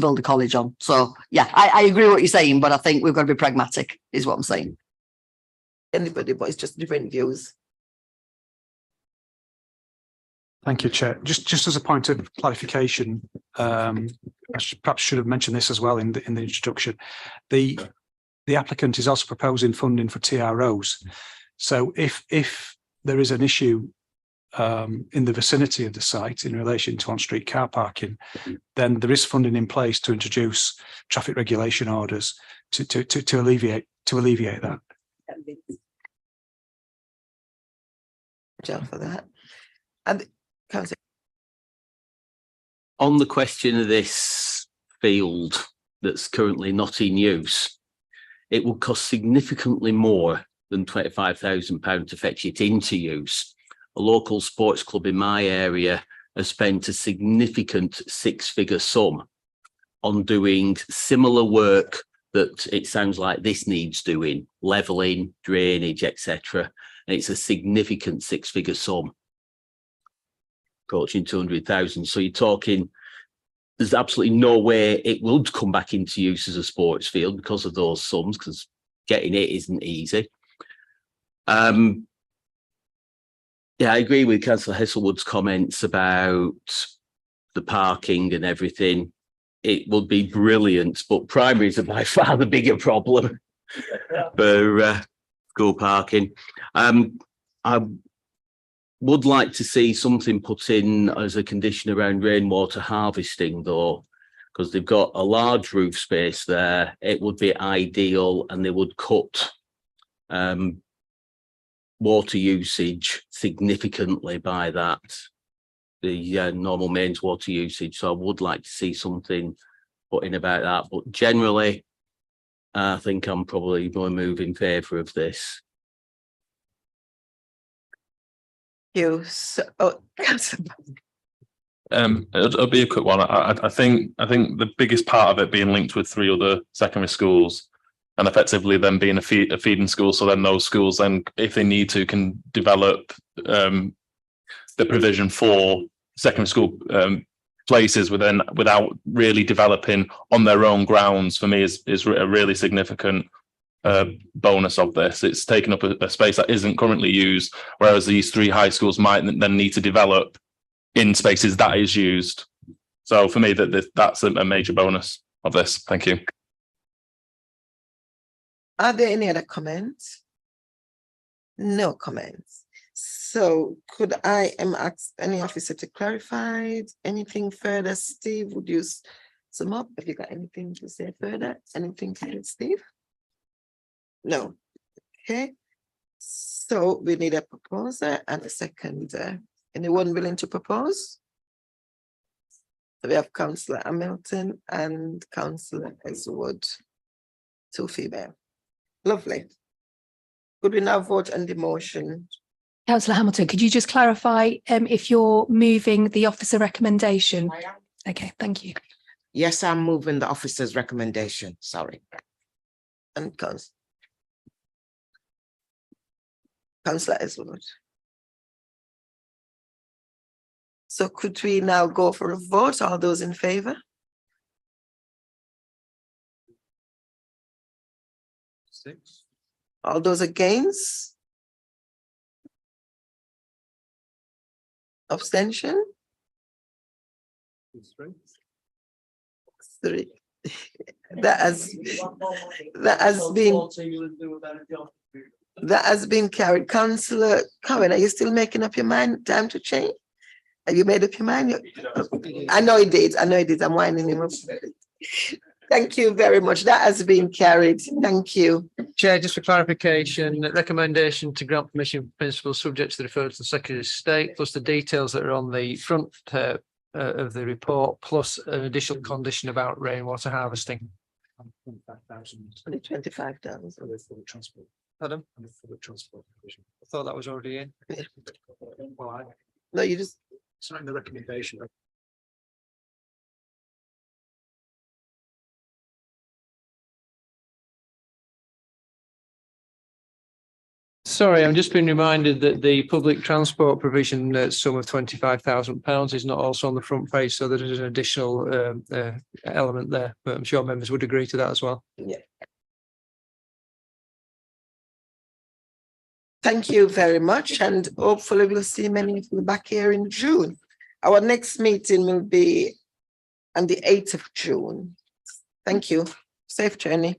build a college on. So, yeah, I agree with what you're saying, but I think we've got to be pragmatic, is what I'm saying. Anybody, but it's just different views. Thank you, Chair. Just as a point of clarification, I perhaps should have mentioned this as well in the introduction. The applicant is also proposing funding for TROs. So if there is an issue in the vicinity of the site in relation to on-street car parking, then there is funding in place to introduce traffic regulation orders to alleviate that. For that. And on the question of this field that's currently not in use, it will cost significantly more than £25,000 to fetch it into use. A local sports club in my area has spent a significant six-figure sum on doing similar work that it sounds like this needs doing, levelling, drainage, etc. And it's a significant six-figure sum, approaching 200,000. So you're talking, there's absolutely no way it would come back into use as a sports field because of those sums, because getting it isn't easy. Yeah, I agree with Councillor Heselwood's comments about the parking and everything. It would be brilliant, but primaries are by far the bigger problem for school parking. I would like to see something put in as a condition around rainwater harvesting, though, because they've got a large roof space there. It would be ideal, and they would cut water usage significantly by that, the normal mains water usage. So I would like to see something put in about that. But generally, I think I'm probably going to move in favour of this. It'll be a quick one. I think the biggest part of it being linked with 3 other secondary schools, and effectively them being a feeding school, so then those schools then, if they need to, can develop the provision for secondary school places without really developing on their own grounds, for me is a really significant bonus of this. It's taken up a space that isn't currently used, whereas these 3 high schools might then need to develop in spaces that is used. So for me, that's a major bonus. this. Thank you. Are there any other comments? No comments. So could I ask any officer to clarify anything further? Steve, would you sum up? Have you got anything to say further? Anything to say, Steve? No. Okay. So we need a proposer and a seconder. Anyone willing to propose? We have Councillor Hamilton and Councillor Eswood, 2 female. Lovely. Could we now vote on the motion? Councillor Hamilton, could you just clarify if you're moving the officer recommendation? Okay, thank you. Yes, I'm moving the officer's recommendation. Sorry. And Councillor Eswood. So could we now go for a vote? All those in favour? All those against? Abstention? 3. That has been carried. Councillor Cohen, are you still making up your mind? Time to change? Have you made up your mind? I know it did. I'm winding him up. Thank you very much. That has been carried. Thank you. Chair, just for clarification, recommendation to grant permission principle subject to the referral to the Secretary of State, plus the details that are on the front of the report, plus an additional condition about rainwater harvesting. 25,000. Transport. Pardon? I thought that was already in. No, you just. It's not in the recommendation. Sorry, I'm just been reminded that the public transport provision sum of £25,000 is not also on the front page, so there is an additional element there, but I'm sure members would agree to that as well. Yeah. Thank you very much, and hopefully we'll see many of you back here in June. Our next meeting will be on the 8th of June. Thank you. Safe journey.